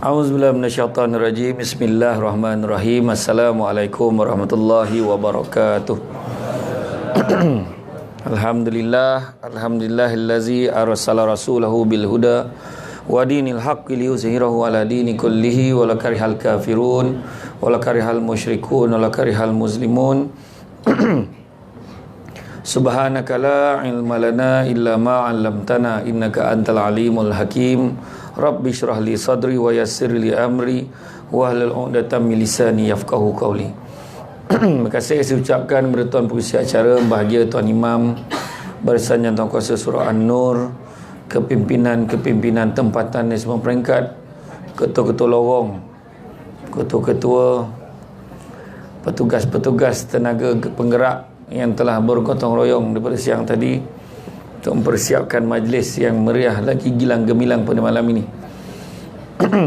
A'udzubillahi minasyaitonirrajim. Bismillahirrahmanirrahim. Assalamualaikum warahmatullahi wabarakatuh. Alhamdulillahillazi arsala rasulahu bil huda wa dinil haqqi liyuzhirahu ala dini kullihi walau karihal kafirun walau karihal musyrikun walau karihal muslimun. Subhanaka la ilma lana illa ma 'allamtana innaka antal alimul hakim. Rabbi syrah li sadri wa yassir li amri wahlul 'uqdatam min lisani yafqahu qawli. Terima kasih saya ucapkan kepada tuan pengurusi acara, bahagia tuan imam, barisan yang tuan kuasa surah An-Nur, kepimpinan tempatan di semua peringkat, ketua-ketua lorong, ketua-ketua, petugas-petugas tenaga penggerak yang telah bergotong royong daripada siang tadi untuk mempersiapkan majlis yang meriah lagi gilang gemilang pada malam ini.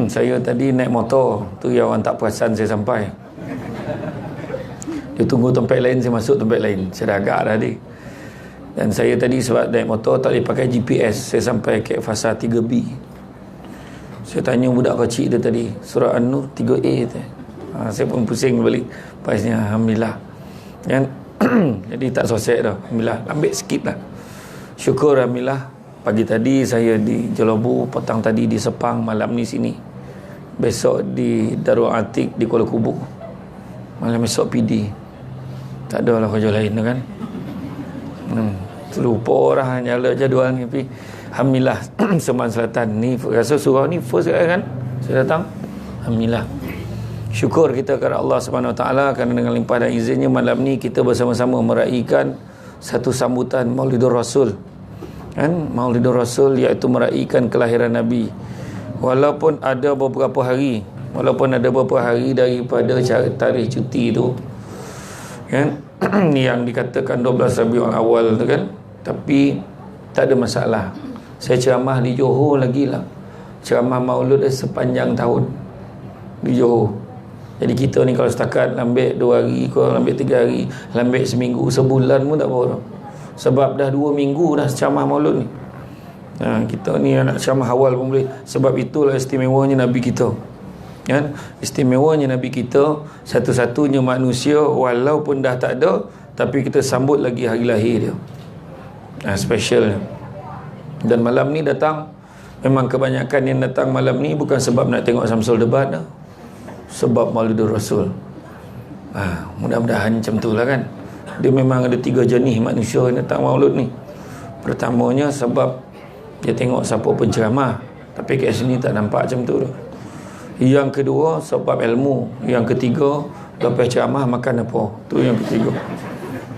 Saya tadi naik motor tu yang orang tak perasan saya sampai. Dia tunggu tempat lain, saya masuk tempat lain. Saya dah agak dah tadi. Dan saya tadi sebab naik motor tak boleh pakai GPS, saya sampai ke fasa 3B. Saya tanya budak kecil dia tadi, surah An-Nur 3A tu. Saya pun pusing balik. Pasnya alhamdulillah. Kan? Jadi tak sosek dah. Alhamdulillah, ambil sikit lah. Syukur alhamdulillah. Pagi tadi saya di Jelobu, petang tadi di Sepang, malam ni sini. Besok di Darul Atik di Kuala Kubu. Malam esok PD. Tak ada lah kerja lain kan. Terlupa orang nyala jadual ni. Tapi alhamdulillah Sembang Selatan ni rasa surau ni first kan saya datang. Alhamdulillah. Syukur kita kepada Allah Subhanahu Wa Taala kerana dengan limpah dan izinnya malam ni kita bersama-sama meraihkan satu sambutan Maulidur Rasul. Kan? Maulidur Rasul iaitu meraihkan kelahiran Nabi. Walaupun ada beberapa hari daripada tarikh cuti tu kan yang dikatakan 12 Rabiul Awal tu kan, tapi tak ada masalah. Saya ceramah di Johor lagi lah, ceramah maulud sepanjang tahun di Johor. Jadi kita ni kalau setakat lambat 2 hari, kalau lambat 3 hari, lambat seminggu, sebulan pun tak apa dah. Sebab dah 2 minggu dah ceramah maulud ni. Kita ni nak ceramah awal pun boleh. Sebab itulah istimewanya Nabi kita. Kan? Istimewanya Nabi kita, satu-satunya manusia walaupun dah tak ada, tapi kita sambut lagi hari lahir dia. Special. Dan malam ni datang, memang kebanyakan yang datang malam ni bukan sebab nak tengok Samsul debat dah, sebab Maulidur Rasul. Mudah-mudahan macam tu lah kan. Dia memang ada 3 jenis manusia yang datang maulud ni. Pertamanya sebab dia tengok siapa penceramah, tapi kat sini tak nampak macam tu dah. Yang kedua sebab ilmu. Yang ketiga lepas ceramah makan apa. Tu yang ketiga.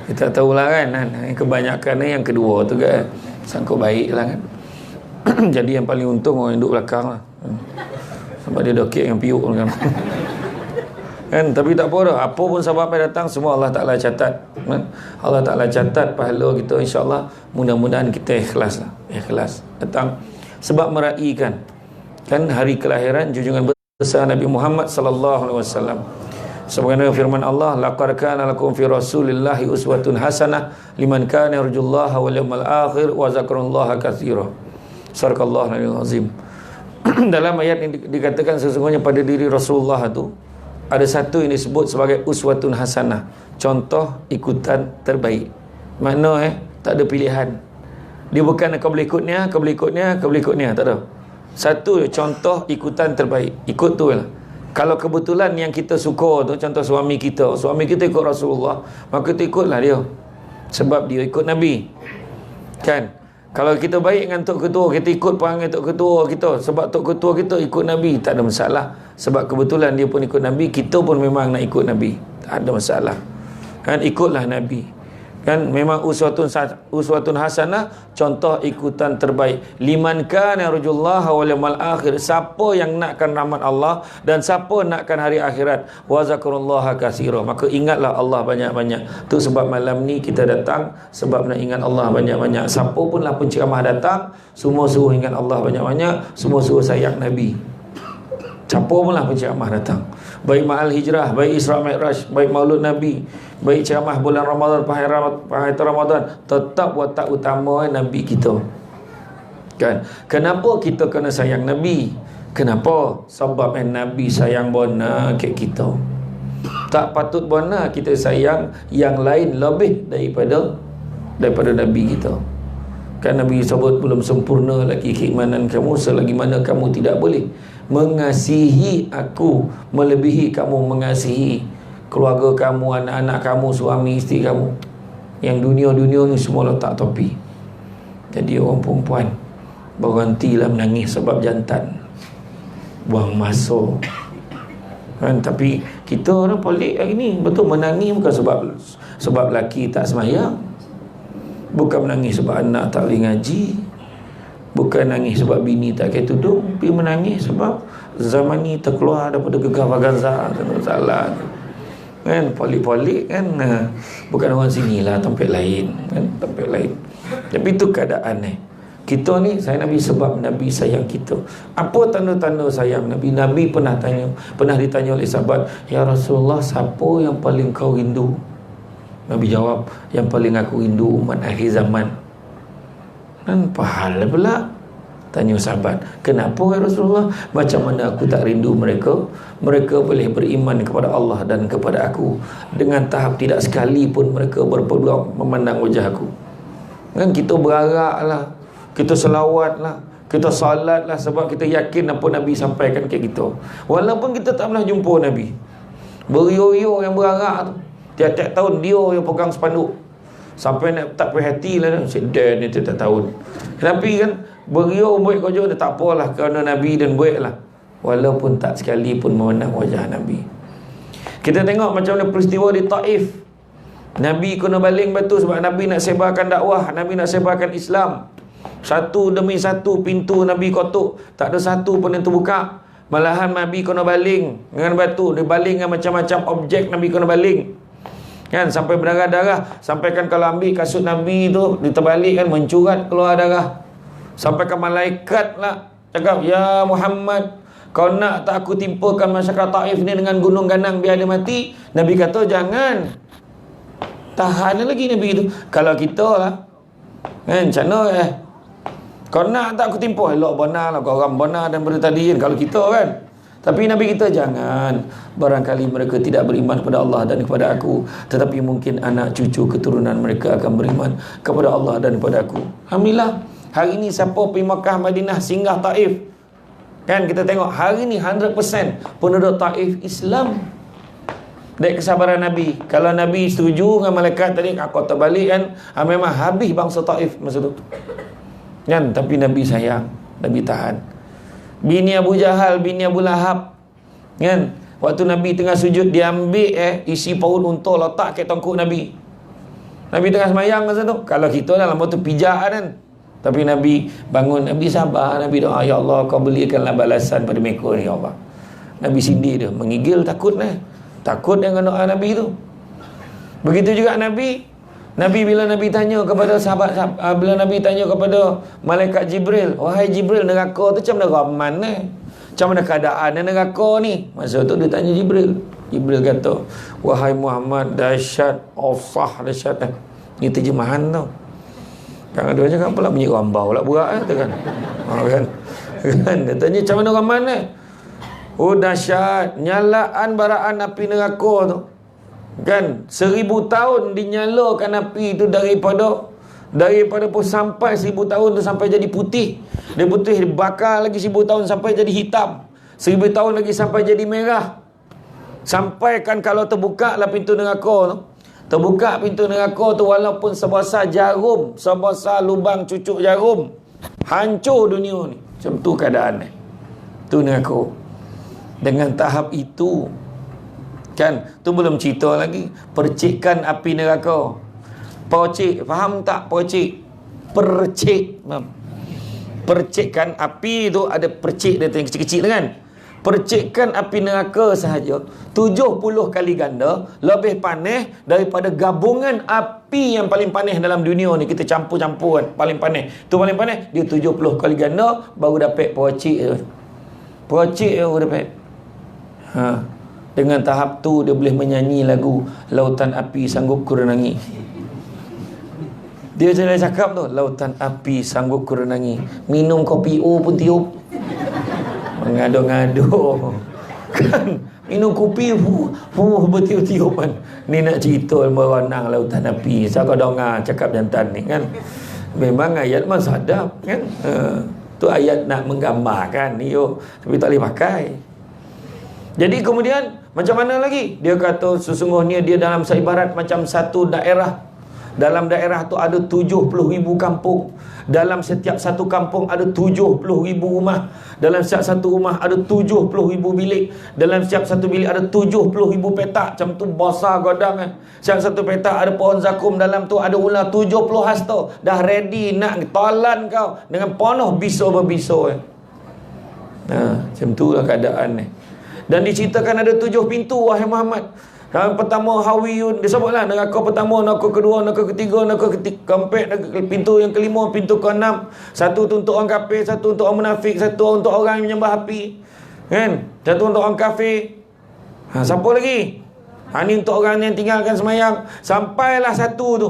Kita tahulah kan. Kebanyakan ni yang kedua tu kan. Sangkut baik lah kan. Jadi yang paling untung orang yang duduk belakang lah. Sebab dia dokek yang piuk kan. Tapi tak apa dah. Apa pun sebabnya datang, semua Allah Ta'ala catat. Allah Ta'ala catat pahala kita, insyaAllah. Mudah-mudahan kita ikhlas lah. Ikhlas datang sebab meraihkan kan hari kelahiran junjungan besar Nabi Muhammad sallallahu alaihi wasallam. Sebagaimana firman Allah, laqad kana lakum fi rasulillahi uswatun hasanah liman kana yarjullaha wal yawmal akhir wa zakarullaha katsira. Sadaqallahu al azim. Dalam ayat ini dikatakan sesungguhnya pada diri Rasulullah tu ada satu yang disebut sebagai uswatun hasanah, contoh ikutan terbaik. Makna tak ada pilihan. Dia bukan kau boleh ikutnya, tak ada. Satu contoh ikutan terbaik. Ikut tu lah. Kalau kebetulan yang kita suka tu, contoh suami kita ikut Rasulullah, maka kita ikutlah dia. Sebab dia ikut Nabi. Kan? Kalau kita baik dengan Tok Ketua, kita ikut perangai Tok Ketua kita. Sebab Tok Ketua kita ikut Nabi, tak ada masalah. Sebab kebetulan dia pun ikut Nabi, kita pun memang nak ikut Nabi. Tak ada masalah. Kan? Ikutlah Nabi. Kan memang uswatun hasanah, contoh ikutan terbaik. Liman kana yarjullaha wal yawmal akhir, siapa yang nakkan rahmat Allah dan siapa nakkan hari akhirat, wa zakarullaha katsira, maka ingatlah Allah banyak-banyak. Tu sebab malam ni kita datang sebab nak ingat Allah banyak-banyak. Siapa pun lah penceramah datang, semua suruh ingat Allah banyak-banyak, semua suruh sayang Nabi. Siapa pun lah penceramah datang, baik Ma'al Hijrah, baik Isra Mi'raj, baik Maulud Nabi, baik ceramah bulan Ramadan, pahayat Ramadan, tetap watak utama Nabi kita. Kan? Kenapa kita kena sayang Nabi? Kenapa? Sebab Nabi sayang benar kat kita. Tak patut benar kita sayang yang lain lebih daripada Nabi kita. Kan Nabi sebut belum sempurna lagi keimanan kamu selagi mana kamu tidak boleh mengasihi aku melebihi kamu mengasihi keluarga kamu, anak-anak kamu, suami isteri kamu. Yang dunia-dunia ni semua letak topi. Jadi orang perempuan berhentilah menangis sebab jantan, buang masa kan. Tapi kita orang pelik hari ni, betul menangis bukan sebab lelaki tak semayang, bukan menangis sebab anak tak boleh ngaji, bukan nangis sebab bini tak kaya tudung, tapi menangis sebab zaman ni terkeluar daripada gegabah Gaza. Salah kan, polik-polik kan. Bukan orang sini lah, tempat lain kan, tempat lain. Tapi itu keadaan kita ni sayang Nabi sebab Nabi sayang kita. Apa tanda-tanda sayang Nabi? Nabi pernah ditanya oleh sahabat, ya Rasulullah, siapa yang paling kau rindu? Nabi jawab, yang paling aku rindu umat akhir zaman. Dan pahala pula tanya sahabat, kenapa ya Rasulullah? Macam mana aku tak rindu mereka? Mereka boleh beriman kepada Allah dan kepada aku dengan tahap tidak sekali pun mereka berpeluang memandang wajah aku. Kan kita berharap lah, kita selawat lah, kita salat lah, sebab kita yakin apa Nabi sampaikan ke kita. Walaupun kita tak pernah jumpa Nabi. Berio-rio yang berharap tu, tiap-tiap tahun dia yang pegang spanduk, sampai nak tak perhati lah, sedar ni tiap-tiap tahun. Tapi kan berio buat kerja dia tak apalah, kerana Nabi dan buat lah, walaupun tak sekali pun memandang wajah Nabi. Kita tengok macam mana peristiwa di Taif. Nabi kena baling batu sebab Nabi nak sebarkan dakwah, Nabi nak sebarkan Islam. Satu demi satu pintu Nabi kotuk, tak ada satu pun yang terbuka. Malahan Nabi kena baling dengan batu, dia baling dengan macam-macam objek, Nabi kena baling kan, sampai berdarah-darah. Sampaikan kalau ambil kasut Nabi tu diterbalik kan, mencurat keluar darah. Sampaikan malaikat lah cakap, ya Muhammad, kau nak tak aku timpakan masyarakat Taif ni dengan gunung ganang biar dia mati? Nabi kata jangan, tahan lagi Nabi tu. Kalau kita lah kan, macam mana kau nak tak aku timpa? Elok benar lah, kau orang benar dan benda tadi kan, kalau kita kan. Tapi Nabi kita jangan, barangkali mereka tidak beriman kepada Allah dan kepada aku, tetapi mungkin anak cucu keturunan mereka akan beriman kepada Allah dan kepada aku. Alhamdulillah, hari ni siapa pergi Makkah, Madinah, singgah Taif kan, kita tengok hari ni 100% penduduk Taif Islam. Dari kesabaran Nabi. Kalau Nabi setuju dengan malaikat tadi, aku terbalik kan, memang habis bangsa Taif masa tu kan. Tapi Nabi sayang, Nabi tahan. Bini Abu Jahal, bini Abu Lahab kan, waktu Nabi tengah sujud, dia ambil isi paut unta letak kat tongkok Nabi. Nabi tengah semayang masa tu. Kalau kita dalam waktu pijak kan, tapi Nabi bangun, Nabi sabar, Nabi doa, ya Allah, kau belikanlah balasan pada mereka ni ya Allah. Nabi sindir dia, mengigil, takut takut dengan doa Nabi tu. Begitu juga Nabi bila Nabi tanya kepada sahabat, bila Nabi tanya kepada malaikat Jibril, wahai Jibril, neraka tu macam mana raman macam mana keadaan neraka ni? Masa tu dia tanya Jibril. Jibril kata, wahai Muhammad, dahsyat, dahsyat. Ni terjemahan tau. Kan dia cakap pula bunyi rambau pula buat kan. Kan dia tanya macam mana raman oh dahsyat, nyalaan baraan api neraka tu kan, 1000 tahun dinyalakan api itu daripada pun sampai 1000 tahun tu sampai jadi putih. Dia putih, dibakar lagi 1000 tahun sampai jadi hitam, 1000 tahun lagi sampai jadi merah. Sampai kan kalau terbuka lah pintu neraka tu, walaupun sebesar jarum, sebesar lubang cucuk jarum, hancur dunia ni. Macam tu keadaan ni. Tu neraka. Dengan tahap itu kan, tu belum cerita lagi percikan api neraka. Percik, faham tak percik? Percik. Percikan api tu ada percik dia yang kecil-kecil kan. Percikan api neraka sahaja 70 kali ganda lebih panas daripada gabungan api yang paling panas dalam dunia ni. Kita campur-campur kan, paling panas. Tu paling panas, dia 70 kali ganda baru dapat percik tu. Percik baru dapat. Dengan tahap tu dia boleh menyanyi lagu Lautan Api Sanggup Kurenangi. Dia jangan cakap tu, lautan api sanggup kurenangi, minum kopi O pun tiup. Ngado-ngado. Kan minum kopi bertiup-tiupan. Ni nak cerita berenang lautan api. Saya dengar cakap jantan ni kan. Memang ayat mah sadap kan. Tu ayat nak menggambarkan ni tapi tak boleh pakai. Jadi kemudian macam mana lagi? Dia kata sesungguhnya dia dalam seibarat macam satu daerah. Dalam daerah tu ada 70,000 kampung. Dalam setiap satu kampung ada 70,000 rumah. Dalam setiap satu rumah ada 70,000 bilik. Dalam setiap satu bilik ada 70,000 petak. Macam tu besar godang kan. Setiap satu petak ada pohon zakum. Dalam tu ada ular 70 hasta. Dah ready nak tolan kau dengan penuh biso-berbiso kan. Macam tu lah keadaan ni. Dan diceritakan ada 7 pintu wahai Muhammad. Yang pertama Hawiyun, dia sebutlah neraka pertama, neraka kedua, neraka ketiga, neraka keempat, pintu yang kelima, pintu keenam. Satu untuk orang kafir, satu untuk orang munafik, satu untuk orang yang menyembah api. Kan? Satu untuk orang kafir. Siapa lagi? Ini untuk orang yang tinggalkan semayang. Sampailah satu tu.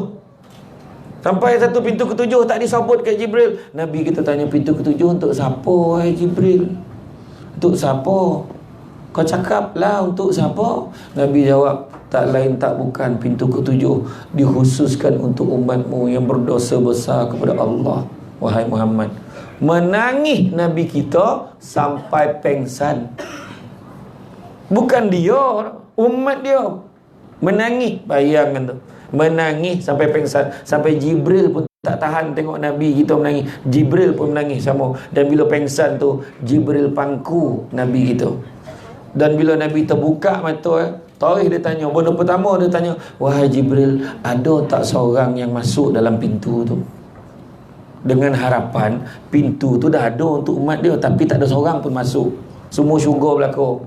Sampai satu pintu ketujuh tak disebut kat Jibril. Nabi kita tanya pintu ketujuh untuk siapa wahai Jibril? Untuk siapa? Kau cakaplah untuk siapa? Nabi jawab, tak lain tak bukan pintu ketujuh dikhususkan untuk umatmu yang berdosa besar kepada Allah. Wahai Muhammad, menangis Nabi kita sampai pengsan. Bukan dia, umat dia menangis. Bayangkan tu, menangis sampai pengsan. Sampai Jibril pun tak tahan tengok Nabi kita menangis. Jibril pun menangis sama. Dan bila pengsan tu, Jibril pangku Nabi kita. Dan bila Nabi terbuka mata, Tarikh dia tanya, benda pertama dia tanya, wahai Jibril, ada tak seorang yang masuk dalam pintu tu? Dengan harapan pintu tu dah ada untuk umat dia, tapi tak ada seorang pun masuk. Semua syurga belakang.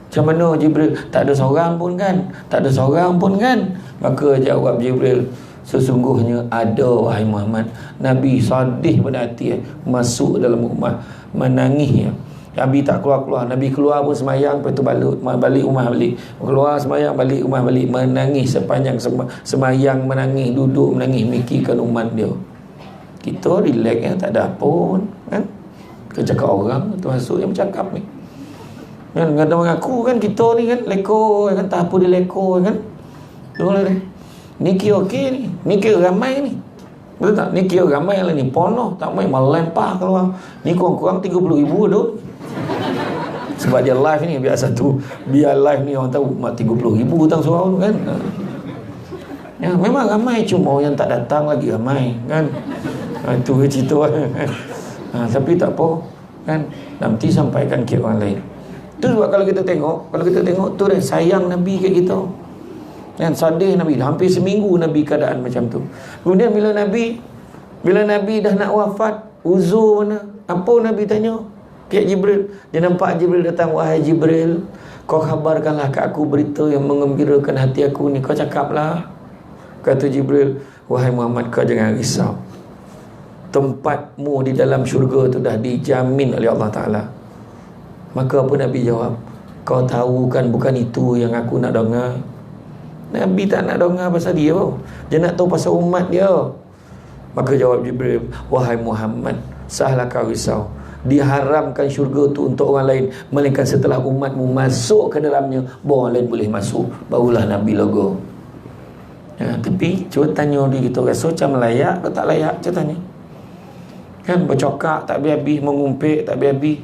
Macam mana Jibril? Tak ada seorang pun kan? Tak ada seorang pun kan? Maka jawab Jibril, sesungguhnya ada wahai Muhammad. Nabi sedih pada hati, masuk dalam rumah, menangis ya. Nabi tak keluar-keluar. Nabi keluar pun semayang, lepas tu balik rumah balik. Keluar semayang, balik rumah balik. Menangis sepanjang semayang, menangis, duduk menangis, mikirkan umat dia. Kita relax ya, tak ada apa pun kan. Kita cakap orang tu masuk yang bercakap ni kan, kata mengaku kan kita ni kan leko kan, tak apa dia leko kan. Ni kira okey ni, ni kira ramai ni. Betul tak? Ni kira ramai lah ni, pono tak main melempar keluar. Ni kurang-kurang 30,000 tu. Sebab dia live ni, biasa tu biar live ni orang tahu 30,000 hutang surau tu kan. Ya, memang ramai, cuma yang tak datang lagi ramai kan. Itu cerita kan. Tapi tak apa kan, nanti sampaikan ke orang lain. Tu sebab kalau kita tengok tu dah sayang Nabi kat kita kan, sedih Nabi. Hampir seminggu Nabi keadaan macam tu. Kemudian bila Nabi dah nak wafat, uzur mana? Apa Nabi tanya? Kat Jibril. Dia nampak Jibril datang, wahai Jibril, kau khabarkanlah kat aku berita yang mengembirakan hati aku ni. Kau cakaplah. Kata Jibril, wahai Muhammad, kau jangan risau. Tempatmu di dalam syurga tu dah dijamin oleh Allah Ta'ala. Maka apa Nabi jawab? Kau tahu kan bukan itu yang aku nak dengar. Nabi tak nak dengar pasal dia. Dia nak tahu pasal umat dia. Maka jawab Jibril, wahai Muhammad, sahlah kau risau. Diharamkan syurga tu untuk orang lain, melainkan setelah umatmu masuk ke dalamnya, baru orang lain boleh masuk. Barulah Nabi logo. Ya, tapi cuba tanya dia, kita rasa macam layak atau tak layak? Cuba tanya kan, bercakap tak habis-habis, mengumpik tak habis-habis.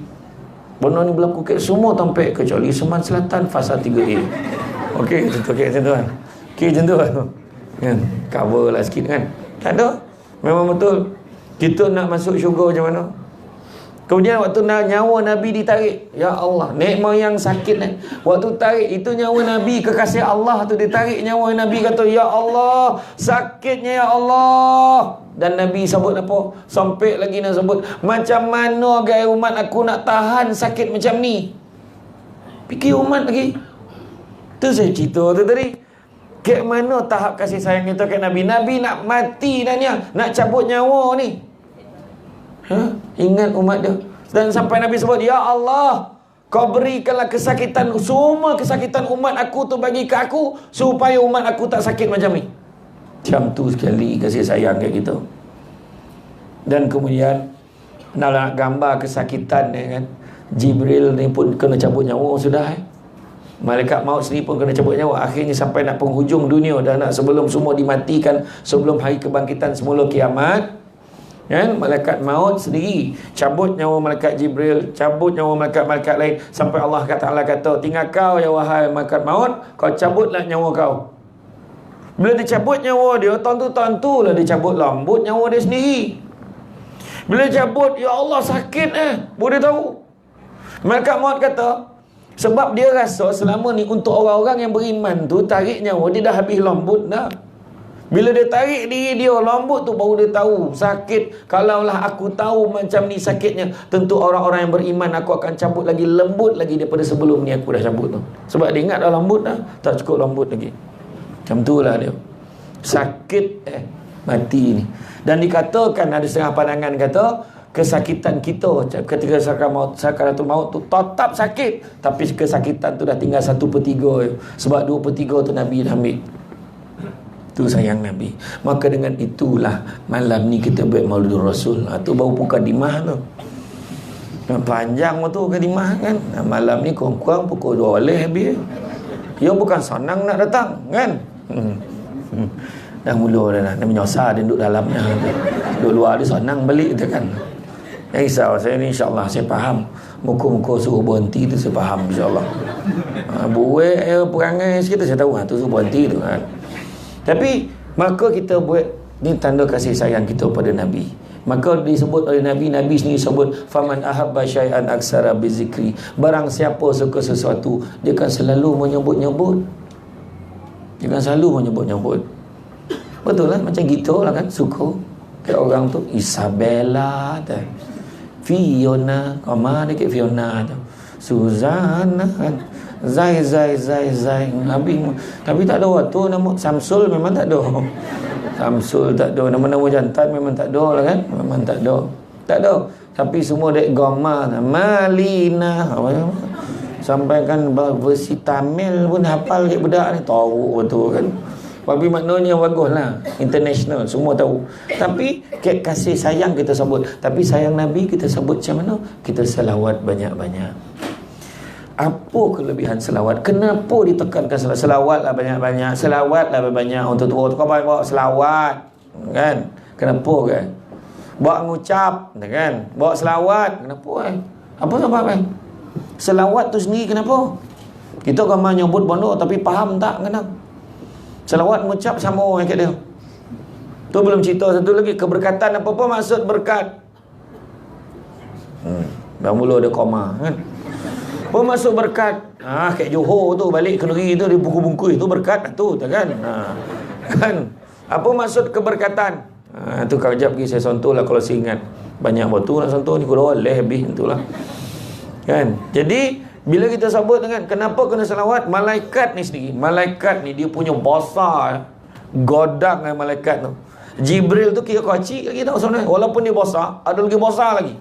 Benda ni berlaku kat semua tempat kecuali Seman Selatan fasa 3A. Okey, macam tu kan. Okey, macam tu kan. Cover lah sikit kan. Tak ada. Memang betul. Kita nak masuk syurga macam mana? Kemudian waktu nyawa Nabi ditarik, ya Allah, nek moyang sakit ni. Waktu tarik itu nyawa Nabi, kekasih Allah tu ditarik nyawa Nabi, kata ya Allah, sakitnya ya Allah. Dan Nabi sebut apa? Sampai lagi nak sebut, macam mana gaya umat aku nak tahan sakit macam ni? Fikir umat lagi. Tu saya cerita tu tadi. Ke mana tahap kasih sayang kita kat Nabi? Nabi nak mati dah ni, nak cabut nyawa ni. Ingat umat dia. Dan sampai Nabi sebut, ya Allah, kau berikanlah kesakitan, semua kesakitan umat aku tu bagi ke aku, supaya umat aku tak sakit macam ni. Macam tu sekali kasih sayang kat kita. Dan kemudian nak gambar kesakitan ni kan, Jibril ni pun kena cabut nyawa sudah. Malaikat maut sendiri pun kena cabut nyawa. Akhirnya sampai nak penghujung dunia dah, nak sebelum semua dimatikan, sebelum hari kebangkitan semula kiamat, kan, malaikat maut sendiri cabut nyawa malaikat Jibril, cabut nyawa malaikat-malaikat lain, sampai Allah Ta'ala kata, tinggal kau ya wahai malaikat maut, kau cabutlah nyawa kau. Bila dia cabut nyawa dia, tentu-tentulah dia cabut lambut nyawa dia sendiri. Bila cabut, ya Allah sakit boleh tahu. Malaikat maut kata, sebab dia rasa selama ni untuk orang-orang yang beriman tu, tarik nyawa dia dah habis lambut dah. Bila dia tarik diri dia lambut tu, baru dia tahu sakit. Kalaulah aku tahu macam ni sakitnya, tentu orang-orang yang beriman aku akan cabut lagi lembut lagi daripada sebelum ni aku dah cabut tu. Sebab dia ingat dah lambut dah, tak cukup lambut lagi. Macam tu lah dia sakit mati ni. Dan dikatakan, ada setengah pandangan kata, kesakitan kita ketika sakaratul maut tu tetap sakit, tapi kesakitan tu dah tinggal 1/3 sebab 2/3 tu Nabi dah ambil. Tu sayang Nabi. Maka dengan itulah malam ni kita buat Maulidur Rasul. Tu baru mukadimah tu. Panjang tu mukadimah kan. Malam ni kurang-kurang pukul 12 habis. Ya bukan senang nak datang kan. Dah mula dah menyosar dia duduk dalamnya. Duduk luar dia senang balik tu kan. Jangan risau, saya ni insyaAllah saya faham. Muka-muka suruh berhenti tu saya faham insyaAllah. Buat perangai sikit saya tahu tu suruh berhenti tu kan. Tapi maka kita buat ni tanda kasih sayang kita pada Nabi. Maka disebut oleh Nabi, Nabi sendiri sebut, faman ahabba syai'an aksara bizikri. Barang siapa suka sesuatu, dia kan selalu menyebut-nyebut. Dia kan selalu menyebut-nyebut. Betul lah, macam gitu lah kan, suka. Kayak orang tu Isabella tu, Fiona, koma dekat Fiona tu, Suzana kan, Zai tapi tak ada waktu nama Samsul, memang tak ada. Samsul tak ada, nama-nama jantan memang tak ada lah kan, memang tak ada. Tapi semua dek Goma, Malina sampai kan versi Tamil pun hafal kat budak ni, tahu betul kan. Tapi maknanya bagus lah, international, semua tahu. Tapi kasih sayang kita sebut. Tapi sayang Nabi kita sebut macam mana? Kita selawat banyak-banyak. Apa kelebihan selawat? Kenapa ditekankan selawat? Selawatlah banyak-banyak, selawatlah banyak. Untuk tu kau bawa selawat kan? Kenapa kan? Bawa ngucap kan? Bawa selawat, kenapa kan? Apa sebab kan? Selawat tu sendiri kenapa? Kita kan nyebut bondo tapi faham tak kenapa? Selawat mengucap sama yang kat dia. Tu belum cerita satu lagi, keberkatan. Apa-apa maksud berkat? Dah mula ada koma kan. Apa maksud berkat? Kat Johor tu, balik ke negeri tu, dia bungkus-bungkus tu berkat tu kan. Kan? Apa maksud keberkatan? Tu kejap lagi saya sentuh lah kalau saya ingat. Banyak waktu nak sentuh ni, kurang habis itulah. Kan? Jadi bila kita sebut dengan kenapa kena selawat, malaikat ni sendiri, malaikat ni dia punya besar godak dengan malaikat tu. Jibril tu kira kecil lagi tau sebenarnya, walaupun dia besar, ada lagi besar lagi.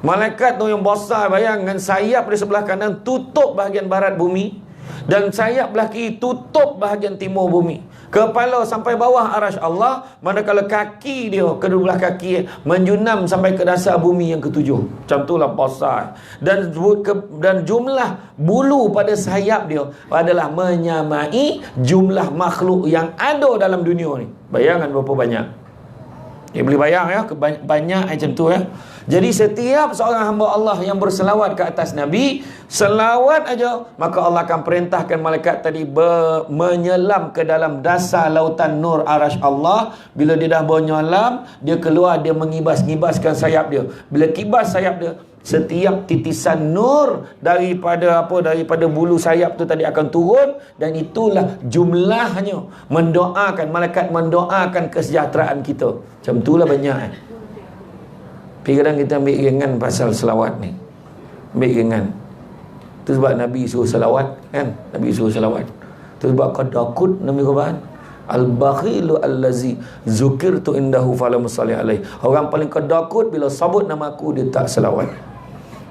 Malaikat tu yang besar, bayangkan sayap di sebelah kanan tutup bahagian barat bumi, dan sayap belah kiri tutup bahagian timur bumi. Kepala sampai bawah arasy Allah, manakala kaki dia, kedua belah kaki menjunam sampai ke dasar bumi yang ketujuh. Macam itulah besar. Dan jumlah bulu pada sayap dia adalah menyamai jumlah makhluk yang ada dalam dunia ni. Bayangkan berapa banyak. Dia boleh bayang ya, banyak macam tu ya. Jadi setiap seorang hamba Allah yang berselawat ke atas Nabi, selawat aja, maka Allah akan perintahkan malaikat tadi menyelam ke dalam dasar lautan nur arasy Allah. Bila dia dah menyelam, dia keluar, dia mengibas-ngibaskan sayap dia. Bila kibas sayap dia, setiap titisan nur daripada bulu sayap tu tadi akan turun, dan itulah jumlahnya mendoakan, malaikat mendoakan kesejahteraan kita. Macam itulah banyak kadang kita ambil ringan pasal selawat ni. Ambil ringan. Itu sebab Nabi suruh selawat kan? Nabi suruh selawat. Itu sebab qadakut Nabi Quran, al-bakhilu allazi zukirtu indahu falam salih alaih. Orang paling kedakut bila sebut nama aku dia tak selawat.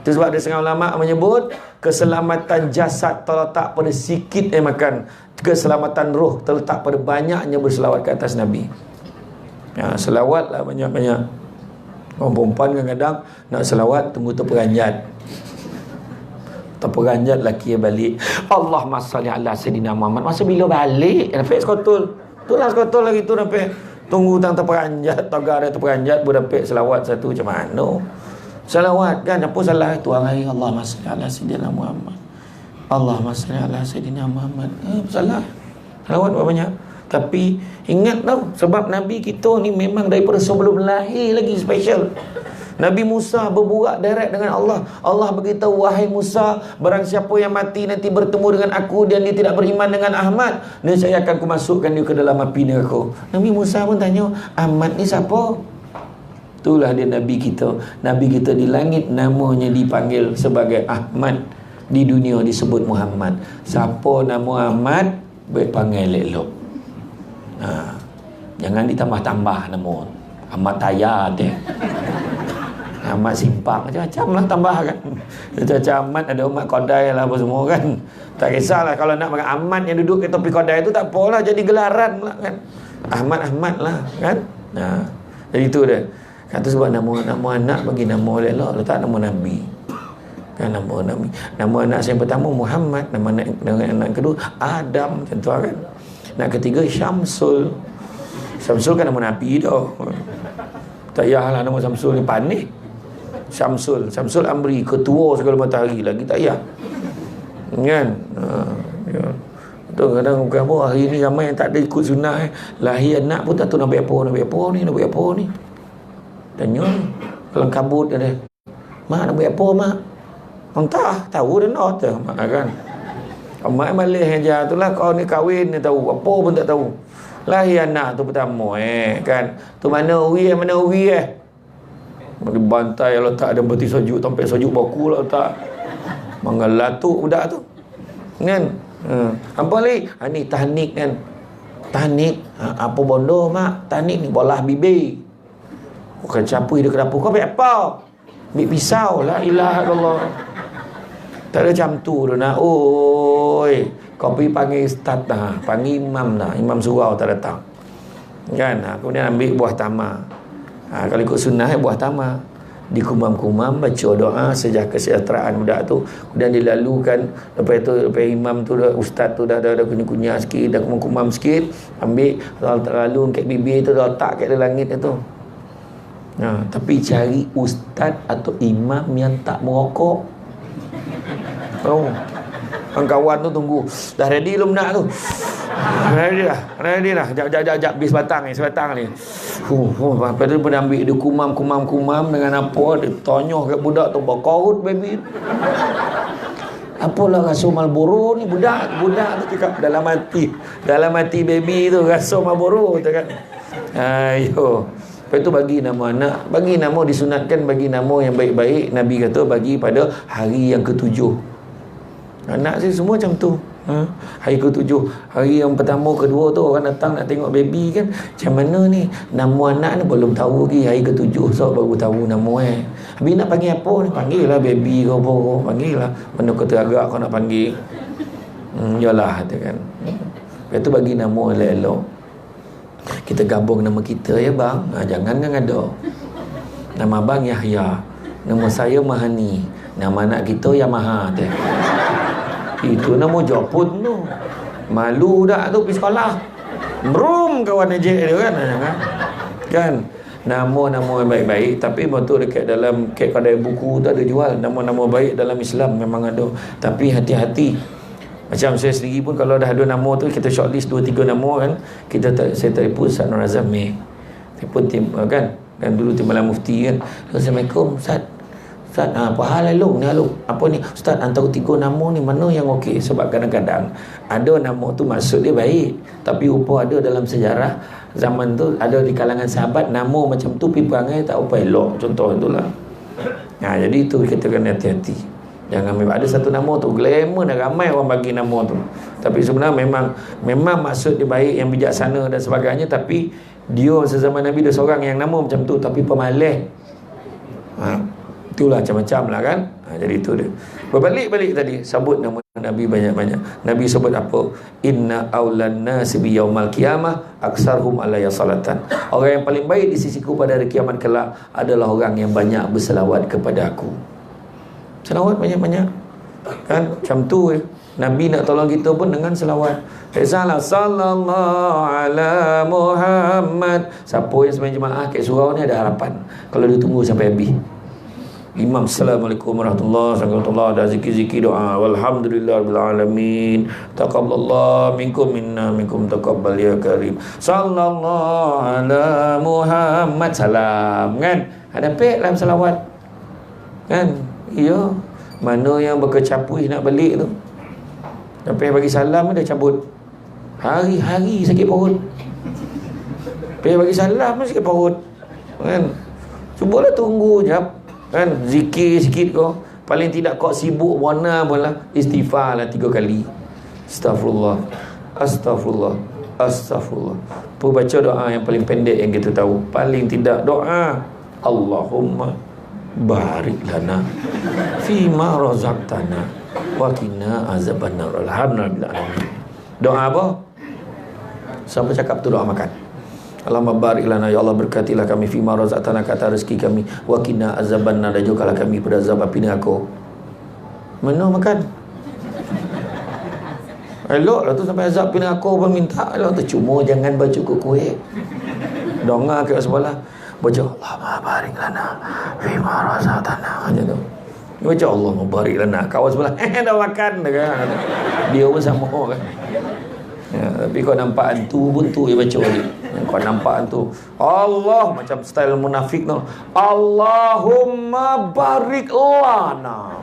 Itu sebab ada setengah ulama menyebut keselamatan jasad terletak pada sikit makan, keselamatan roh terletak pada banyaknya berselawat ke atas Nabi. Ya, selawatlah banyak-banyak. Orang perempuan kadang-kadang nak selawat tunggu terperanjat. terperanjat laki yang balik, Allahumma salli ala Sayyidina Muhammad. Masa bila balik dapat skotul. Itulah skotul lagi tu dapat. Tunggu tang terperanjat, tagar dia terperanjat pun dapat selawat satu macam mana. Selawat kan apa salah tu orang lain, Allahumma salli ala Sayyidina Muhammad. Allahumma salli ala Sayyidina Muhammad. Salah. Selawat banyak. Tapi ingat tau, sebab Nabi kita ni memang daripada sebelum lahir lagi special. Nabi Musa berbuat direct dengan Allah. Allah beritahu, wahai Musa, barang siapa yang mati nanti bertemu dengan aku dan dia tidak beriman dengan Ahmad, nescaya akan aku masukkan dia ke dalam api neraka. Nabi Musa pun tanya, Ahmad ni siapa? Itulah dia Nabi kita. Nabi kita di langit namanya dipanggil sebagai Ahmad, di dunia disebut Muhammad. Siapa nama Ahmad, baik panggil elok. Jangan ditambah-tambah nama. Ahmad Tayar dia, Ahmad Simpang, macam-macam lah tambah kan. Macam Ahmad, ada Ahmad Kodai lah apa semua kan. Tak kisahlah, kalau nak pakai Ahmad yang duduk ke tepi Kodai tu tak apalah, jadi gelaran lah kan. Ahmad lah kan. Jadi tu dia. Kata sebab nama anak bagi nama elok, letak nama Nabi. Kan nama Nabi. Nama anak saya pertama Muhammad, nama anak kedua Adam, macam tu kan. Anak ketiga Syamsul. Syamsul kan nama Nabi dah. Tak payahlah nama Syamsul ni panik. Syamsul Amri, ketua segala matahari lagi tak payah. Kan? Ya. Betul, kadang bukan apa, hari ni ramai yang tak ada ikut sunnah lahir anak pun tak tahu nak buat apa ni. Tanya kalau kabut dia, mak nak buat apa mak? Entah, tahu dah nak tu mak kan. Mak malih aja itulah, kau ni kahwin dia tahu, apa pun tak tahu. Lahir anak tu pertama kan. Tu mana uri dibantai letak ada beti sojuk, sampai sojuk baku lah letak. Manggal latuk budak tu. Kan? Apa lagi? Ni tahnik kan. Tahnik. Apa bondo mak? Tahnik ni bolah bibir. Bukan capui dia ke dapur. Kau ambil apa? Ambil pisau. La ilaha illallah. Tak ada macam tu dah nak. Oi, kau pergi panggil ustaz dah. Panggil imam dah. Imam surau tak datang. Kan? Kemudian ambil buah tamar. Kalau ikut sunnah buah tamar, dikumam-kumam, baca doa sejahtera kesejahteraan budak tu. Kemudian dilalukan, lepas imam tu dah, ustaz tu dah kunyah-kunyah sikit, dah kumam-kumam sikit, ambil lalu kat bibir tu dah letak kat langit tu. Tapi cari ustaz atau imam yang tak merokok. Kawan tu tunggu, dah ready belum nak tu? Ready dah. Jap bis batang ni, sebatang ni. Lepas tu pun ambil dia kumam dengan apa, dia tonyoh kat budak tu, berkorut baby. Apalah rasa Marlboro ni, budak tu cakap dalam hati baby tu rasa Marlboro tu kan. Ayo. Lepas tu bagi nama anak, bagi nama disunatkan, bagi nama yang baik-baik. Nabi kata bagi pada hari yang ketujuh. Anak saya semua macam tu. Hari ke-7, hari yang pertama, kedua tu orang datang nak tengok baby kan. Macam mana ni? Nama anak ni belum tahu lagi. Hari ke-7 so baru tahu nama Habis nak panggil apa ni? Panggil lah baby kau apa. Panggil lah. Mana kau teragak kau nak panggil. Yalah tu kan. Lepas tu bagi nama elok-elok. Kita gabung nama kita ya bang. Jangan kan ada. Nama abang Yahya. Nama saya Mahani. Nama anak kita Yamaha tu. Itu nama jopun tu. Malu dah tu pergi sekolah. Brum kawan ejek dia kan. Kan? Nama-nama yang baik-baik. Tapi betul dekat dalam kedai buku tu ada jual. Nama-nama baik dalam Islam memang ada. Tapi hati-hati. Macam saya sendiri pun kalau dah ada nama tu, kita shortlist 2-3 nama kan. Saya telefon Ustaz Nur Azami. Telefon tim kan. Dan dulu Timbalan Mufti kan. Assalamualaikum Ustaz. Ustaz, apa hal Alung ni Alung? Apa ni? Ustaz, antara 3 nama ni mana yang okey? Sebab kadang-kadang ada nama tu maksud dia baik, tapi rupa ada dalam sejarah zaman tu, ada di kalangan sahabat nama macam tu pergi perangai tak apa elok. Contoh itulah. Jadi itu kita kena hati-hati. Jangan ada satu nama tu glamour dan ramai orang bagi nama tu. Tapi sebenarnya memang maksud dia baik, yang bijaksana dan sebagainya, tapi dia sezaman Nabi ada seorang yang nama macam tu tapi pemalih. Itulah macam-macam lah kan. Jadi itu dia. Berbalik tadi, sebut nama Nabi banyak-banyak. Nabi sebut apa? Inna awlan nasi bi yaumal qiyamah aksarhum alayya salatan. Orang yang paling baik di sisiku pada hari kiamat kelak adalah orang yang banyak berselawat kepada aku. Selawat banyak-banyak. Kan macam tu Nabi nak tolong kita pun dengan selawat. Salah sallallahu ala Muhammad. Siapa yang sembahyang jemaah kat surau ni ada harapan kalau dia tunggu sampai habis. Imam, Assalamualaikum warahmatullahi wabarakatuh, dah zikir-zikir doa, walhamdulillah rabbil alamin, taqabbalallahu minkum minna minkum taqabbal ya karim, sallallahu ala Muhammad, salam kan, ada pek dalam selawat kan. Ya, mana yang berkecapui nak balik tu sampai bagi salam dia cabut, hari-hari sakit perut, sampai bagi salam sakit perut kan. Cubalah tunggu jap kan, zikir sikit kau, paling tidak kau sibuk warna pun lah, istighfar lah 3 kali, astagfirullah, astagfirullah, astagfirullah. Apa baca doa yang paling pendek yang kita tahu, paling tidak doa Allahumma barik lana fima razaqtana wa qina azabannar, alhamdulillah. Doa apa? Siapa cakap tu doa makan? Allahumma barik lana, ya Allah berkatilah kami fima razaqtana, kata rezeki kami, wa qina azabannar, dan jauhkanlah kami pada azab api neraka. Mana makan? Eloklah tu sampai azab api neraka pun minta elok tu, cuma jangan baca kuih. Donga kat sebelah baca Allahumma barik lana fima razaqtana, hanya tu. Baca Allahumma barik lana, kawan sebelah dah makan dah kan. Dia pun sama kan. Ya, tapi kau nampak hantu pun tu dia baca balik. Kau nampak hantu Allah macam style munafik tu, Allahumma barik lana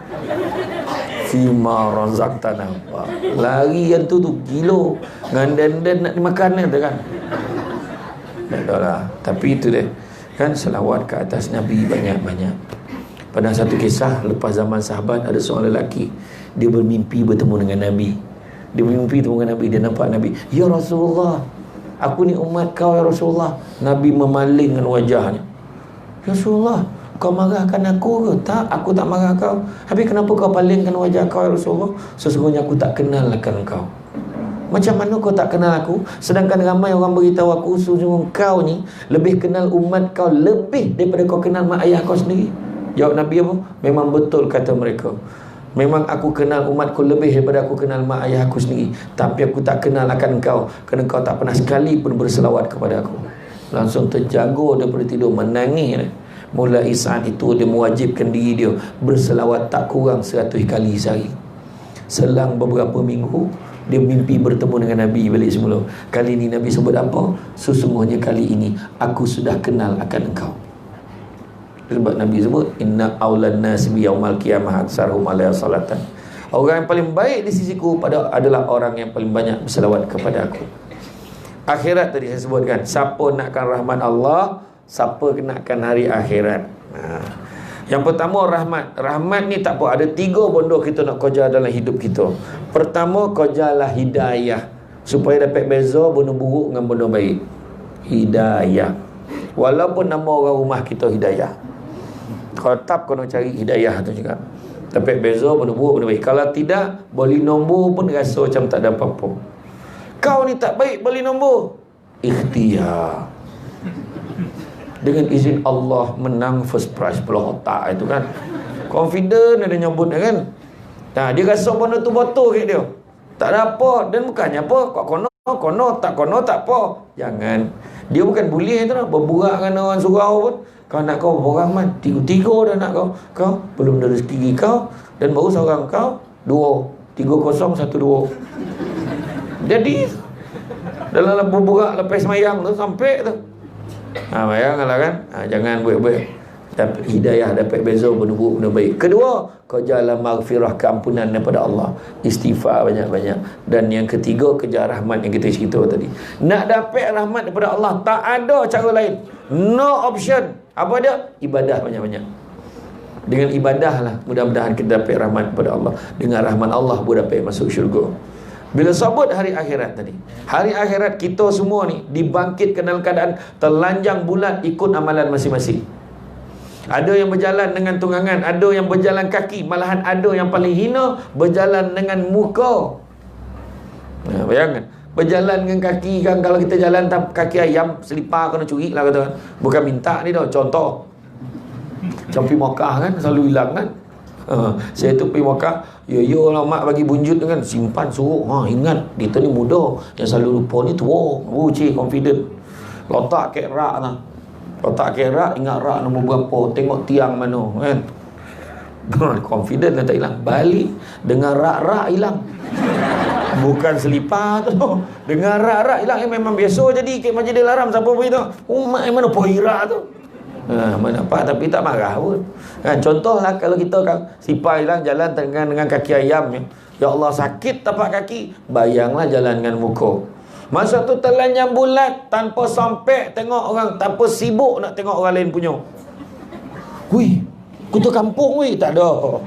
fima razaqtana, lari hantu tu gilo ngandan nak dimakan kan. Tak lah. Tapi itu dia kan, selawat ke atas Nabi banyak-banyak. Pada satu kisah lepas zaman sahabat, ada seorang lelaki, dia bermimpi bertemu dengan Nabi. Dia bermimpi bertemu dengan Nabi, dia nampak Nabi, ya Rasulullah, aku ni umat kau ya Rasulullah. Nabi memalingkan wajahnya, ya Rasulullah, kau marahkan aku ke? Tak, aku tak marah kau. Habis kenapa kau palingkan wajah kau ya Rasulullah? Sesungguhnya aku tak kenal akan kau. Macam mana kau tak kenal aku? Sedangkan ramai orang beritahu aku, sesungguhnya kau ni lebih kenal umat kau lebih daripada kau kenal mak ayah kau sendiri. Jawab Nabi apa? Memang betul kata mereka. Memang aku kenal umatku lebih daripada aku kenal mak ayah aku sendiri. Tapi aku tak kenal akan kau, kerana kau tak pernah sekali pun berselawat kepada aku. Langsung terjaga daripada tidur, menangis. Mulai saat itu dia mewajibkan diri dia berselawat tak kurang 100 kali sehari. Selang beberapa minggu, dia mimpi bertemu dengan Nabi balik semula. Kali ini Nabi sebut apa? Sesungguhnya kali ini aku sudah kenal akan engkau. Sebab Nabi sebut inna aulan nas bi yaumal qiyamah aktsaruhum alaihi salatan. Orang yang paling baik di sisiku adalah orang yang paling banyak berselawat kepada aku. Akhirat tadi saya sebutkan, siapa nakkan rahmat Allah, siapa nakkan hari akhirat. Yang pertama rahmat. Rahmat ni tak apa, ada 3 benda kita nak kerja dalam hidup kita. Pertama, kerjalah hidayah supaya dapat beza benda buruk dengan benda baik. Hidayah. Walaupun nama orang rumah kita Hidayah, kalau tak kena cari hidayah tu juga. Dapat beza benda buruk benda baik. Kalau tidak, boleh nombor pun rasa macam tak ada apa-apa. Kau ni tak baik, boleh nombor. Ikhtiar. Dengan izin Allah menang first prize pula otak itu kan. Confident dia nyebut kan. Nah, dia rasa benda tu betul kat dia. Tak ada apa. Dan bukannya apa, kau kono tak apa. Jangan. Dia bukan boleh tu lah, berburak dengan orang surau pun. Kau nak kau berang man, 3 dah nak kau belum ada rezeki kau, dan baru seorang kau 2, 3-0, 1-2. Jadi dalam berburak lepas semayang tu sampai tu. Bayangkanlah kan. Jangan buat-buat. Dapat hidayah, dapat beza benda buruk benda baik. Kedua, kerjalah maghfirah, keampunan daripada Allah, istighfar banyak-banyak. Dan yang ketiga, kejar rahmat yang kita cerita tadi. Nak dapat rahmat daripada Allah, tak ada cara lain, no option. Apa dia? Ibadah banyak-banyak. Dengan ibadah lah mudah-mudahan kita dapat rahmat daripada Allah. Dengan rahmat Allah boleh dapat masuk syurga. Bila sebut hari akhirat tadi, hari akhirat kita semua ni dibangkitkan dalam keadaan telanjang bulat ikut amalan masing-masing. Ada yang berjalan dengan tunggangan, ada yang berjalan kaki, malahan ada yang paling hina berjalan dengan muka. Bayangkan, berjalan dengan kaki kan, kalau kita jalan kaki ayam, selipar kena curi lah kata. Bukan minta ni dah, contoh. Campi Mekah kan, selalu hilang kan. Saya tu pergi Mekah, yo lah mak bagi bunjut kan, simpan suruh. Ingat kita ni muda, yang selalu lupa ni tua. Cik confident. Letak kat rak lah. Letak kat rak, ingat rak nombor berapa, tengok tiang mana kan. Confident lah tak hilang. Balik dengan rak-rak hilang. Bukan selipar tu. Dengan rak-rak hilang. Memang biasa jadi kat Masjidil Haram. Siapa pergi tu? Umat mana pohira tu. Mana apa, tapi tak marah pun kan. Contohlah kalau kita kan sipar hilang, jalan dengan kaki ayam ya Allah sakit tapak kaki, bayanglah jalan dengan muka. Masa tu telan yang bulat, tanpa sampai tengok orang, tanpa sibuk nak tengok orang lain punya. Hui, kutu kampung weh, tak ada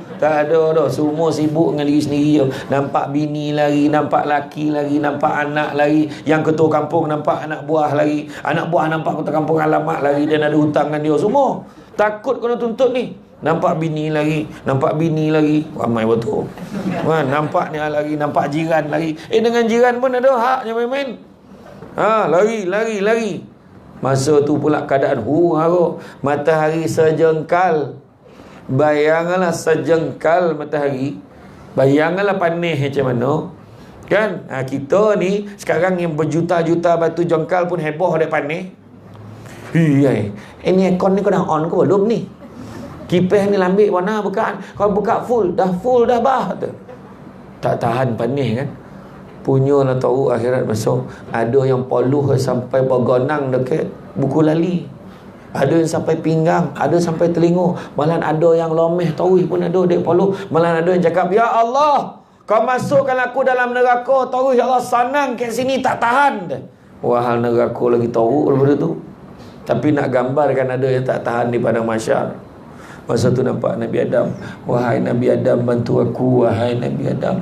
dah. Semua sibuk dengan diri sendiri je. Nampak bini lagi, nampak laki lagi, nampak anak lagi. Yang ketua kampung nampak anak buah lagi. Anak buah nampak ketua kampung alamat lagi. Dan ada hutang dengan dia semua. Takut kena tuntut ni. Nampak bini lagi, nampak bini lagi. Ramai betul. Nampak ni lagi, nampak jiran lagi. Dengan jiran pun ada haknya main-main. Lari. Masa tu pula keadaan huru-hara. Matahari sejengkal. Bayangkanlah sejengkal matahari. Bayangkanlah panas macam mana kan. Kita ni sekarang yang berjuta-juta batu jengkal pun heboh ada panas. Ini aircon ni kau dah on ke belum ni? Kipas ni lambik warna buka. Kau buka full dah bah tu. Tak tahan panas kan. Punyalah tahu akhirat besok ada yang poluh sampai bergonang dekat buku lali. Ada yang sampai pinggang, ada sampai telinga. Malah ada yang lomeh tauhid pun ada dek poluh. Malah ada yang cakap, ya Allah, kau masukkan aku dalam neraka tauhid, ya Allah, sanang kat sini tak tahan. Wahal neraka lagi tauhid daripada tu. Tapi nak gambarkan ada yang tak tahan di padang mahsyar. Masa tu nampak Nabi Adam, wahai Nabi Adam, bantu aku, wahai Nabi Adam.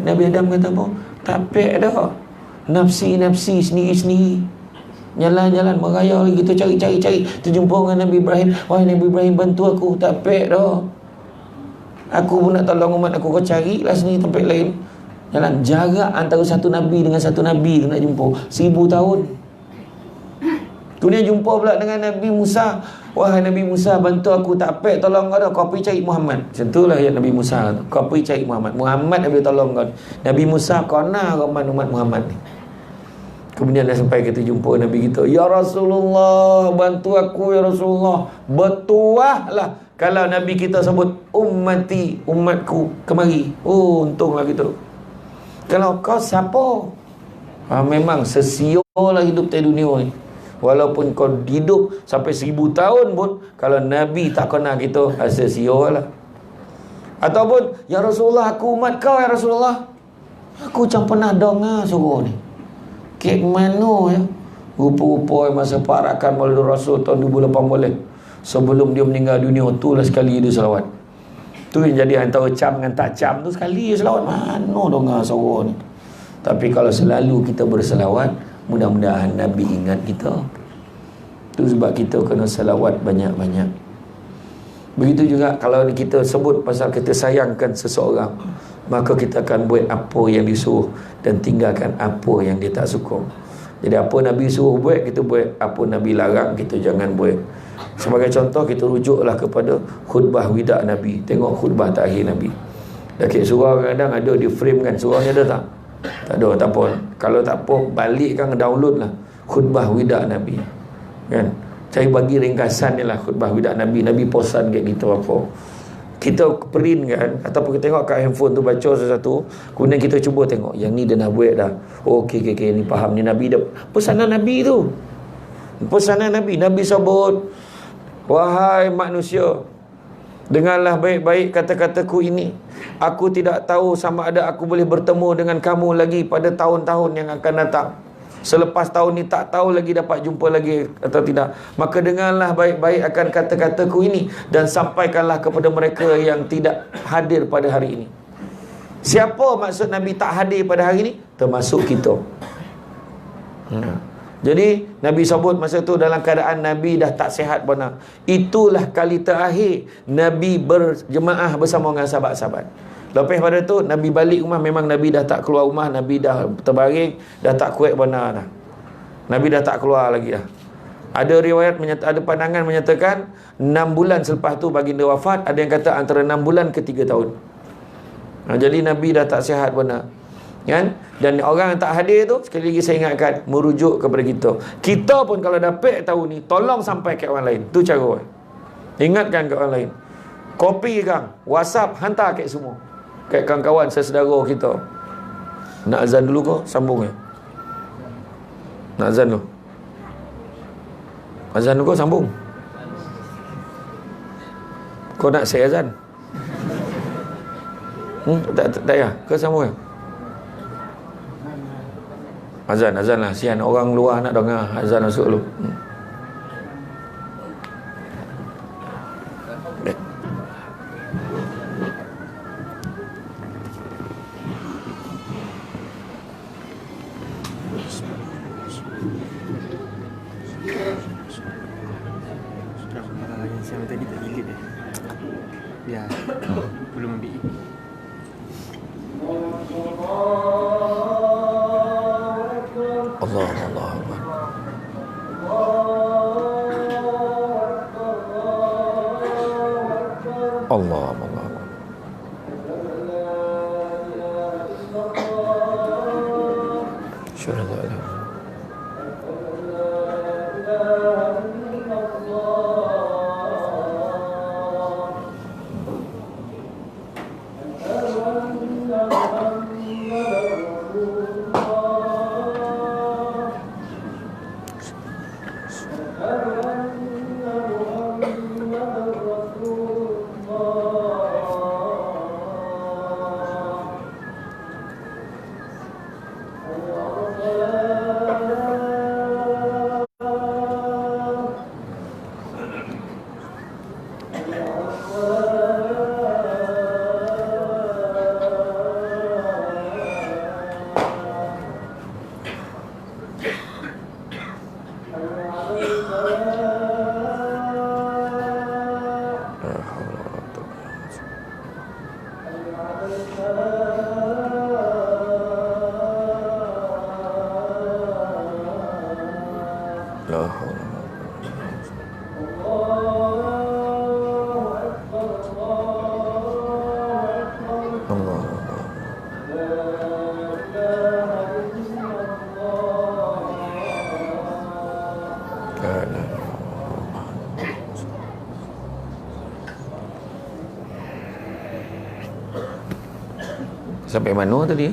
Nabi Adam kata apa? Tapek dah. Nafsi sendiri-sendiri. Jalan-jalan meraya lagi, kita cari. Terjumpa dengan Nabi Ibrahim. Wahai Nabi Ibrahim, bantu aku. Tak pek dah. Aku pun nak tolong umat aku. Kau carilah sini tempat lain. Jalan. Jarak antara satu Nabi dengan satu Nabi nak jumpa 1000 tahun. Kemudian jumpa pula dengan Nabi Musa. Wahai Nabi Musa, bantu aku. Tak pek tolong kau dah. Kau pergi cari Muhammad. Macam itulah ya Nabi Musa tu. Kau pergi cari Muhammad. Muhammad boleh tolong kau. Nabi Musa, kau nak umat Muhammad ni. Kemudian dah sampai kita jumpa Nabi kita. Ya Rasulullah, bantu aku ya Rasulullah. Bertuahlah kalau Nabi kita sebut ummati, umatku, kemari. Untunglah kita. Kalau kau siapa? Memang sesiolah hidup di dunia ni. Walaupun kau hidup sampai 1000 tahun pun, kalau Nabi tak kenal kita, sesiolah. Ataupun, ya Rasulullah, aku umat kau ya Rasulullah. Aku macam pernah dengar suruh ni. Kek mana ya? Rupa-rupa masa parakan Maulid Rasul tahun 2018. Sebelum dia meninggal dunia, itulah sekali dia selawat. Tu yang jadi antara cam dengan tak cam tu, sekali dia selawat. Mana dengar suara ni? Tapi kalau selalu kita berselawat, mudah-mudahan Nabi ingat kita. Itu sebab kita kena selawat banyak-banyak. Begitu juga kalau kita sebut pasal kita sayangkan seseorang, maka kita akan buat apa yang disuruh dan tinggalkan apa yang dia tak suka. Jadi apa Nabi suruh buat, kita buat. Apa Nabi larang, kita jangan buat. Sebagai contoh, kita rujuklah kepada khutbah wida Nabi. Tengok khutbah terakhir Nabi. Dekat surah kadang ada di frame kan. Surahnya ada tak? Tak ada, tak apa. Kalau tak apa, balik kan, download lah khutbah wida Nabi kan. Saya bagi ringkasan ni lah khutbah wida Nabi. Nabi posan kat kita apa. Kita print kan, ataupun kita tengok kat handphone tu, baca sesuatu, kemudian kita cuba tengok yang ni dia nak buat dah. Okey, ni faham, ni Nabi dah. Pesanan Nabi tu. Pesanan Nabi. Nabi sebut, wahai manusia, dengarlah baik-baik kata-kataku ini. Aku tidak tahu sama ada aku boleh bertemu dengan kamu lagi pada tahun-tahun yang akan datang. Selepas tahun ni tak tahu lagi dapat jumpa lagi atau tidak. Maka dengarlah baik-baik akan kata-kataku ini dan sampaikanlah kepada mereka yang tidak hadir pada hari ini. Siapa maksud Nabi tak hadir pada hari ini? Termasuk kita. Jadi Nabi sebut masa tu dalam keadaan Nabi dah tak sihat benar. Itulah kali terakhir Nabi berjemaah bersama dengan sahabat-sahabat. Lepas pada tu Nabi balik rumah, memang Nabi dah tak keluar rumah. Nabi dah terbaring, dah tak kuat benar dah. Nabi dah tak keluar lagi dah. Ada riwayat ada pandangan menyatakan 6 bulan selepas tu baginda wafat, ada yang kata antara 6 bulan ke 3 tahun. Jadi Nabi dah tak sihat benar. Kan? Dan orang yang tak hadir tu, sekali lagi saya ingatkan, merujuk kepada kita. Kita pun kalau dapat tahu ni, tolong sampai ke orang lain. Tu cara. Ingatkan ke orang lain. Kopi kang, WhatsApp hantar ke semua. Kat kawan-kawan sesaudara kita. Nak azan dulu ke? Sambung ya. Nak azan dulu. Azan dulu ke? Sambung. Kau nak saya azan? Tak payah. Ke sambung ya? Azan lah. Sian orang luar nak dengar. Azan masuk dulu. Yang tadi tak delete dia. Ya. Belum ambil. Allah Akbar. Allah Akbar. Syukur. Sampai mana tadi?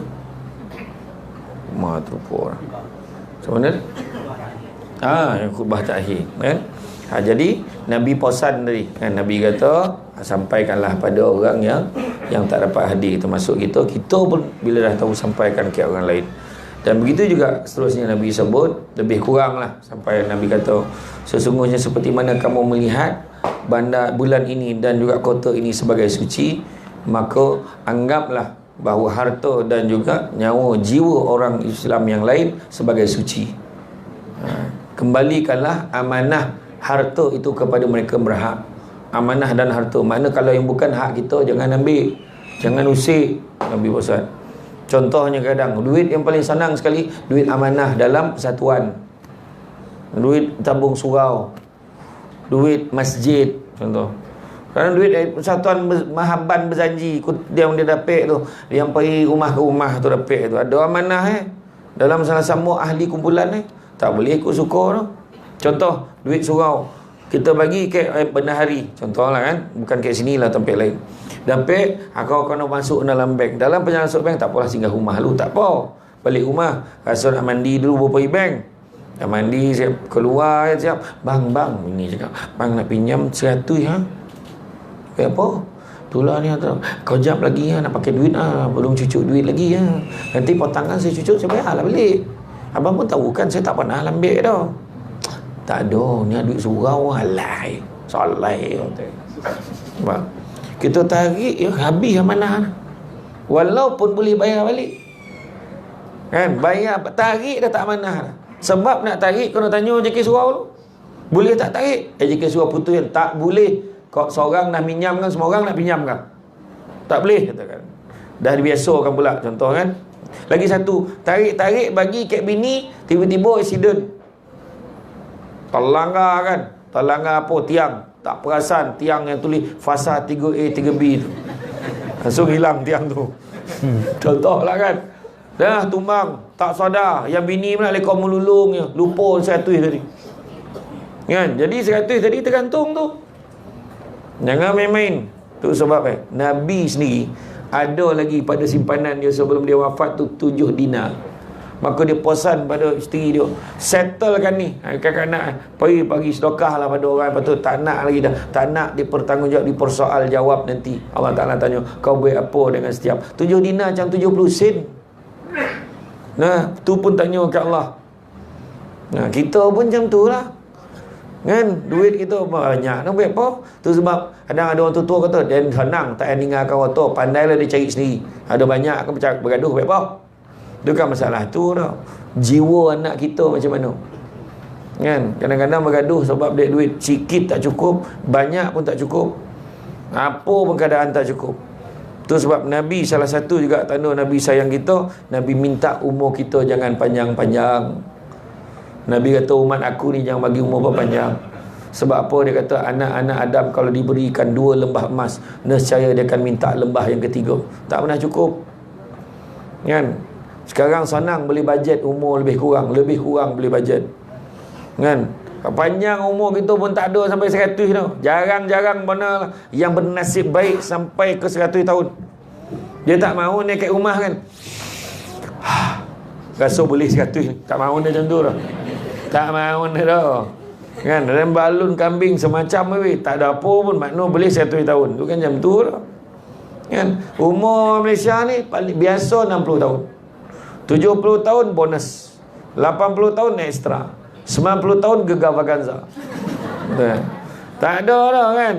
Rumah terupur. Sebenarnya? Yang khutbah terakhir kan? Jadi Nabi pesan tadi kan? Nabi kata sampaikanlah pada orang yang tak dapat hadir, termasuk kita pun bila dah tahu sampaikan ke orang lain. Dan begitu juga seterusnya Nabi sebut, lebih kurang lah sampai Nabi kata sesungguhnya seperti mana kamu melihat bulan ini dan juga kota ini sebagai suci, maka anggaplah bahawa harta dan juga nyawa jiwa orang Islam yang lain sebagai suci. Kembalikanlah amanah harta itu kepada mereka berhak. Amanah dan harta, makna kalau yang bukan hak kita jangan ambil, jangan usik. Nabi pesan. Contohnya kadang duit yang paling senang sekali, duit amanah dalam persatuan, duit tabung surau, duit masjid contoh. Kerana duit persatuan mahaban berjanji dia dapat tu, yang pergi rumah ke rumah tu dapat tu, ada amanah dalam salah sama ahli kumpulan tak boleh ikut suka tu. Contoh duit surau kita bagi ke bendahari contohlah kan, bukan ke sini lah, tempat lain dapat, kau kena masuk dalam bank. Dalam perjalanan masuk bank tak apalah, singgah rumah lu tak apa, balik rumah rasa nak mandi dulu baru pergi bank. Dah mandi siap keluar siap, bang ini cakap bang nak pinjam 100 apa? Itulah ni kau jap lagi nak pakai duit belum cucuk duit lagi nanti potangan saya cucuk saya bayarlah balik. Abang pun tahu kan saya tak pernah ambil dah. Tak ada, ni duit surau alai. Solai bang. Kita tarik habis amanah. Walaupun boleh bayar balik. Kan bayar tarik dah tak amanah. Sebab nak tarik kena tanya JK surau tu. Boleh tak tarik? JK surau putus tak boleh. Kau seorang nak pinjam kan, semua orang nak pinjam kan? Tak boleh katakan. Dah dibiasakan pula contoh kan. Lagi satu, tarik bagi kat bini, tiba-tiba accident. Terlanggar kan. Terlanggar apa? Tiang. Tak perasan tiang yang tulis fasa 3A 3B tu. Langsung hilang tiang tu. Contoh lah kan. Dah tumbang, tak sadar. Yang bini pula lekor melulung je. Lupa 100 tadi. Kan? Jadi 100 tadi tergantung tu. Jangan main-main. Tu sebab Nabi sendiri ada lagi pada simpanan dia sebelum dia wafat tu 7 dinar. Maka dia pesan pada isteri dia, settlekan ni. Kakak nak pergi sedekah lah pada orang. Lepas tu tak nak lagi dah. Tak nak dipertanggungjawab, dipersoal jawab nanti. Allah Ta'ala tanya, kau buat apa dengan setiap 7 dinar macam 70 sen. Nah, tu pun tanya kat Allah. Nah, kita pun macam tu lah. Kan? Duit kita banyak. Nak buat apa? Tu sebab kadang ada orang tua kata, dia senang tak payah tinggalkan orang tua. Pandailah dia cari sendiri. Ada banyak kan bergaduh buat apa? Itu kan masalah tu dah. Jiwa anak kita macam mana? Kan? Kadang-kadang bergaduh sebab dia duit sikit tak cukup, banyak pun tak cukup. Apa pun keadaan tak cukup. Tu sebab Nabi salah satu juga tanda Nabi sayang kita, Nabi minta umur kita jangan panjang-panjang. Nabi kata umat aku ni jangan bagi umur panjang. Sebab apa? Dia kata anak-anak Adam kalau diberikan 2 lembah emas, nescaya dia akan minta lembah yang ketiga. Tak pernah cukup. Kan? Sekarang senang beli bajet umur lebih kurang beli bajet. Kan? Panjang umur kita pun tak ada sampai 100 tau. Jarang-jarang mana yang bernasib baik sampai ke 100 tahun. Dia tak mahu naik kat rumah kan. Rasa boleh 100. Tak mahu dia macam tu dah. Tak mahu dia dah. Kan? Dan balun kambing semacam weh. Tak ada apa pun makna boleh 100 tahun. Tu kan macam tu dah. Kan? Umur Malaysia ni paling biasa 60 tahun. 70 tahun bonus. 80 tahun ekstra. 90 tahun gegar vaganza. Tak ada dah kan.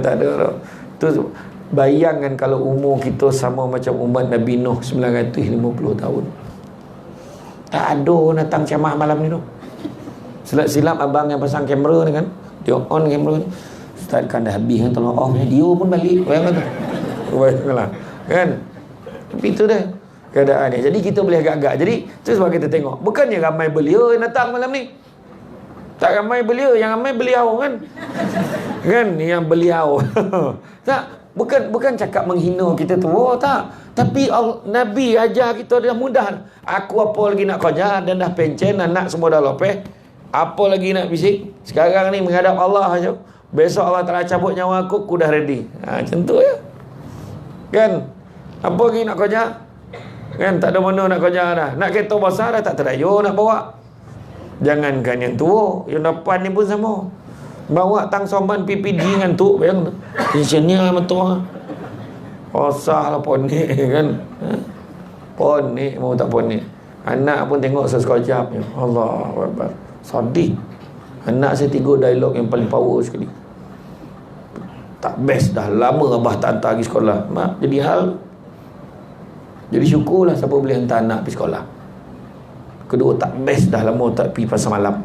Tak ada dah. Tu bayangkan kalau umur kita sama macam umat Nabi Nuh 950 tahun. Tak ada orang datang ceramah malam ni tu. Silap-silap abang yang pasang kamera ni kan, dia on kamera ni. Ustaz kan dah habis kan, tolong off. Dia pun balik. Bayangkan tu. Bayangkanlah. Kan? Tapi itu dah keadaan ni. Jadi kita boleh agak-agak. Jadi tu sebab kita tengok. Bukannya ramai belia yang datang malam ni. Tak ramai belia, yang ramai beliau kan. Kan yang beliau. Tak, bukan cakap menghina kita tu. Oh tak. Tapi Nabi ajar kita dah mudah. Aku apa lagi nak kerja dan dah pencen, anak semua dah lopeh. Apa lagi nak bisik? Sekarang ni menghadap Allah aja. Besok Allah Ta'ala cabut nyawa aku dah ready. Macam tu ya. Kan? Apa lagi nak kerja? Kan tak ada mana nak kerja dah. Nak kereta besar dah tak terdayu nak bawa. Jangankan yang tua, yang depan ni pun sama. Bawa tang soman PPD dengan tu, bayang tu. Tensionnya betul. Osah lah ponik kan. Ponik mau tak ponik. Anak pun tengok sekejap je. Allah Akbar. Sedih. Anak saya 3 dialog yang paling power sekali. Tak best dah lama abah tak hantar pergi sekolah. Mak jadi hal. Jadi syukurlah siapa boleh hantar anak pergi sekolah. Kedua, tak best dah lama tak pergi pasar malam.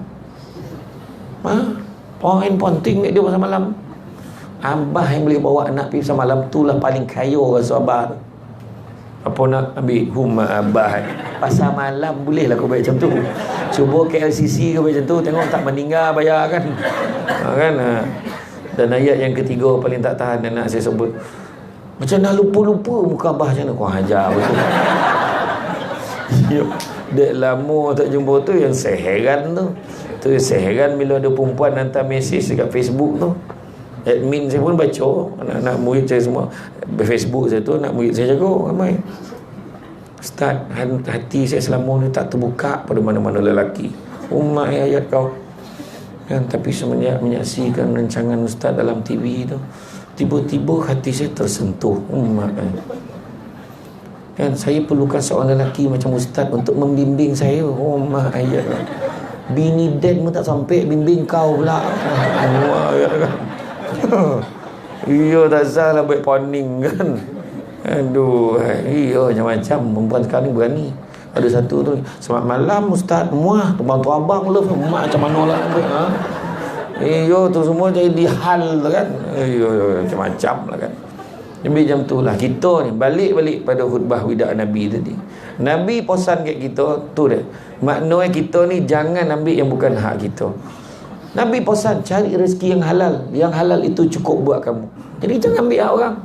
Poin penting dia pasar malam. Abah yang boleh bawa anak pergi pasar malam, itulah paling kaya rasa abah tu. Apa nak ambil rumah abah pasar malam, boleh lah kau bayar macam tu. Cuba KLCC kau bayar macam tu, tengok tak meninggal bayar kan. Kan. Dan ayat yang ketiga paling tak tahan anak saya sebut. Macam dah lupa-lupa muka abah macam mana. Kau hajar betul. Dek lama tak jumpa tu yang saya heran tu. Tu saya heran bila ada perempuan hantar mesej dekat Facebook tu. Admin saya pun baca, anak-anak murid saya semua Facebook saya tu, anak murid saya jaga ramai. Ustaz, hati saya selama ni tak terbuka pada mana-mana lelaki. Umat ayat kau kan, tapi semenjak menyaksikan rancangan Ustaz dalam TV tu, tiba-tiba hati saya tersentuh. Umat kan, saya perlukan seorang lelaki macam Ustaz untuk membimbing saya. Oh mak ayat. Bini Dan pun tak sampai bimbing kau pula. Oh ayat kan. Iya tak salah buat poning kan. Aduh, iya macam-macam perempuan sekarang ni berani. Ada satu tu, selamat malam Ustaz, muah tuan abang love mak macam mana lah ha? Iya tu semua jadi hal kan. Iya macam-macam lah kan. Jadi macam tu lah kita ni balik pada khutbah wida Nabi tadi. Nabi pesan kat kita tu dia. Maknanya kita ni jangan ambil yang bukan hak kita. Nabi pesan cari rezeki yang halal. Yang halal itu cukup buat kamu. Jadi jangan ambil hak orang.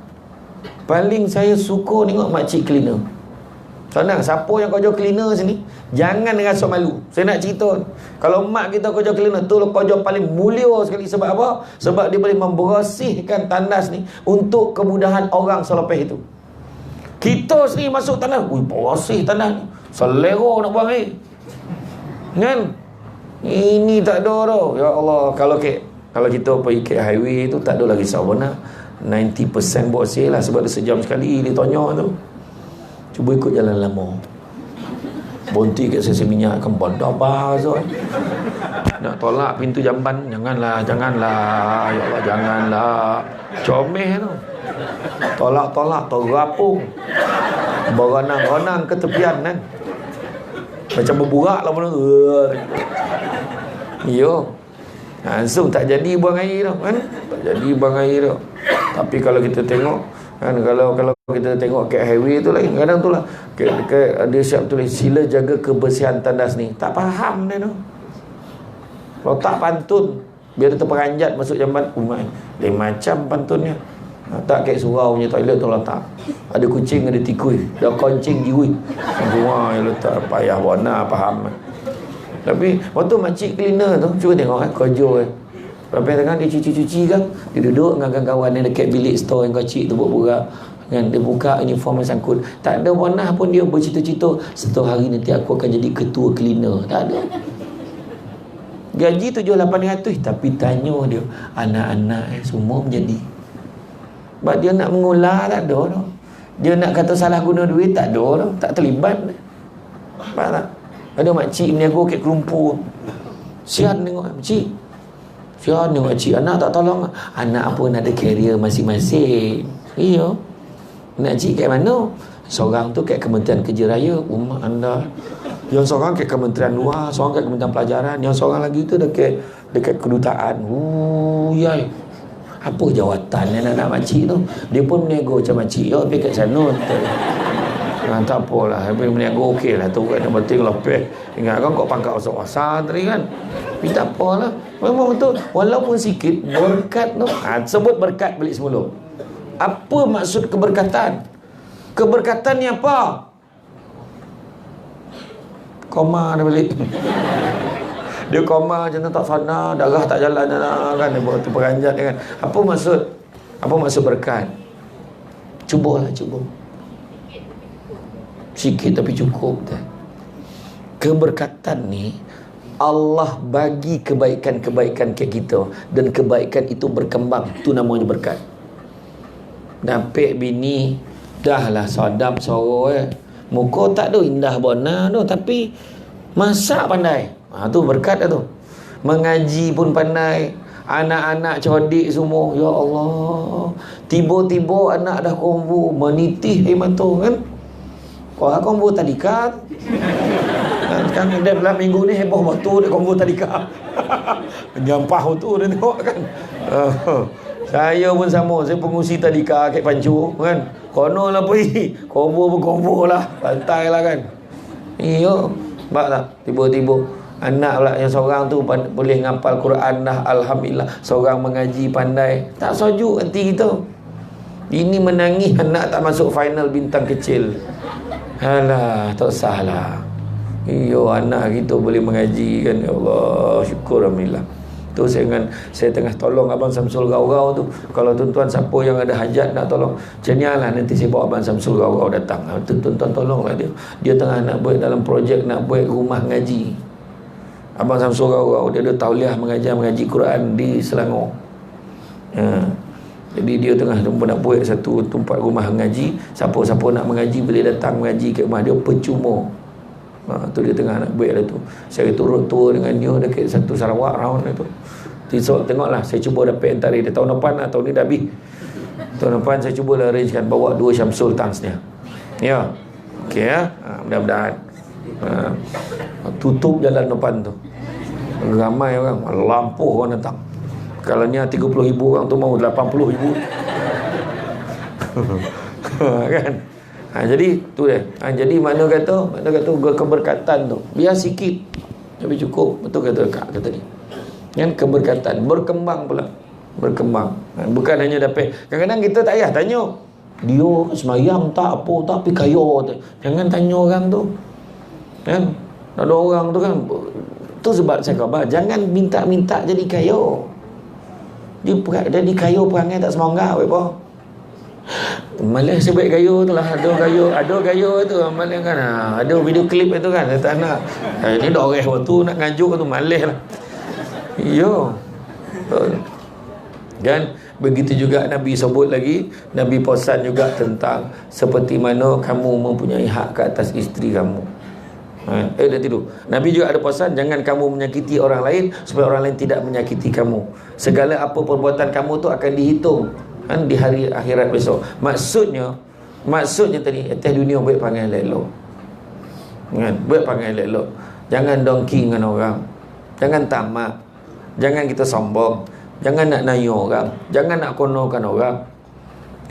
Paling saya suka tengok makcik cleaner. Senang, siapa yang kerja cleaner sini, jangan rasa malu. Saya nak cerita, kalau mak kita kerja cleaner tu kerja paling mulia sekali. Sebab apa? Sebab dia boleh membersihkan tandas ni untuk kemudahan orang selepas itu. Kita sendiri masuk tandas, bersih tandas ni, selera nak buang air kan. Ini tak ada tau. Ya Allah, kalau kita pergi ke highway tu tak ada lagi sahabat 90% bersih lah. Sebab dia sejam sekali dia tanya tu. Cuba ikut jalan lama, berhenti kat sesi minyak kan bandar bahasa. Nak tolak pintu jamban, janganlah ya Allah, janganlah. Comel tu, tolak terapung, berenang ke tepian kan, macam berburak lah benda tu. Yo, langsung tak jadi buang air tu kan, tak jadi buang air tu. Tapi kalau kita tengok kan, kalau kita tengok kat highway tu lagi kadang tu lah dia siap tulis sila jaga kebersihan tandas ni. Tak faham dia tu. Kalau tak pantun biar dia terperanjat masuk jamban umat. Lain macam pantunnya. Tak kayak surau punya toilet tu letak. Ada kucing, ada tikui, dah koncing jiwi. Semua yang letak payah warna faham. Tapi waktu makcik cleaner tu cuba tengok kerja Lepas tengah dia cuci-cuci kan, dia duduk dengan kawan-kawan yang dekat bilik store yang kecil tu buat-buat kan, dia buka uniform yang sangkut. Tak ada warna pun dia bercita-cita satu hari nanti aku akan jadi ketua cleaner. Tak ada. Gaji 7-800 tapi tanya dia anak-anak semua menjadi. Sebab dia nak mengular tak ada tau. Dia nak kata salah guna duit tak ada tau. Tak terlibat. Faham tak? Ada makcik meniaga kat kelumpur. Sian tengok makcik. Sian tengok makcik, anak tak tolong. Anak pun ada carrier masing-masing. Iya. Makcik kat mana? Seorang tu kat Kementerian Kerja Raya, rumah anda. Yang seorang kat Kementerian Luar, seorang kat Kementerian Pelajaran, yang seorang lagi tu dekat kedutaan. Yai. Apa jawatan anak-anak makcik tu? Dia pun meniaga macam makcik. Ya, pergi kat sana. Tak apalah, tapi meniaga okey lah tu kan, yang penting lepas. Ingat kan kau pangkat besar-besar tadi kan. Tapi tak apalah. Memang betul. Walaupun sikit, berkat tu. Sebut berkat balik semula. Apa maksud keberkatan? Keberkatan ni apa? Koma dia balik. Dia koma macam tak sana, darah tak jalan kan, dia buat terperanjat kan. Apa maksud? Apa maksud berkat? Cubalah, cuba. Sikit tapi cukup dah. Keberkatan ni Allah bagi kebaikan-kebaikan ke kita dan kebaikan itu berkembang. Itu namanya berkat. Dapat bini dah lah sadap soro muka tak ada indah bona tu tapi masak pandai. Tu berkat dah tu. Mengaji pun pandai. Anak-anak cerdik semua. Ya Allah. Tiba-tiba anak dah kombu menitih mata kan. Kau kombu tadika. Kan dalam minggu ni heboh waktu dia kombu tadika. Menyampah tu dia tengok kan. Saya pun sama, saya pengusi tadika kat Pancu kan. Kono lah pergi, kombo lah, pantai lah kan. Iya, nampak tak? Tiba-tiba anak pula yang seorang tu boleh ngapal Quran dah, alhamdulillah. Seorang mengaji pandai. Tak sojuk hati kita. Ini menangis anak tak masuk final bintang kecil. Alah, tak salah. Iyo, anak kita boleh mengaji kan. Ya Allah, syukur alhamdulillah. Tu saya tengah tolong Abang Samsul Gau-Gau tu. Kalau tuan-tuan siapa yang ada hajat nak tolong, lah nanti saya bawa Abang Samsul Gau-Gau datang. Tuan-tuan tolonglah dia. Dia tengah nak buat dalam projek nak buat rumah ngaji. Abang Samsul Gau-Gau dia ada tauliah mengaji Quran di Selangor. Jadi dia tengah nak buat satu tempat rumah ngaji. Siapa-siapa nak mengaji boleh datang mengaji kat rumah dia percuma. Tu dia tengah nak buat lah tu. Saya turut tour dengan dia dekat satu Sarawak round lah tu. Tengoklah, saya cuba dapat antara dia tahun depan lah, tahun ni dah habis. Tahun depan saya cuba lah arrangekan bawa 2 Syamsul Tansnya. Ya. Okey ya. Mudah-mudahan. Tutup jalan depan tu. Ramai orang, lampuh orang datang. Kalau ni 30,000 orang tu mau 80,000. Kan? Jadi tu dia. Jadi mana kata keberkatan tu biar sikit tapi cukup. Betul kata Kak kata ni. Kan keberkatan berkembang pula. Berkembang. Bukan hanya dapat. Kadang-kadang kita tak payah tanya. Dia semayang tak apa tak pergi kaya. Jangan tanya orang tu. Kan? Ada orang tu kan. Tu sebab saya khabar. Jangan minta-minta jadi kaya. Dia jadi kaya perangai tak semangat. Apa? Malas sebab kaya tu lah. Ada kaya tu. Malas kan. Ada video klip itu kan. Dia tak nak. Ini dah orang waktu nak ngajuk tu. Malas lah. Ya. Dan begitu juga Nabi sebut lagi, Nabi pesan juga tentang seperti mana kamu mempunyai hak ke atas isteri kamu. Dah tidur. Nabi juga ada pesan, jangan kamu menyakiti orang lain supaya orang lain tidak menyakiti kamu. Segala apa perbuatan kamu tu akan dihitung di hari akhirat besok. Maksudnya tadi atas dunia baik panggil elok. Baik panggil elok. Jangan dongki dengan orang. Jangan tamak. Jangan kita sombong. Jangan nak nanya orang. Jangan nak konorkan orang.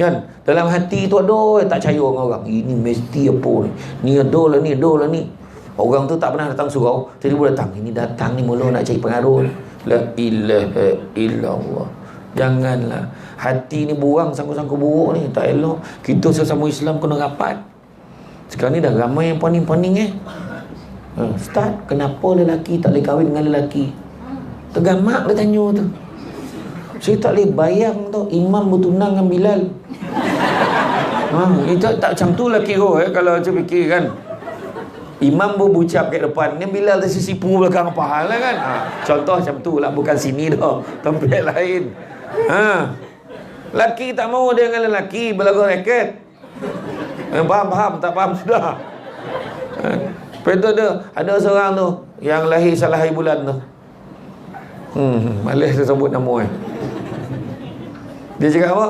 Kan? Dalam hati tu ada tak percaya dengan orang. Ini mesti apa ni? Ni ada lah ni. Orang tu tak pernah datang surau. Jadi boleh datang. Ini datang ni mula nak cari pengaruh. La ilaha illallah. Janganlah. Hati ni buang sangkut-sangkut buruk ni. Tak elok. Kita sesama Islam kena rapat. Sekarang ni dah ramai yang poning-poning Ustaz, kenapa lelaki tak boleh kahwin dengan lelaki? Tergamak dia tanya tu. Saya tak boleh bayang tu imam bertunang dengan Bilal. Tak macam tu lah kira kalau saya fikir kan. Imam berucap kat depan ni, Bilal tersisipu belakang pahala lah kan. Contoh macam tu lah, bukan sini dah, tempat lain. Laki tak mau dia dengan lelaki berlagu raket. Faham, tak faham sudah. Lepas tu ada seorang tu yang lahir salah hari bulan tu. Malas saya sebut nama Dia cakap apa?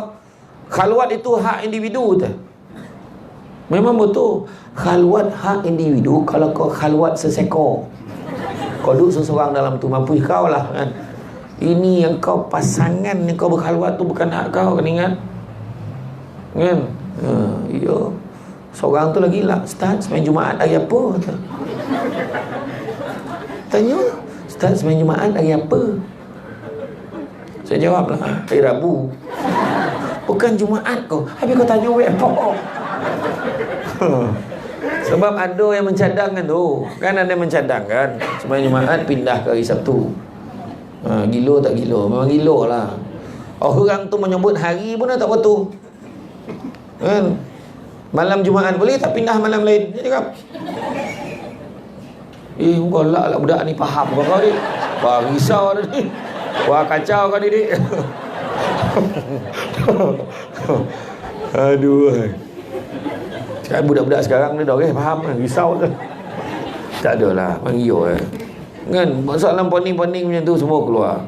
Khalwat itu hak individu tu. Memang betul. Khalwat hak individu kalau kau khalwat sesekor. Kau duduk seseorang dalam tu, mampu kau lah kan. Ini yang kau pasangan yang kau berkhalwat tu bukan hak kau, kan ingat? Kan? Ya. Seorang tu lagi lah, Ustaz semain Jumaat hari apa? Tanya, Ustaz semain Jumaat hari apa? Saya jawab lah, hari Rabu. Bukan Jumaat kau. Habis kau tanya apa? Sebab ada yang mencadangkan tu. Kan ada yang mencadangkan semain Jumaat pindah ke hari Sabtu. Gila tak gila? Memang gila lah. Orang tu menyebut hari pun tak betul. Kan? Malam Jumaat boleh tak pindah malam lain? Dia cakap, galak lah budak ni, faham kau ni. Wah, risau dah ni. Wah, kacau kau ni dik. Aduh. Cakap budak-budak sekarang ni dah faham lah, risau dah. Tak adalah, mangio kan, masalah poning-poning macam tu semua keluar.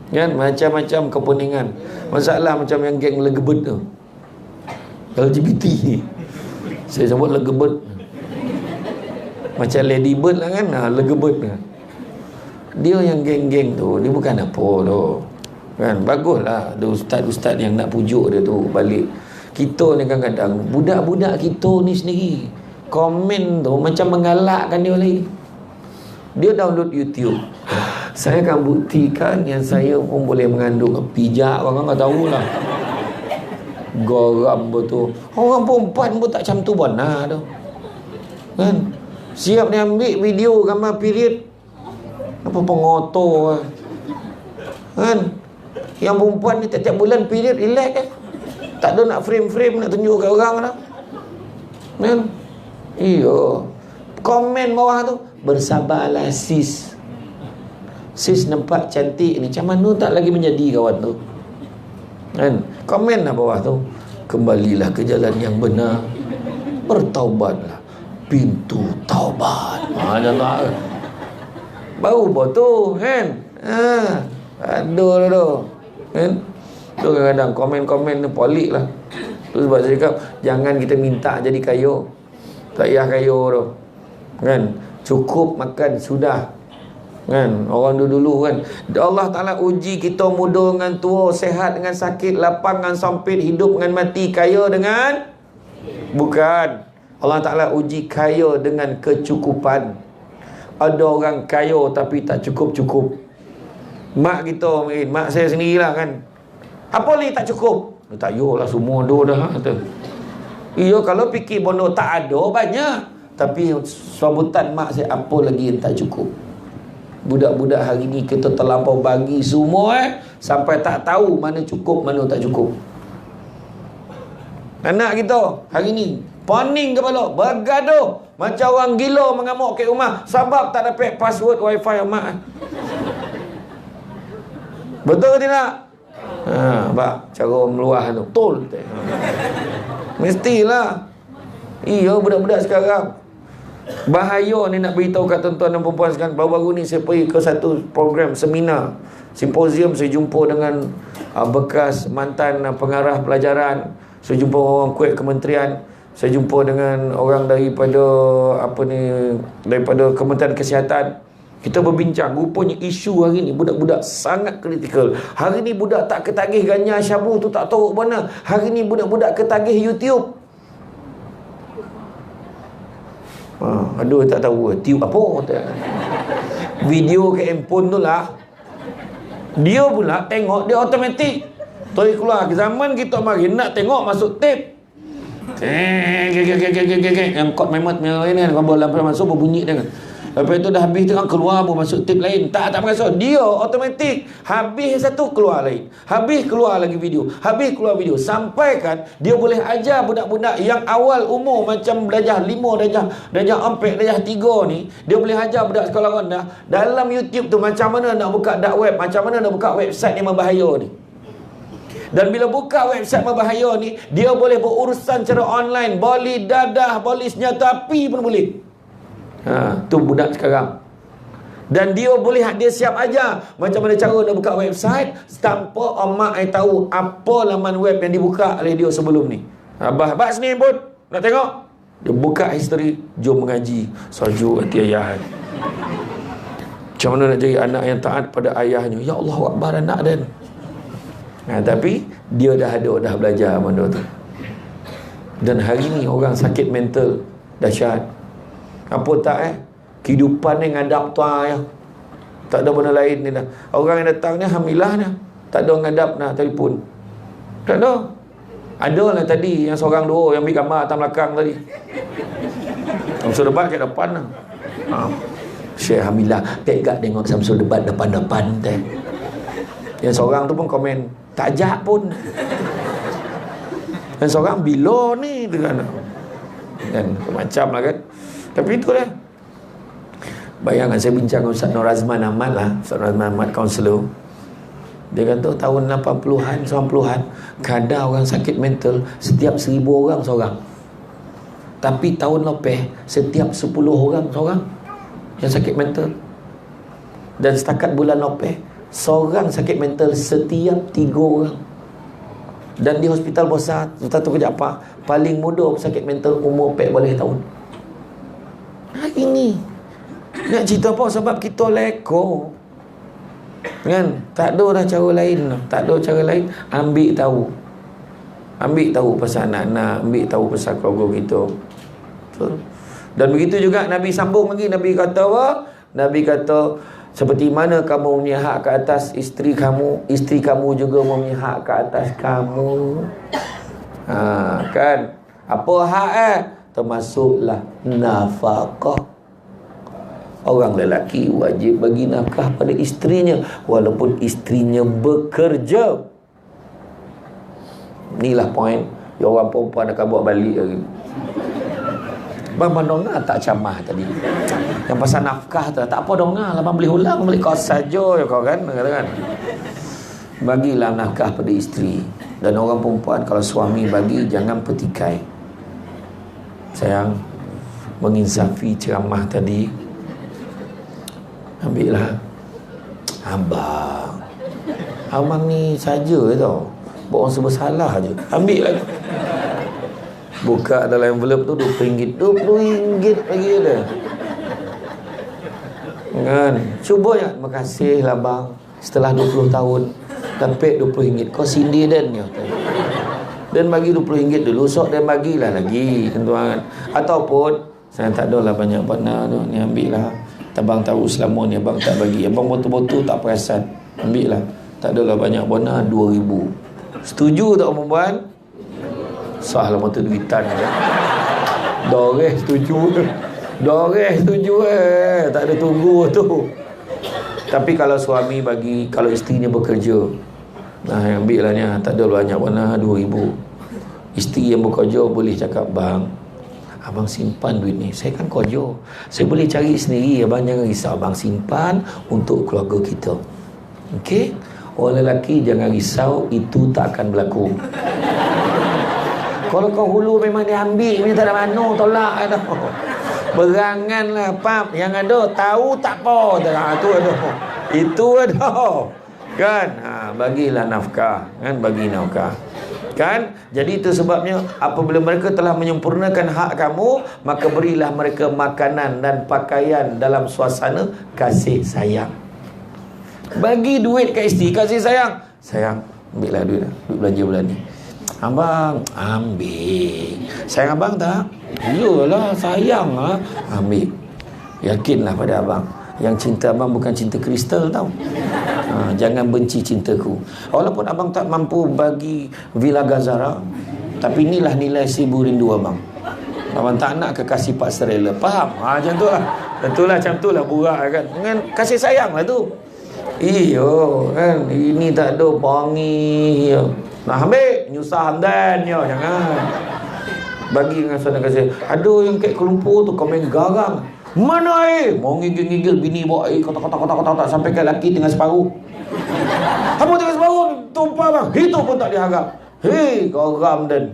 Kan, macam-macam keponingan. Masalah macam yang geng legebet tu, LGBT ni. Saya sebut legebet. Macam Lady Bird lah kan, legebet lah. Dia yang geng-geng tu, dia bukan apa tu. Kan, baguslah ada ustaz-ustaz yang nak pujuk dia tu balik. Kita ni kadang-kadang budak-budak kita ni sendiri komen tu macam menggalakkan dia lagi. Dia download YouTube. Saya akan buktikan yang saya pun boleh mengandung. Pijak orang tak tahulah. Geram betul. Orang perempuan pun tak macam tu benar tu. Kan? Siap ni ambil video gambar period. Apa pengotor kan? Yang perempuan ni tiap-tiap bulan period, relax kan? Tak ada nak frame-frame nak tunjuk kat orang dah. Kan? Iya. Komen bawah tu, bersabarlah sis. Sis nampak cantik ni, macam mana tak lagi menjadi kawan tu? Kan? Komen lah bawah tu, kembalilah ke jalan yang benar, bertaubatlah, pintu taubat. Jangan baru betul kan? Aduh tu kan? Tu kadang-kadang komen-komen ni polik lah. Tu sebab saya cakap jangan kita minta jadi kaya. Tak payah kaya tu kan? Cukup makan sudah kan? Orang dulu kan, Allah Ta'ala uji kita muda dengan tua, sehat dengan sakit, lapang dengan sempit, hidup dengan mati, kaya dengan bukan. Allah Ta'ala uji kaya dengan kecukupan. Ada orang kaya tapi tak cukup-cukup. Mak kita mungkin, mak saya sendirilah kan. Apa ni tak cukup? Tak yolah semua ada dah kata. Iya, kalau fikir bondo tak ada banyak. Tapi sambutan mak saya, apa lagi yang tak cukup? Budak-budak hari ni kita terlampau bagi semua sampai tak tahu mana cukup, mana tak cukup. Anak kita hari ni pening kepala, bergaduh macam orang gila mengamuk kat rumah sebab tak dapat password wifi mak. Betul ke tidak? Bak, cara meluah tu betul. Mestilah. Iya, budak-budak sekarang bahaya ni. Nak beritahu kat tuan-tuan dan puan-puan sekarang, baru-baru ni saya pergi ke satu program seminar, simposium. Saya jumpa dengan bekas mantan pengarah pelajaran, saya jumpa orang kuat kementerian, saya jumpa dengan orang daripada daripada Kementerian Kesihatan. Kita berbincang, rupanya isu hari ni budak-budak sangat kritikal. Hari ni budak tak ketagih ganja syabu tu tak tahu mana. Hari ni budak-budak ketagih YouTube. Aduh, tak tahu tiup apa video ke handphone tu lah. Dia pula tengok, dia automatik toy keluar. Zaman kita mari nak tengok masuk tape. Yang kod memot ni kan, kalau lampu masuk berbunyi dia kan. Lepas tu dah habis tu kan keluar pun masuk tip lain. Tak berasal. Dia automatik. Habis satu keluar lain. Habis keluar lagi video. Habis keluar video. Sampai kan dia boleh ajar budak-budak yang awal umur macam darjah 5, darjah 4, darjah 3 ni. Dia boleh ajar budak sekolah rendah dalam YouTube tu macam mana nak buka dark web, macam mana nak buka website yang berbahaya ni. Dan bila buka website berbahaya ni, dia boleh berurusan secara online. Boleh dadah, boleh senjata api pun boleh. Tu budak sekarang. Dan dia boleh, dia siap aja macam mana cara nak buka website tanpa mak tahu apa laman web yang dibuka oleh dia sebelum ni. Abah sini pun nak tengok. Dia buka history, jom mengaji. Sajuk hati ayah. Macam mana nak jadi anak yang taat pada ayahnya. Ya Allah Akbar anak dan. Tapi dia dah belajar benda tu. Dan hari ni orang sakit mental dahsyat. Apa tak kehidupan ni ngadap tu tak ada benda lain ni dah. Orang yang datang ni hamilah ni tak ada ngadap nak telefon. Tak ada. Adalah tadi yang seorang dua yang ambil gambar atas belakang tadi. Samsul debat kat depan lah. Syekh hamilah tegak tengok Samsul debat depan-depan teh. Yang seorang tu pun komen tak ajak pun. Dan seorang bila ni dengan kan macam lah kan. Tapi itulah. Bayangkan saya bincang dengan Ustaz Nur Azman Ahmad lah. Ustaz Nur Azman Ahmad kaunselor. Dia kata tahun 80-an, 90-an kadar orang sakit mental setiap 1000 orang seorang. Tapi tahun lepas setiap 10 orang seorang yang sakit mental. Dan setakat bulan lepas seorang sakit mental setiap 3 orang. Dan di hospital besar, satu kerja apa? Paling muda sakit mental umur 14 tahun. Hari ni nak cerita apa? Sebab kita leko kan, tak ada dah cara lain. Tak ada cara lain. Ambil tahu pasal anak-anak, ambil tahu pasal keluarga kita. Betul? Dan begitu juga Nabi sambung lagi. Nabi kata apa? Nabi kata seperti mana kamu memihak ke atas isteri kamu, isteri kamu juga memihak ke atas kamu. Kan? Apa hak termasuklah nafkah. Orang lelaki wajib bagi nafkah pada isterinya walaupun isterinya bekerja. Inilah poin yang orang perempuan akan buat balik lagi. Bang dongah tak camah tadi. Yang pasal nafkah tu tak apa dongah lah, bang boleh ulang balik kos saja ya kau kan katakan. Bagilah nafkah pada isteri. Dan orang perempuan kalau suami bagi jangan petikai. Sayang, menginsafi ceramah tadi, ambillah. Abang ni saja tau, buat orang serba salah je. Ambil lah. Buka dalam envelope tu RM20. RM20 lagi ada. Kan? Cuba ya. Terima kasih lah bang. Setelah 20 tahun dapat RM20. Kau sindir dan ya. Dan bagi RM20 dulu, sok dan bagilah lagi tuan. Ataupun saya tak ada lah banyak partner tu, ni ambil lah. Abang tahu selama ni abang tak bagi, abang betul-betul tak perasan. Ambil lah. Tak adalah banyak bona, 2,000. Setuju tak perempuan? Sah lah mata duitan kan? Doreh setuju. Doreh setuju tak ada tunggu tu. Tapi kalau suami bagi, kalau isterinya bekerja, nah ambil lah ni, tak ada banyak bona, 2,000. Isteri yang bekerja boleh cakap, bang, abang simpan duit ni, saya kan kerja, saya boleh cari sendiri, abang jangan risau, abang simpan untuk keluarga kita. Okey? Orang lelaki jangan risau, itu tak akan berlaku. Kalau kau hulu memang dia ambil, punya tak ada mana, tolak ada. Beranganlah pap, yang ada tahu tak apa, tu ada. Itu ada. Kan? Bagilah nafkah, kan, bagi nafkah. Kan? Jadi itu sebabnya apabila mereka telah menyempurnakan hak kamu, maka berilah mereka makanan dan pakaian dalam suasana kasih sayang. Bagi duit ke isteri, kasih sayang. Sayang, ambillah duit belanja bulan ni. Abang, ambil. Sayang abang tak? Iyalah, sayang lah. Ambil. Yakinlah pada abang, yang cinta abang bukan cinta kristal tau. Jangan benci cintaku. Walaupun abang tak mampu bagi Villa Gazara, tapi inilah nilai 1,000 rindu abang. Abang tak nak kekasih Pak Serela. Faham? Macam tu lah. Tentulah macam tu lah burak kan. Dengan kasih sayang lah tu. Iyo kan, ini tak ada pangi. Nah ambil, nyusah hamdan yo, jangan. Bagi dengan suasana kasih. Ada yang kat Kuala Lumpur tu komen garang. Mana air? Mau ngigil-ngigil bini bawa air kotak-kotak sampai ke laki tengah separuh. Apa tengah separuh? Tumpah bang. Itu pun tak diharap. Hei, garam dan.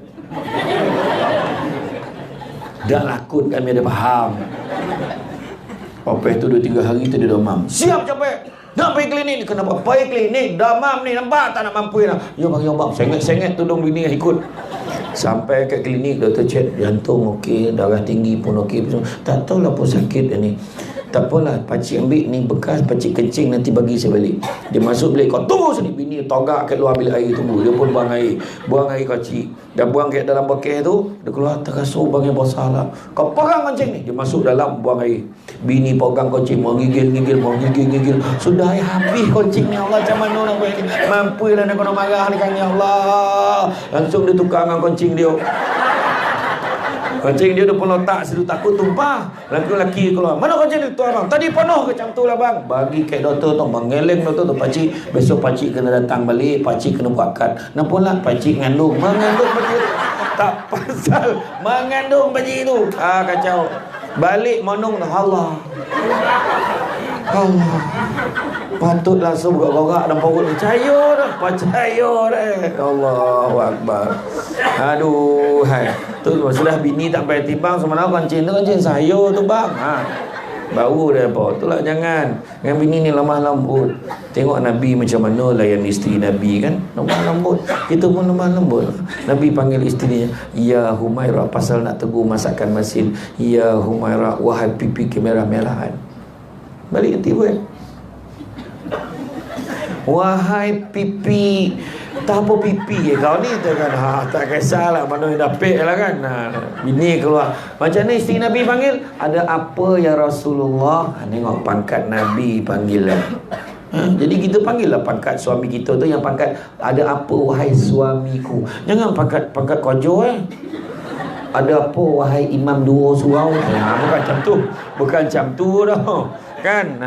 Dah lakut kami ada faham. Lepas tu 2-3 hari tu dia demam. Siap capek. Nak pergi klinik. Kenapa pergi klinik? Demam ni, nampak tak nak mampu nak? Ya bang, sengit tudung bini yang ikut. Sampai ke klinik, doktor cek jantung okey, darah tinggi pun okey. Tak tahulah apa sakit ni. Tak apalah, pakcik ambil ni bekas, pakcik kencing, nanti bagi saya balik. Dia masuk bilik, kau tunggu sini. Bini togak kat luar bilik air, tunggu. Dia pun buang air kacik. Dah buang kat dalam buket tu, dia keluar, terasuk bang yang besar lah. Kau pegang kencing ni. Dia masuk dalam, buang air. Bini pegang kencing, mau gigil. Sudah habis kencing ni, Allah, macam mana nak buat ni? Mampu lah nak kena marah ni kan, ya Allah. Langsung dia tukar dengan kencing dia. Kencing dia pun letak situ, takut tumpah. Laki-laki keluar, mana kencing dia? Tu abang, tadi penuh ke macam tu lah bang. Bagi kat doktor tu, mengeleng doktor tu. Pakcik, besok pakcik kena datang balik, pakcik kena buat kad. Kenapa lah? Pakcik mengandung pakcik tu. Tak pasal mengandung pakcik tu. Kacau. Balik monong dah, Allah. Patut langsung bergerak dan perut ni. Percaya dah. Allahu Akbar. Aduh, hai. Tu sudah bini tak payah timbang semana kencing tu kencing saya tu bang. Baru dia apa. Itulah jangan. Dengan bini ni lemah lembut. Tengok Nabi macam mana layan isteri Nabi kan. Lemah lembut. Kita pun lemah lembut. Nabi panggil isterinya, ya Humairah, pasal nak tegur masakan masin. Ya Humairah, wahai pipi kemerah-merahan. Balik nanti buat. Wahai pipi, tak apa pipi kau ni tu kan. Tak kisahlah mana yang dapik lah kan. Bini keluar. Macam ni isteri Nabi panggil, ada apa ya Rasulullah? Tengok pangkat Nabi panggil lah. Jadi kita panggil lah pangkat suami kita tu yang pangkat, ada apa wahai suamiku. Jangan pangkat kojo Ada apa wahai imam dua surau. Bukan macam tu dah. Kan?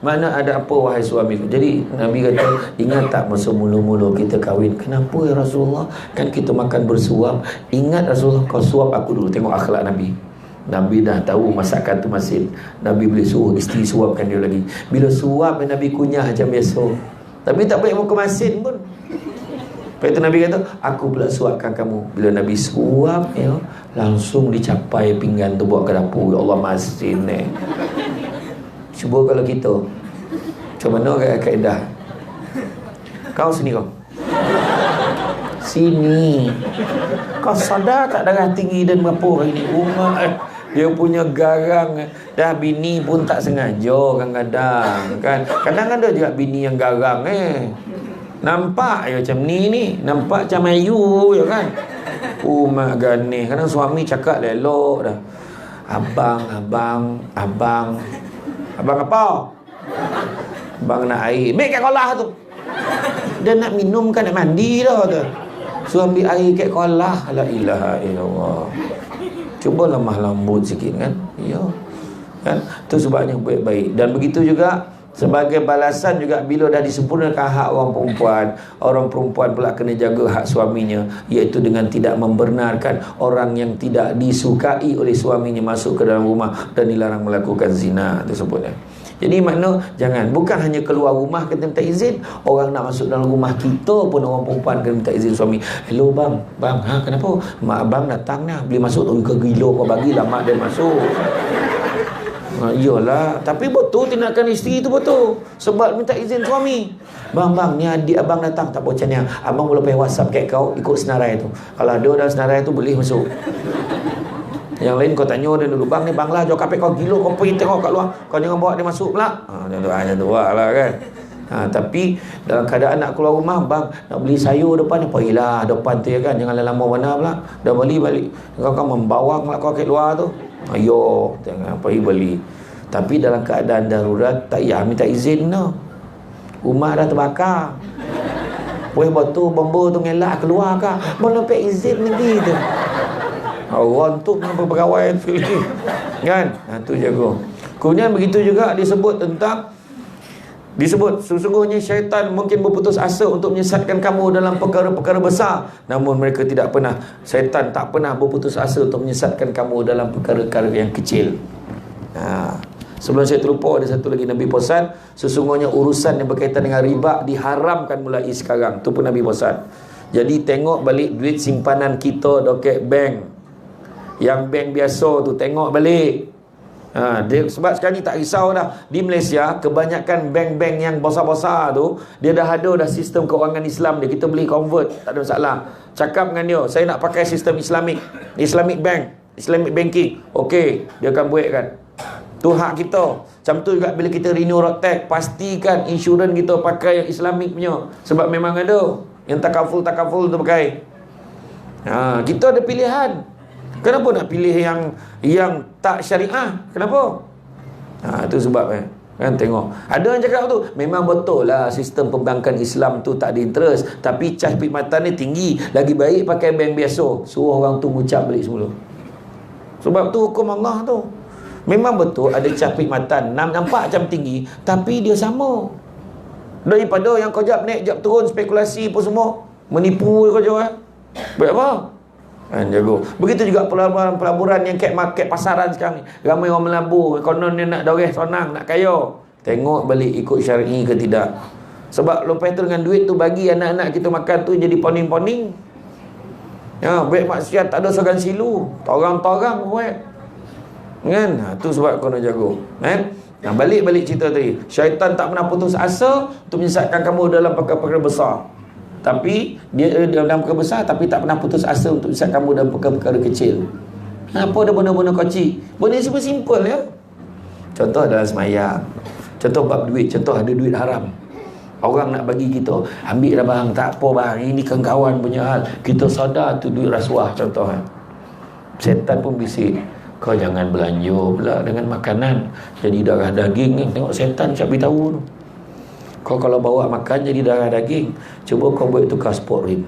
Mana ada apa wahai suamiku. Jadi Nabi kata, ingat tak masa mula-mula kita kahwin? Kenapa ya Rasulullah? Kan kita makan bersuap. Ingat Rasulullah, kau suap aku dulu. Tengok akhlak Nabi. Nabi dah tahu masakan tu masin. Nabi boleh suruh isteri suapkan dia lagi. Bila suap Nabi kunyah macam biasa. Tapi tak baik muka masin pun. Lepas itu Nabi kata, aku pula suapkan kamu. Bila Nabi suap langsung dicapai pinggan tu bawa ke dapur. Ya Allah, masin Cuba kalau kita macam mana kaedah. Kau sini kau. Sini. Kau sadar tak darah tinggi dan berapa hari ni? Dia punya garang. Dah bini pun tak sengaja kadang-kadang kan. Kadang ada juga bini yang garang nampak macam ni. Nampak macam Ayu ya kan. Mak ganih. Kadang suami cakap lelok dah. Abang apa? Bang nak air, ambil kat kolah tu. Dia nak minum kan, nak mandi dah tu. So ambil air kat kolah. La ilaha illallah. Cuba lemah lembut sikit kan. Ya. Kan? Tu sebabnya baik-baik. Dan begitu juga sebagai balasan juga bila dah disempurnakan hak orang perempuan pula kena jaga hak suaminya, iaitu dengan tidak membenarkan orang yang tidak disukai oleh suaminya masuk ke dalam rumah dan dilarang melakukan zina tersebut. Jadi makna jangan, bukan hanya keluar rumah kena minta izin, orang nak masuk dalam rumah kita pun orang perempuan kena minta izin suami. Hello bang, kenapa? Mak abang datang dah, boleh masuk? Oh, ke gila kau bagilah mak dia masuk. Iyalah, tapi betul tindakan isteri tu betul. Sebab minta izin suami. Bang, ni adik abang datang. Tak apa macam ni. Abang boleh pay WhatsApp kat kau, ikut senarai tu. Kalau ada dalam senarai tu boleh masuk. Yang lain kau tanya dia dulu, bang ni bang lah, jauh kapek kau gila, kau pergi tengok kat luar, kau jangan bawa dia masuk pula. Macam tu lah kan. Tapi dalam keadaan nak keluar rumah, bang nak beli sayur depan ni, pergilah depan tu ya kan, jangan lama mana pula. Dah balik kau kan membawa pula kau kat luar tu. Ayo, jangan pergi beli. Tapi dalam keadaan darurat, tak payah minta izin no. Rumah dah terbakar. Boleh botol bomba tu ngelak keluar kah? Boleh dapat izin lagi tu. Orang tu kenapa berkawan kan? Tu jago. Kemudian begitu juga disebut sesungguhnya syaitan mungkin berputus asa untuk menyesatkan kamu dalam perkara-perkara besar, namun syaitan tak pernah berputus asa untuk menyesatkan kamu dalam perkara-perkara yang kecil. Sebelum saya terlupa, ada satu lagi Nabi pesan, sesungguhnya urusan yang berkaitan dengan riba diharamkan mulai sekarang. Tu pun Nabi pesan. Jadi tengok balik duit simpanan kita doket bank, yang bank biasa tu, tengok balik. Sebab sekarang ni tak risau dah. Di Malaysia kebanyakan bank-bank yang besar-besar tu, dia dah ada sistem kewangan Islam dia. Kita boleh convert, tak ada masalah. Cakap dengan dia, saya nak pakai sistem Islamic bank, Islamic banking. Okey, dia akan buatkan. Tu hak kita. Macam tu juga bila kita renew road tax, pastikan insurans kita pakai yang Islamic punya. Sebab memang ada yang takaful tu pakai. Kita ada pilihan. Kenapa nak pilih yang tak syariah? Kenapa? Itu sebab kan, tengok. Ada yang cakap tu, memang betul lah sistem perbankan Islam tu tak ada interest, tapi cas perkhidmatan ni tinggi. Lagi baik pakai bank biasa. Suruh orang tu ngucap balik semula. Sebab tu hukum Allah tu. Memang betul ada cas perkhidmatan nampak macam tinggi, tapi dia sama. Daripada yang kau jap naik jap turun, spekulasi pun semua, menipu kau jual. Buat apa? Jago. Begitu juga pelaburan yang kat market pasaran sekarang ni. Ramai orang melabur, konon dia nak doreh senang, nak kaya. Tengok balik ikut syar'i ke tidak. Sebab lepas tu dengan duit tu bagi anak-anak kita makan tu jadi poning-poning. Baik maksiat tak ada segan silu. Torang-torang buat. Kan? Tu sebab kau nak jago. Balik cerita tadi. Syaitan tak pernah putus asa untuk menyesatkan kamu dalam perkara-perkara besar. Tapi dia dalam perkara besar, tapi tak pernah putus asa untuk menyesatkan kamu dalam perkara-perkara kecil. Apa ada benda-benda kecil? Benda ni semua simple ya. Contoh dalam semayang, contoh bab duit, contoh ada duit haram. Orang nak bagi kita, ambil dah bang, tak apa bang, ini kawan punya hal. Kita sadar tu duit rasuah contoh. Setan pun bisik, kau jangan belanja pula dengan makanan jadi darah daging ni. Tengok setan siap beritahu tu. Kau kalau bawa makan jadi darah daging, cuba kau buat tukar sport rim.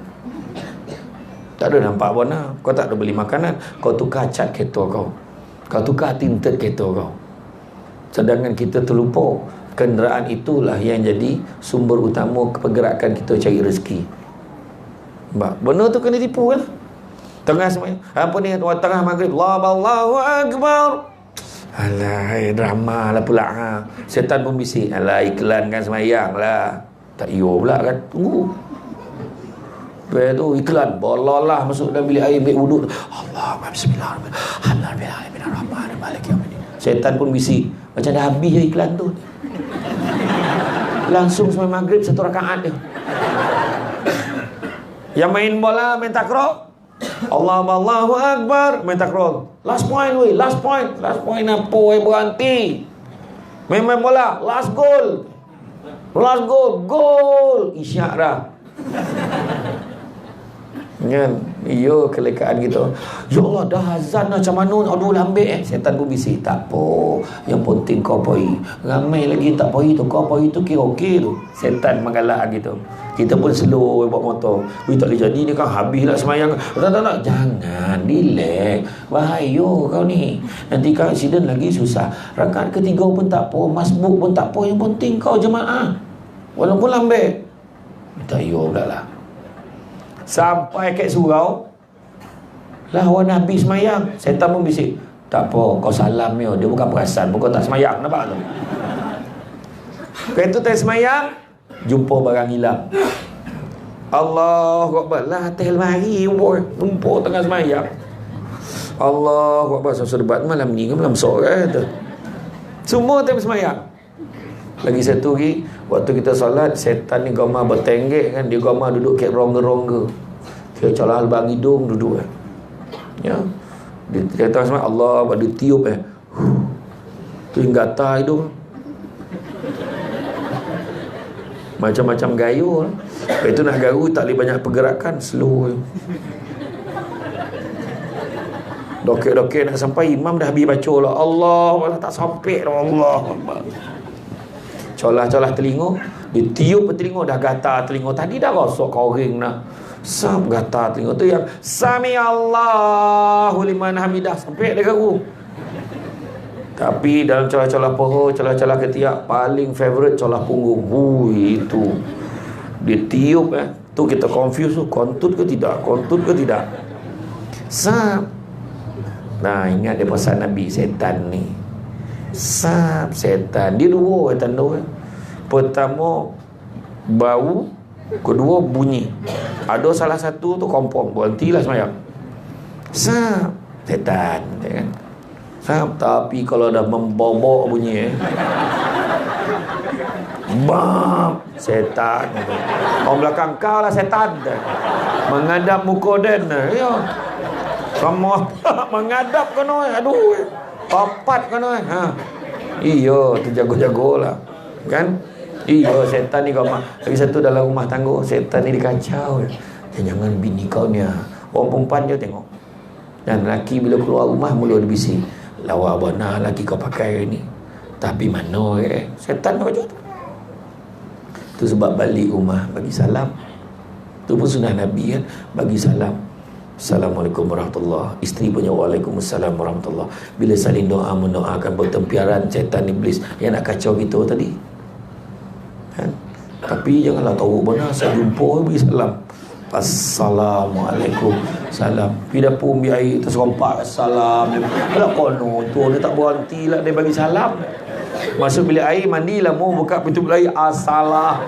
Tak ada nampak bona. Kau tak ada beli makanan, kau tukar cat kereta kau, kau tukar tinted kereta kau. Sedangkan kita terlupa kenderaan itulah yang jadi sumber utama pergerakan kita cari rezeki. Benda tu kena tipu kan. Tengah semuanya, apa ni, tengah maghrib, Allahu Akbar. Alah, drama lah pula. Setan pun bisik, alah iklan kan semayang lah. Tak iyo pula kan. Tunggu. Lepas tu iklan, bolalah masuk dalam bilik air, ambil wuduk. Allah, bismillahirrahmanirrahim. Setan pun bisik, macam dah habis je iklan tu. Langsung sampai maghrib satu rakaat dia. Yang main bola, main takraw, Allahu Akbar, main takraw. Last point weh, last point apa berhenti. Main bola, last goal, gol, isyak dah. Kan? Iyo, kelekaan kita. Ya Allah, dah azan dah, macam mana? Aduh, lambat Setan pun bisik. Tak apa. Yang penting kau pergi. Ramai lagi tak pergi tu. Kau pergi tu kira okey tu. Setan menggalak gitu. Kita pun slow bawa motor. Wih, tak boleh jadi ni kan. Habislah semayang. Tak. Jangan. Relax. Bahaya kau ni. Nanti kau accident lagi susah. Rakaat ketiga pun tak apa. Masbuk pun tak apa. Yang penting kau jemaah. Walaupun lambat. Tak ya pula lah. Sampai kat surau lawan Nabi semayang. Setan pun bisik. Tak apa, kau salam dia. Dia bukan perasan, bukan tak semayang. Nampak tu? Lepas tu tak semayang, jumpa barang hilang. Allahu Akbar. Lah atas almari jumpa tengah semayang. Allahu Akbar. Serbat malam ni ke malam sore tu. Semua tak semayang. Lagi satu lagi, waktu kita solat, setan ni gamar bertenggek kan. Dia gamar duduk kat rongga-rongga. Dia calah albang hidung duduk ya. Dia kata sama Allah, dia tiup tu gatal hidung. Macam-macam gaya. Lepas tu nak garu tak boleh banyak pergerakan, slow. Dokek-dokek nak sampai, imam dah habis baca lah. Allah tak sampai dah. Allah colah-colah telinga. Dia tiup telinga, dah gatal telinga. Tadi dah rosok koring dah. Sam gatal telinga tu yang Sami Allahu liman hamidah. Sampai dia garu. Tapi dalam colah-colah peha, colah-colah ketiak, paling favourite colah punggung. Itu dia tiup tu kita confuse tu, kontut ke tidak, kontut ke tidak. Sam. Nah, ingat dia pasal Nabi setan ni. Sap setan. Dia dua tanda. Pertama bau, kedua bunyi. Ada salah satu tu kompom, berhentilah semayang. Sap setan kan. Sap, tapi kalau dah membobok bunyi bam, setan. Orang belakang kau lah setan. Mengadap muka den. Ya. Sama mengadap kan oi. Aduh. Papat kan oi. Iya, tu jago-jagolah. Kan? Iya, setan ni kau mah. Lagi satu dalam rumah tangga, setan ni dikacau. Jangan bini kau ni. Orang perempuan je tengok. Dan lelaki bila keluar rumah mula dia bising. Lawa benar lelaki kau pakai ni. Tapi mana setan kau tu. Tu sebab balik rumah bagi salam. Tu pun sunnah Nabi kan, bagi salam. Assalamualaikum warahmatullahi. Isteri punya waalaikumsalam warahmatullahi. Bila saling doa mendoakan bertempiaran setan iblis yang nak kacau kita tadi kan? Tapi janganlah tahu benar. Saya jumpa bagi salam. Assalamualaikum. Salam. Pergi dapur ambil air terserompak. Salam. Kalau kono tu dia tak berhenti lah, dia bagi salam. Masuk bilik air, mandilah, mau buka pintu bilik air, assalam.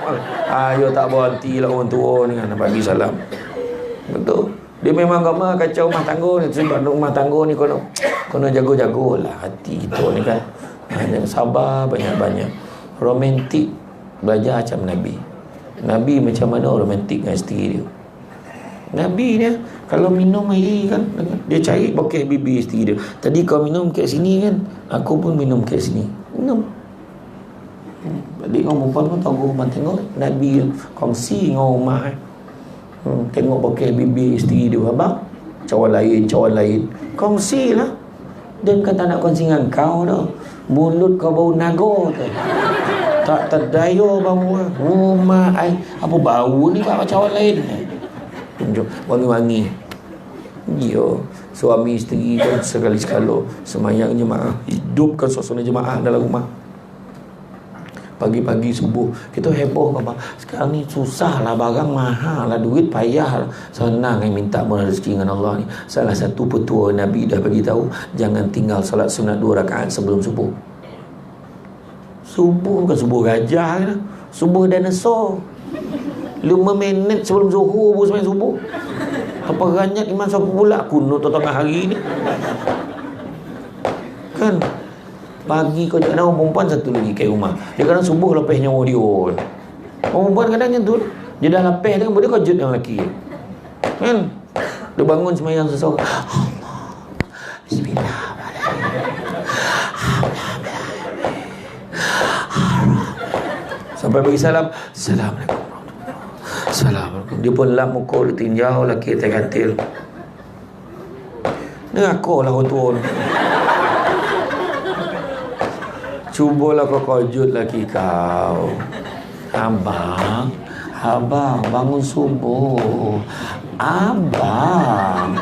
Ayo tak berhenti lah orang tua ni kan, bagi salam. Betul. Dia memang agama kacau rumah tangga ni. Sebab rumah tangga ni kena jago-jago lah hati kita ni kan. Jangan sabar banyak-banyak. Romantik. Belajar macam Nabi. Nabi macam mana romantik dengan isteri dia. Nabi ni kalau minum air kan, dia cari bokeh bibi isteri dia. Tadi kau minum kat sini kan, aku pun minum kat sini. Minum. Adik orang perempuan pun tahu rumah tengok Nabi kongsi dengan rumah tengok pakai bibi isteri dia, abang cawan lain kongsi lah. Dan kata nak kongsi dengan kau dah, mulut kau bau naga tu, tak terdaya bau rumah ai. Apa bau ni pak cawan lain tunjuk wangi-wangi. Yo, suami isteri kan sekali-sekala semayang jemaah, hidupkan suasana jemaah dalam rumah. Pagi-pagi subuh kita heboh apa. Sekarang ni susah lah, barang mahal lah, duit payah lah. Senang yang minta rezeki dengan Allah ni. Salah satu petua Nabi dah bagi tahu, jangan tinggal solat sunat 2 rakaat sebelum subuh. Subuh bukan subuh gajah lah, subuh dinosaur. 5 minit sebelum zuhur baru sembahyang subuh. Apa ranyak imam siapa pula kuno tengah hari ni kan. Pagi kau jangan orang perempuan satu lagi kat rumah. Dia kadang subuh lepas nyawa dia. Orang perempuan kadang macam tu. Dia dah lepas dia kan, dia kejut yang lelaki. Kan? Dia bangun sembahyang seseorang. Allah. Bismillahirrahmanirrahim. Sampai bagi salam. Assalamualaikum. Assalamualaikum. Dia pun lap muka, dia tinjau lelaki atas katil. Neraka lah orang tua tu. Cubalah kau kojut lagi kau. Abang, abang bangun subuh. Abang,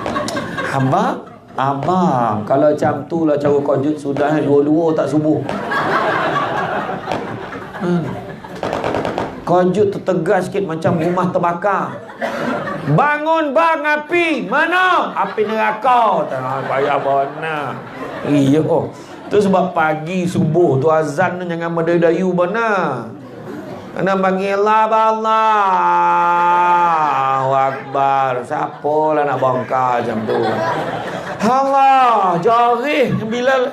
abang. Kalau macam tu lah cara kojut, sudah dua-dua tak subuh. Kojut tu tegas sikit macam rumah terbakar. Bangun bang, api mana? Api neraka. Tak payah benar. Iya. Tu sebab pagi subuh tu azan tu jangan mendayu benar. Kena panggil Allahu Akbar. Siapa lah nak bongkar macam tu? Allah, jarih Bilal.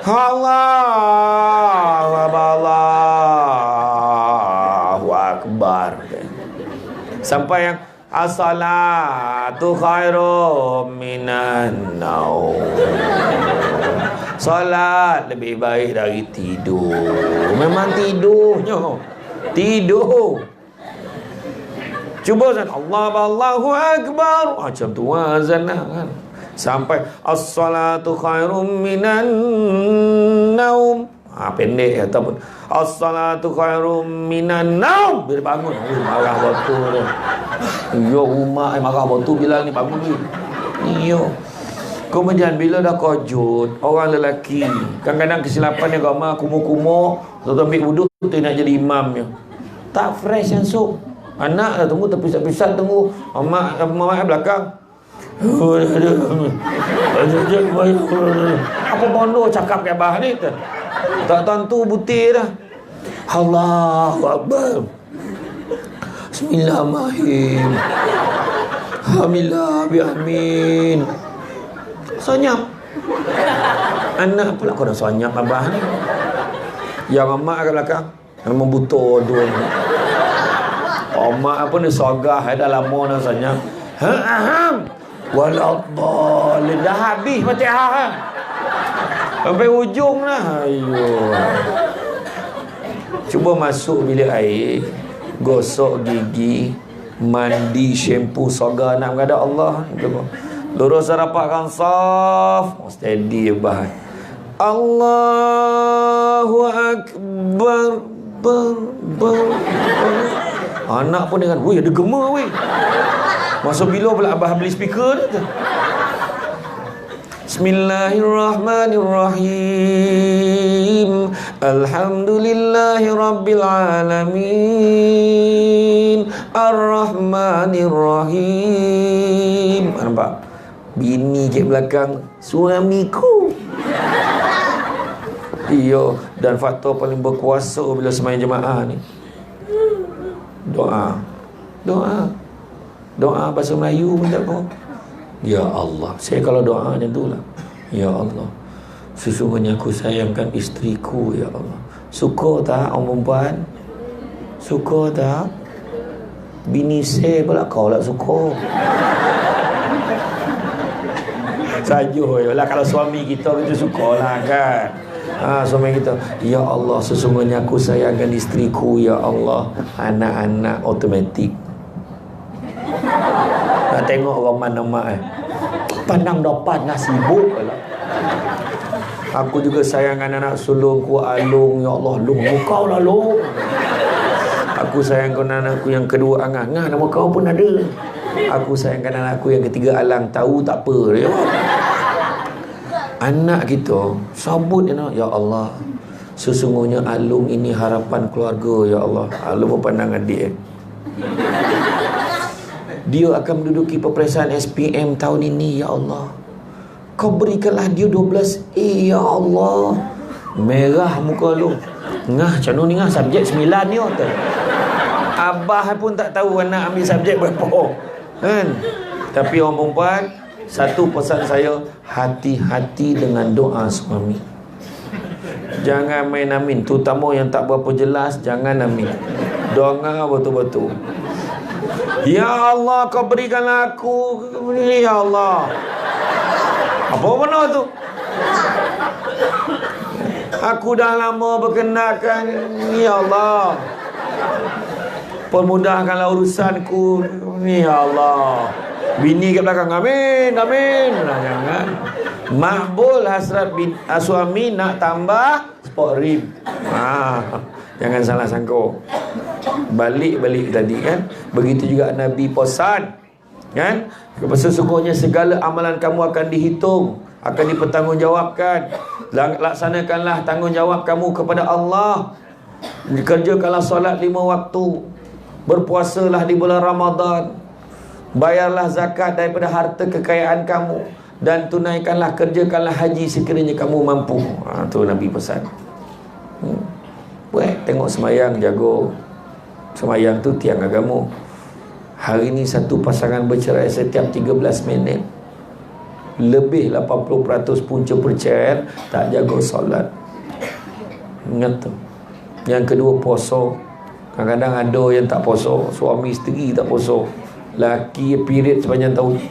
Allahu Akbar. Sampai yang as-salatu khairum minan naum. Solat lebih baik dari tidur. Memang tidurnya. Tidur. Cuba azan Allahu Akbar. Macam tu azan kan. Sampai as-salatu khairum minan naum. Pendek ataupun as-salatu khairum minan naum. Bila bangun, marah betul dia. Ya umat marah betul bila ni bangun ni. Ya. Kemudian bila dah kojut, orang lelaki kadang-kadang kesilapan agama kumuh-kumuh, tuan ambil wuduk tu nak jadi imamnya. Tak fresh yang sok. Anak dah tunggu terpisat-pisat tunggu. Mak belakang. Apa bondo cakap ke abah ni tu? Tak tentu butir dah. Allahu Akbar. Bismillahirrahmanirrahim. Alhamdulillah biamin. Sonyap. Anak pula kau dah sonyap abah ni. Yang mak kat belakang memang butuh tu. Mak apa ni sogah dah lama dah sonyap. Aham. Waladhdallin. Dah habis Fatihah. Sampai ujung lah. Ayuh. Cuba masuk bilik air, gosok gigi, mandi, shampoo, soga nak menghadap Allah. Lurus rapatkan saf. Steady bah. Allahu Akbar. Anak pun dengan, weh ada gema weh. Masa bila pula abah beli speaker tu? Bismillahirrahmanirrahim. Alhamdulillahi rabbil alamin. Ar-Rahmanirrahim. Nampak? Bini kat belakang, suamiku. Iya, dan faktor paling berkuasa bila sembahyang jemaah ni, doa. Doa bahasa Melayu pun tak kau. Ya Allah, saya kalau doa macam tu lah. Ya Allah, sesungguhnya aku sayangkan isteriku, ya Allah. Suka tak orang perempuan? Suka tak? Bini saya pula kau lah suka. Saja lah kalau suami kita sukalah kan. Suami kita, ya Allah, sesungguhnya aku sayangkan isteriku, ya Allah. Anak-anak automatik. Nak tengok orang mana mak pandang depan dah sibuk lah. Aku juga sayangkan anak sulungku Alung, ya Allah. Lung, kau lah Lung. Aku sayangkan anakku yang kedua Angah. Angah nama kau pun ada. Aku sayangkan anakku yang ketiga Alang. Tahu tak apa dia. Anak kita sabut ya Allah, sesungguhnya Alung ini harapan keluarga, ya Allah. Alung memandang adik dia akan menduduki peperiksaan SPM tahun ini, ya Allah. Kau berikanlah dia 12A, ya Allah. Merah muka Alung. Ngah macam ni ngah subjek 9 ni tu. Abah pun tak tahu anak ambil subjek berapa kan. Tapi orang perempuan, satu pesan saya, hati-hati dengan doa suami. Jangan main amin. Terutama yang tak berapa jelas, jangan amin. Doa betul-betul. Ya Allah, kau berikanlah aku. Ya Allah. Apa benda tu? Aku dah lama berkenakan. Ya Allah, permudahkanlah urusanku. Ya Allah. Bini kat belakang, amin, amin. Nah, jangan. Makbul hasrat suami nak tambah sport rim. Jangan salah sangka. Balik tadi kan. Begitu juga Nabi pesan kan, sesungguhnya segala amalan kamu akan dihitung, akan dipertanggungjawabkan. Laksanakanlah tanggungjawab kamu kepada Allah. Kerjakanlah solat 5 waktu, berpuasalah di bulan Ramadan, bayarlah zakat daripada harta kekayaan kamu, dan tunaikanlah, kerjakanlah haji sekiranya kamu mampu. Tu Nabi pesan. Buat tengok semayang, jago. Semayang tu tiang agama. Hari ni satu pasangan bercerai setiap 13 minit. Lebih 80% punca perceraian tak jaga solat. Ingat tu. Yang kedua, puasa. Kadang-kadang ada yang tak puasa, suami isteri tak puasa, laki period sepanjang tahun.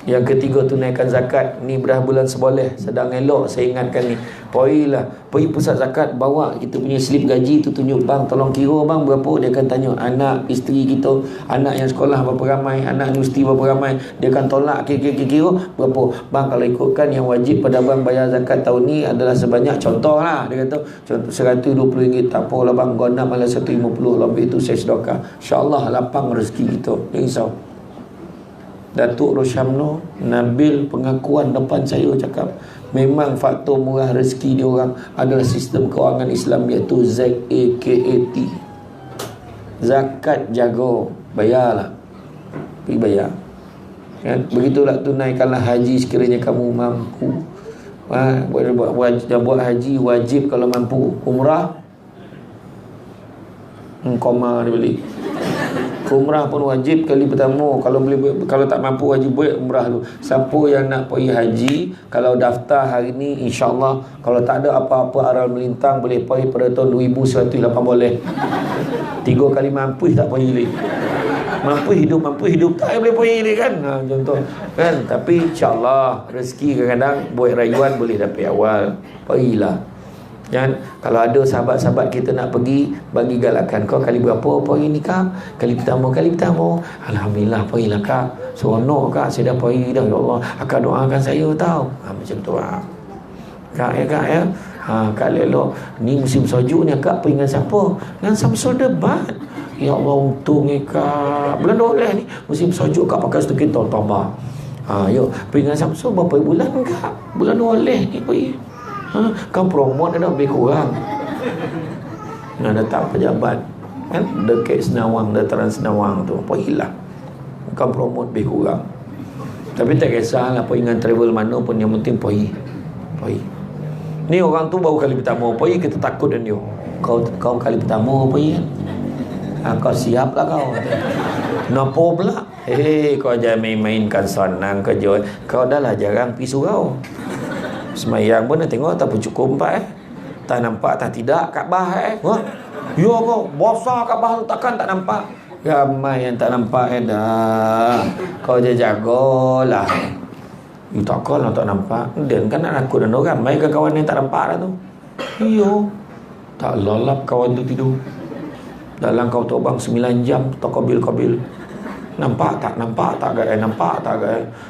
Yang ketiga, tunaikan zakat. Ni dah bulan seboleh, sedang elok saya ingatkan ni. Pergi pusat zakat, bawa kita punya slip gaji tu, tunjuk, bang tolong kira bang berapa. Dia akan tanya anak isteri kita, anak yang sekolah berapa ramai, anak universiti berapa ramai. Dia akan tolak kira berapa. Bang kalau ikutkan yang wajib pada bang bayar zakat tahun ni adalah sebanyak, contoh lah, dia kata contoh RM120, tak apalah bang, guna malah RM150, lebih tu saya sedekah, insyaAllah lapang rezeki kita. Jangan risau. Datuk Rosyamno Nabil pengakuan depan saya, cakap memang faktor murah rezeki dia orang adalah sistem kewangan Islam, iaitu ZAKAT. Zakat jaga, bayarlah, pergi bayar kan? Begitulah tunaikanlah haji sekiranya kamu mampu. Buat haji wajib kalau mampu. Umrah koma dia beli. Umrah pun wajib kali pertama. Kalau tak mampu wajib buat umrah tu. Siapa yang nak pergi haji, kalau daftar hari ni, insya-Allah kalau tak ada apa-apa aral melintang, boleh pergi pada tahun 2108 boleh. 3 kali mampu tak pergi lagi. Mampu hidup tak boleh pergi lagi kan. Contoh kan. Tapi insya-Allah rezeki kadang-kadang buat rayuan boleh dapat awal. Pergilah. Kan, kalau ada sahabat-sahabat kita nak pergi, bagi galakan. Kau kali berapa pergi ni kak? Kali pertama. Alhamdulillah, pergilah kak. Seronok kak, saya dah pergi dah. Ya Allah, akak doakan saya tau. Macam tu lah kak ya. Kak elok. Ni musim sejuk ni kak pergi dengan siapa? Dengan Samsul Debat. Ya Allah, untung kak. Bulan 12 ni musim sejuk kak, pakai sedikit tambah. Yuk pergi dengan Samsul berapa bulan kak? Bulan 12 ni pergi. Kau promote ada lebih kurang. Nak datang pejabat kan, dekat Senawang, dataran Senawang tu, pergilah. Kau promote lebih kurang. Tapi tak kisahlah pergi dengan travel mana pun, yang penting pergi. Ni orang tu baru kali pertama pergi, kita takut dengan dia. Kau kali pertama pergi kan? Kau siap lah kau. Kenapa pula? Kau jangan main-mainkan senang kerja. Kau dah lah jarang pergi surau. Semayang pun dah tengok tak cukup 4 tak nampak tak tidak Kaabah ya kau besar Kaabah tu, takkan tak nampak. Ramai yang tak nampak dah. Kau jagalah. Takkan lah tak nampak. Dan kan nak nakut dan orang ramai kan kawan yang tak nampak dah tu. Iyo, tak lalap kawan tu tidur dalam kau terbang 9 jam tak kabil. Nampak tak gaya,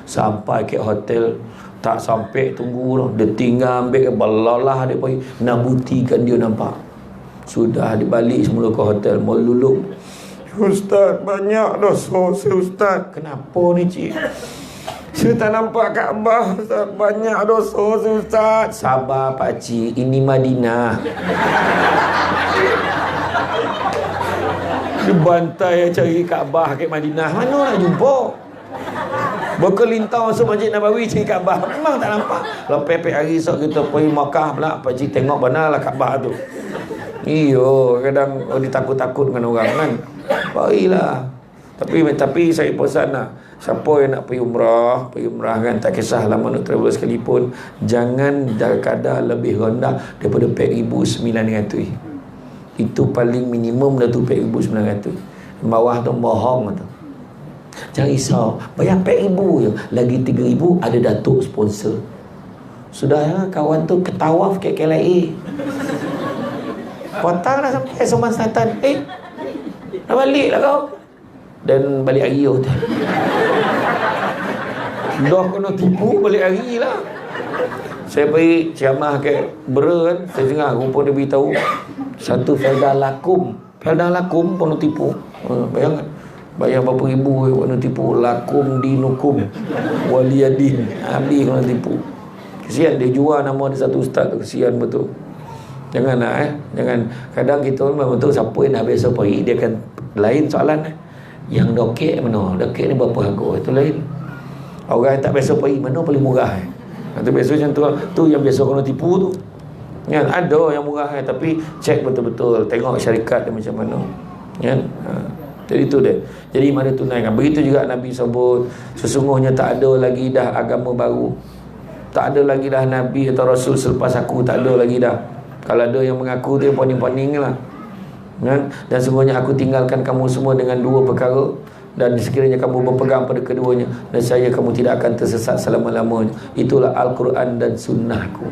sampai ke hotel. Tak sampai tunggu lah, dia tinggal ambil balalah dia pergi nak buktikan dia nampak. Sudah dibalik semula ke hotel, meluluk. Ustaz, banyak dosa saya Ustaz. Kenapa ni cik? Saya tak nampak Kaabah Ustaz, banyak dosa saya Ustaz. Sabar pakcik, ini Madinah. Dia bantai cari Kaabah kat Madinah, mana nak jumpa? Berkelintang masuk Masjid Nabawi cari Kaabah, memang tak nampak. Lepas hari esok kita pergi Makkah pula, pakcik tengok benar lah Kaabah tu. Iyo, kadang ditakut-takut dengan orang kan. Baiklah. Tapi saya pesan lah, siapa yang nak pergi umrah kan, tak kisah lama nak travel sekalipun, jangan kadar lebih rendah daripada RM4,900. Itu paling minimum dah tu, RM4,900. Bawah tu bohong tu. Jangan risau, bayar RM4,000 je, lagi RM3,000 ada datuk sponsor. Sudah ya, kawan tu ketawaf ke KLIA, potang dah sampai Soman Selatan. Dah balik lah kau. dan balik hari tu. Dah kena tipu balik hari lah. Saya pergi ceramah kat Bera kan, saya dengar rupa dia beritahu satu Felda Lakum pun tipu. Bayangkan, bayar berapa ribu kena tipu. Lakum dinukum waliyadin, habis kena tipu. Kesian dia jual nama dia satu ustaz tu, kesian betul. Jangan nak jangan. Kadang kita memang betul siapa yang nak besok pergi, dia akan lain soalan yang dokek mana, dokek ni berapa harga, itu lain. Orang yang tak biasa pergi, mana paling murah Nanti biasa macam tu yang biasa kena tipu tu kan. Ada yang murah tapi cek betul-betul, tengok syarikat dia macam mana kan. Jadi tu dia. Jadi mana tunaikan. Begitu juga Nabi sebut, sesungguhnya tak ada lagi dah agama baru, tak ada lagi dah Nabi atau Rasul selepas aku, tak ada lagi dah. Kalau ada yang mengaku tu yang poning-poning lah kan? Dan sesungguhnya aku tinggalkan kamu semua dengan dua perkara, dan sekiranya kamu berpegang pada keduanya, dan saya kamu tidak akan tersesat selama-lamanya. Itulah Al-Quran dan Sunnahku.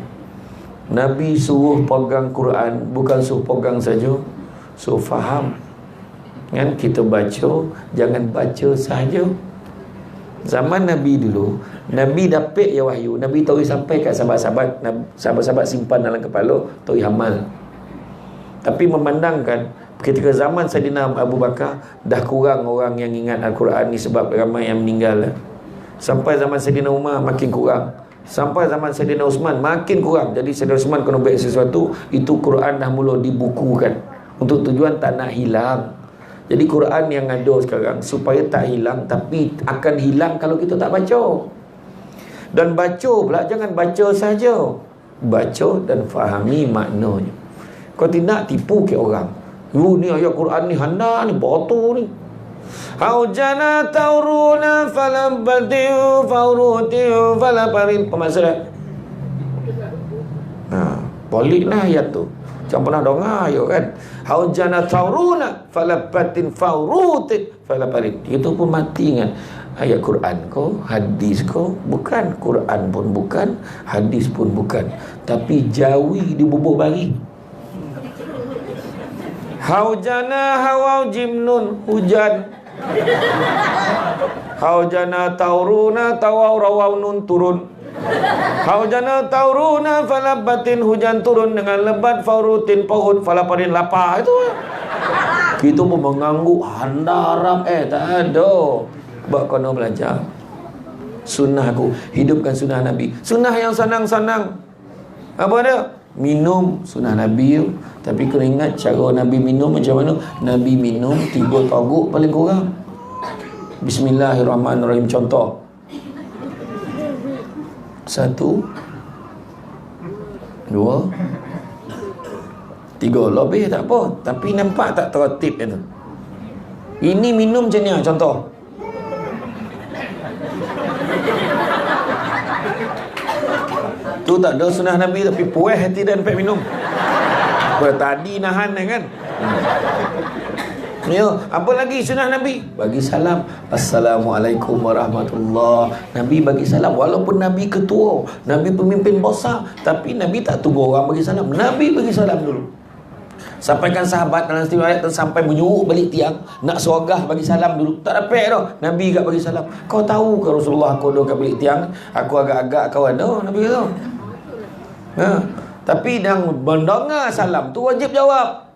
Nabi suruh pegang Quran, bukan suruh pegang saja, suruh faham kan. Kita baca, jangan baca saja. Zaman Nabi dulu, Nabi dapat ya wahyu, Nabi tahu sampai kat sahabat-sahabat, sahabat-sahabat simpan dalam kepala, tahu amal. Tapi memandangkan ketika zaman Saidina Abu Bakar, dah kurang orang yang ingat Al-Quran ni sebab ramai yang meninggal. Sampai zaman Saidina Umar makin kurang. Sampai zaman Saidina Uthman makin kurang. Jadi Saidina Uthman kena buat sesuatu, itu Quran dah mula dibukukan untuk tujuan tak nak hilang. Jadi Quran yang ada sekarang supaya tak hilang, tapi akan hilang kalau kita tak baca. Dan baca pula, jangan baca saja, baca dan fahami maknanya. Kau tidak tipu ke orang, ni ayat Quran ni hana ni, batu ni. Haujana tauruna falabatiu faurutiu falaparin. Apa maksud dia? Baliklah ayat tu. Jangan pernah dengar ayat kan. Haujana tauruna falabatin faurutin falaparin. Itu pun mati kan. Ayat Quran kau, hadis kau, bukan. Quran pun bukan, hadis pun bukan, tapi jawi di bubur bari. Haujana hawau jimnun, hujan. Haujana tauruna tawau rawau nun, turun. Haujana tauruna falabatin, hujan turun dengan lebat, faurutin paut, falaparin lapar. Itu kita pun mengangguk handaram tak ada. Buat kena belajar sunnah aku, hidupkan sunnah Nabi. Sunnah yang senang-senang. Apa dia? Minum sunnah Nabi. Tapi kena ingat cara Nabi minum macam mana. Nabi minum 3 toguk paling kurang. Bismillahirrahmanirrahim. Contoh 1, 2, 3. Lebih tak apa, tapi nampak tak tertib itu. Ini minum macam ni contoh. Tu tak ada sunnah Nabi, tapi puas hati dan dapat minum. Tadi nahan kan. Ya, apa lagi sunnah Nabi? Bagi salam. Assalamualaikum warahmatullahi. Nabi bagi salam. Walaupun Nabi ketua, Nabi pemimpin besar, tapi Nabi tak tunggu orang bagi salam. Nabi bagi salam dulu. Sampaikan sahabat dalam setiap ayat sampai menyuruh balik tiang, nak sorgah bagi salam dulu. Tak dapat dah. Nabi agak bagi salam. Kau tahu ke Rasulullah aku ada kat balik tiang, aku agak-agak kawan dah. Nabi kata. Tapi yang mendengar salam tu wajib jawab.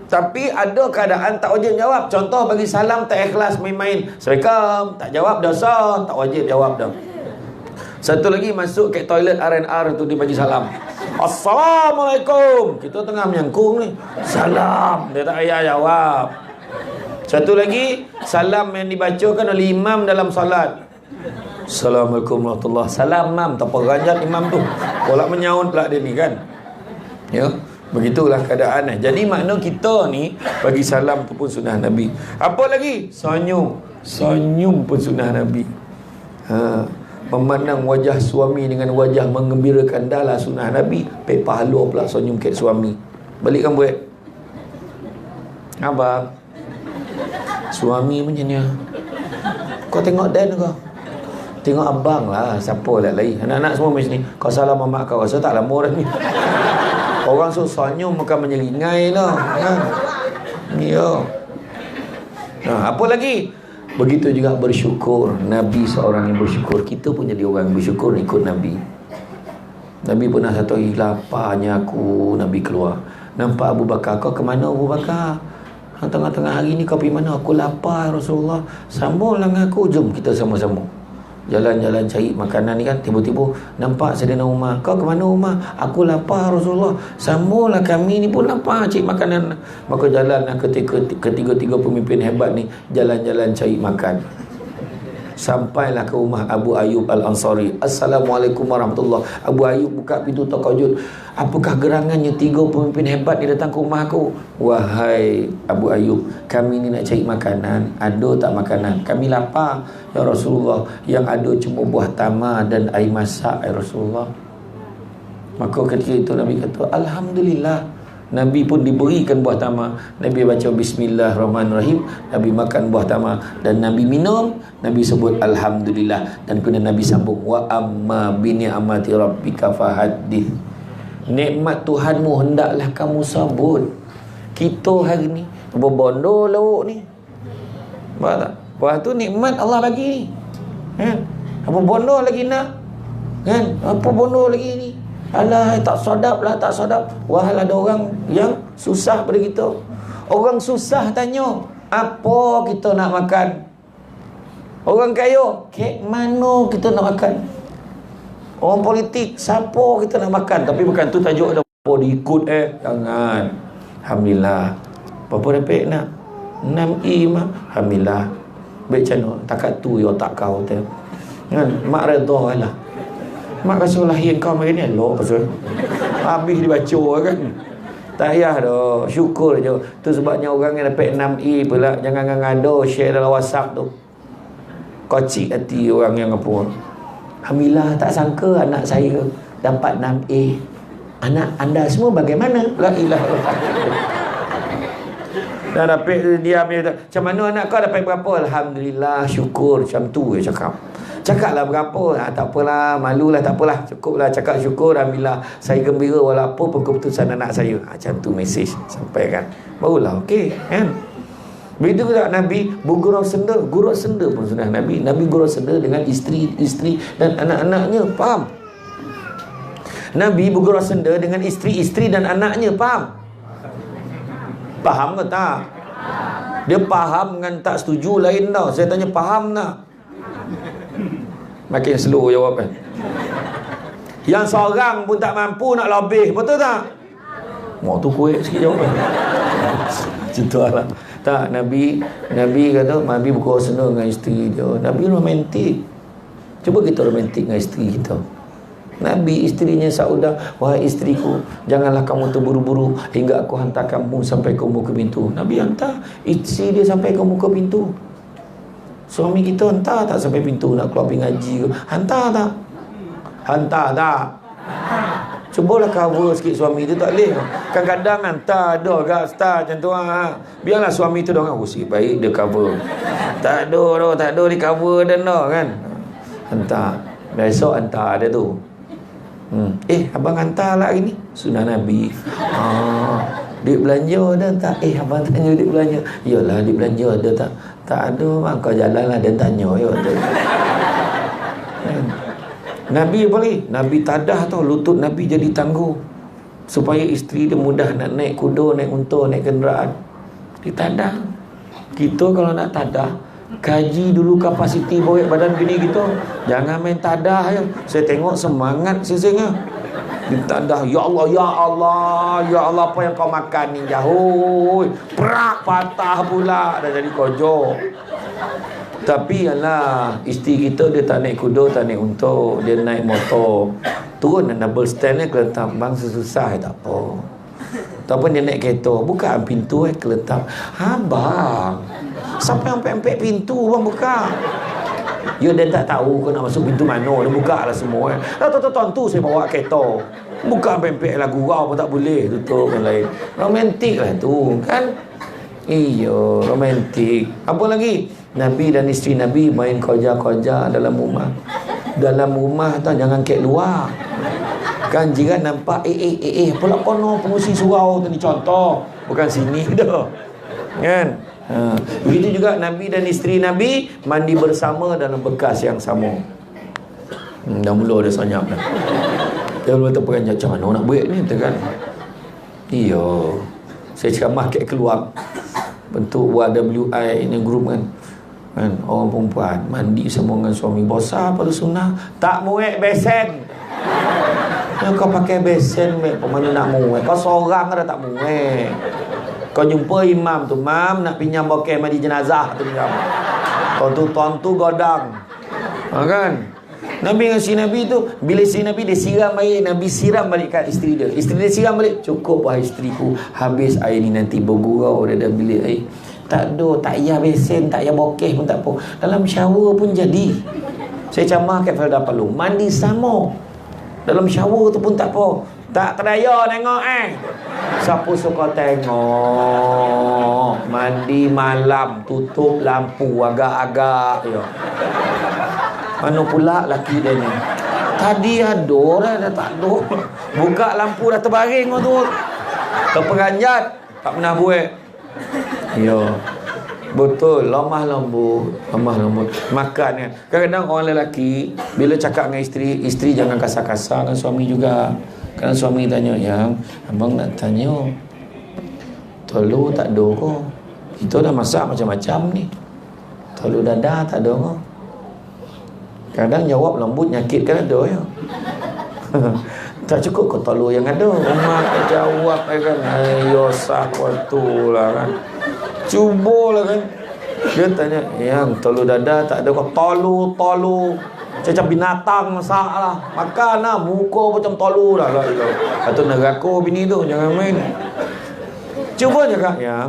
Tapi ada keadaan tak wajib jawab. Contoh bagi salam tak ikhlas, main-main. Assalamualaikum, tak jawab dosa, tak wajib jawab dah. Satu lagi masuk ke toilet R&R tu dia bagi salam. Assalamualaikum. Kita tengah menyangkung ni. Salam, dia tak payah jawab. Satu lagi, salam yang dibacakan oleh imam dalam solat. Assalamualaikum warahmatullahi. Salam mam, tak apa ranjat imam tu. Pula menyaut pula dia ni kan. Ya, begitulah keadaan. Jadi makna kita ni bagi salam tu pun sunnah Nabi. Apa lagi? Senyum. Senyum pun sunnah Nabi. Memandang wajah suami dengan wajah menggembirakan adalah sunnah Nabi. Pergi pahala pula senyum kat suami. Balikkan buat. Abang, suami macam ni. Kau tengok Dan kau. Tengok abang lah. Siapa lah lain. Anak-anak semua macam ni. Kau salam mak kau. Rasa tak lama dah ni. Orang suruh senyum makan menyeringai lah. Ya. Apa lagi? Begitu juga bersyukur. Nabi seorang yang bersyukur. Kita pun jadi orang yang bersyukur ikut Nabi. Nabi pernah satu hari, laparnya aku, Nabi keluar. Nampak Abu Bakar, kau ke mana Abu Bakar? Tengah-tengah hari ni kau pergi mana? Aku lapar Rasulullah. Sambunglah dengan aku, jom kita sama-sama jalan-jalan cari makanan ni kan. Tiba-tiba nampak Saidina Umar, kau ke mana Umar? Aku lapar Rasulullah. Sambunglah, kami ni pun lapar cari makanan. Maka jalanlah ketiga-tiga pemimpin hebat ni jalan-jalan cari makan. Sampailah ke rumah Abu Ayyub Al-Ansari. Assalamualaikum warahmatullahi. Abu Ayyub buka pintu terkejut. Apakah gerangannya 3 pemimpin hebat ni datang ke rumah aku? Wahai Abu Ayyub, kami ni nak cari makanan. Ada tak makanan? Kami lapar ya Rasulullah. Yang ada cuma buah tamar dan air masak ya Rasulullah. Maka ketika itu Nabi kata, Alhamdulillah. Nabi pun diberikan buah tamar. Nabi baca Bismillahirrahmanirrahim. Nabi makan buah tamar dan Nabi minum. Nabi sebut Alhamdulillah. Dan kemudian Nabi sambung, wa amma bi ni'mati rabbika fahaddith. Nikmat Tuhanmu hendaklah kamu sebut. Kita hari ni berbondo lauk ni. Faham tak? Lepas tu nikmat Allah bagi ni. Kan? Apa bondo lagi nak? Kan? Apa bondo lagi ni? Alah, tak sedap lah, tak sedap. Wahal ada orang yang susah pada kita. Orang susah tanya, apa kita nak makan? Orang kaya, kek mana kita nak makan? Orang politik, siapa kita nak makan? Tapi bukan tu tajuk dah. Apa diikut jangan. Alhamdulillah. Berapa dapat nak? 6i mah. Alhamdulillah. Baik macam mana? Takat tu ya tak kau tu. Kan? Mak redha lah. Mak rasa lahir kau macam ni elok pasal habis dibaca kan. Tak payah dah, syukur je. Tu sebabnya orang yang dapat 6i pula jangan ngada share dalam WhatsApp tu. Kocik hati orang yang apa. Alhamdulillah, tak sangka anak saya dapat 6A. Anak anda semua bagaimana? La ilaha illallah. Dah dapat dia ambil, macam mana anak kau dapat berapa? Alhamdulillah, syukur. Macam tu je cakap. Cakaplah berapa? Tak apalah, malulah, tak apalah. Cukuplah cakap syukur. Alhamdulillah, saya gembira walaupun keputusan anak saya. Macam tu mesej sampaikan. Barulah okey kan. Begitu juga Nabi bergurau senda. Gurau senda pun sudah Nabi. Nabi gurau senda dengan isteri-isteri dan anak-anaknya. Faham? Nabi bergurau senda dengan isteri-isteri dan anaknya. Faham? Faham ke tak? Dia faham dengan tak setuju lain tau. Saya tanya faham tak? Makin slow jawab kan. Yang seorang pun tak mampu nak lebih. Betul tak? Mau tu kuih sikit jawab kan. Macam lah. Tak, Nabi kata Nabi bergurau senda dengan isteri dia. Nabi romantik. Cuba kita romantik dengan isteri kita. Nabi isterinya Saudah, wahai isteriku, janganlah kamu terburu-buru hingga aku hantar kamu sampai ke muka pintu. Nabi hantar isteri dia sampai ke muka pintu. Suami kita hantar tak sampai pintu nak keluar pergi ngaji ke? Hantar tak? Hantar tak? Cubalah cover sikit suami tu, tak boleh. Kadang-kadang hantar ada agak start macam tu ha. Biarlah suami tu orang sikit baik dia cover. Tak ada di cover dan dah kan. Hantar. Besok hantar ada tu. Abang hantar lah hari ni. Sunnah Nabi. Duit belanja ada tak? Abang tanya duit belanja. Yalah, duit belanja ada tak? Tak ada bang, kau jalan lah dan tanya. Nabi apa lagi? Nabi tadah tau, lutut Nabi jadi tangguh supaya isteri dia mudah nak naik kuda, naik unta, naik kenderaan. Dia tadah. Kita kalau nak tadah, kaji dulu kapasiti bawah badan bini kita. Jangan main tadah je. Saya tengok semangat sesengnya. Ditadah, ya Allah, ya Allah, ya Allah, apa yang kau makan ni jauh. Prak, patah pula. Dah jadi kojo. Tapi alah, isteri kita dia tak naik kuda, tak naik unta, dia naik motor. Turun dan double stand ni keletap. Bang sesusah tak apa. Ataupun dia naik kereta, buka pintu keletap. Bang, sampai empek pintu bang buka. Ya dia tak tahu kau nak masuk pintu mana. Dia buka lah semua tuan tu saya bawa kereta. Buka empek lah, gurau pun tak boleh. Tutup pun lain. Romantik lah tu kan. Iya, romantik. Apa lagi? Nabi dan isteri Nabi main koja-koja dalam rumah. Dalam rumah tau, jangan kek luar. Kan jiran nampak pula kono pengusi surau tadi contoh. Bukan sini dah. Kan? Begitu juga Nabi dan isteri Nabi mandi bersama dalam bekas yang sama. Dah mula dah senyap dah. Dia mula terperanjat, macam mana nak buat ni, kan? Iya. Saya cakap market keluar bentuk YWI ini grup kan. Orang perempuan mandi sama dengan suami. Bosan pada sunnah. Tak muat besen. Kau pakai besen, mana nak muat? Kau seorang dah tak muat. Kau jumpa imam tu, mam nak pinjam bokeh mandi jenazah tu pinjam. Kau tu tontu godang. Kan? Nabi dengan si Nabi tu, bila si Nabi dia siram air, Nabi siram balik kat isteri dia. Isteri dia siram balik, cukup wahai isteriku, habis air ni nanti bergurau dah bilik air. Tak ada, tak payah besen, tak payah bokeh pun tak apa. Dalam shower pun jadi. Saya camah kat Felda Palung, mandi sama. Dalam shower tu pun tak apa. Tak kedaya tengok siapa suka tengok mandi malam, tutup lampu agak-agak ya. Mana pula laki dia ni? Tadi ada orang dah tak ada. Buka lampu dah terbaring tu. Terperanjat, tak pernah buat. Ya. Betul, lemah lembut. Makan kan. Kadang-kadang orang lelaki bila cakap dengan isteri jangan kasar-kasar dengan suami juga. Kadang suami tanya, yang abang nak tanya, telur tak ada ke? Kita dah masak macam-macam ni. Telur dadah tak ada ke? Kadang jawab lembut, nyakit kan ada ya. Tak cukup ke telur yang ada? Mak jawab kan, ayo sahwatu lah kan. Cubalah kan. Dia tanya, yang telur dadah tak ada ke? Telur. Macam binatang masak lah. Makan lah, muka macam telur lah. Atau neraka bini tu, jangan main. Cuba cakap, yang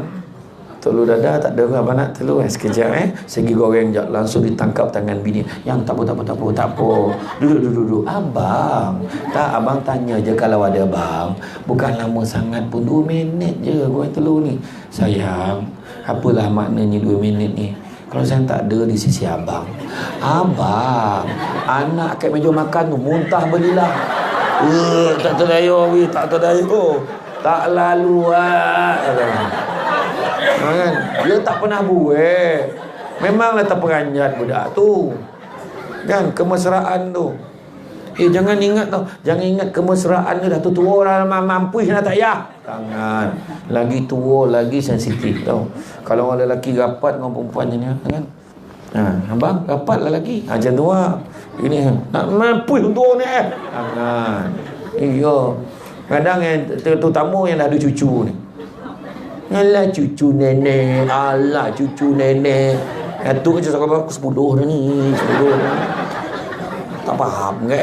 telur dadah tak ada ke? Abang nak telur sekejap segi goreng jap, langsung ditangkap tangan bini. Yang tak apa. Duduk. Abang, tak, abang tanya je kalau ada abang. Bukan lama sangat pun, 2 minit je goreng telur ni. Sayang, apalah maknanya 2 minit ni kalau saya tak ada di sisi abang? Abang, anak kat meja makan tu muntah berilah. Tak terdaya. Tak lalu kan? Dia tak pernah buat. Memanglah terperanjat budak tu. Kan, kemesraan tu. Jangan ingat kemesraan tu dah tua dah mampu nak tak payah. Tangan. Lagi tua, lagi sensitif tau. Kalau orang lelaki rapat dengan perempuan ni kan. Abang rapatlah lagi. Macam tu lah. Ini nak mampu tua ni tangan. Iya. Kadang yang terutama yang dah ada cucu ni. Alah cucu nenek. Tu je cakap aku 10 dah ni. 10 dah. Tak faham ke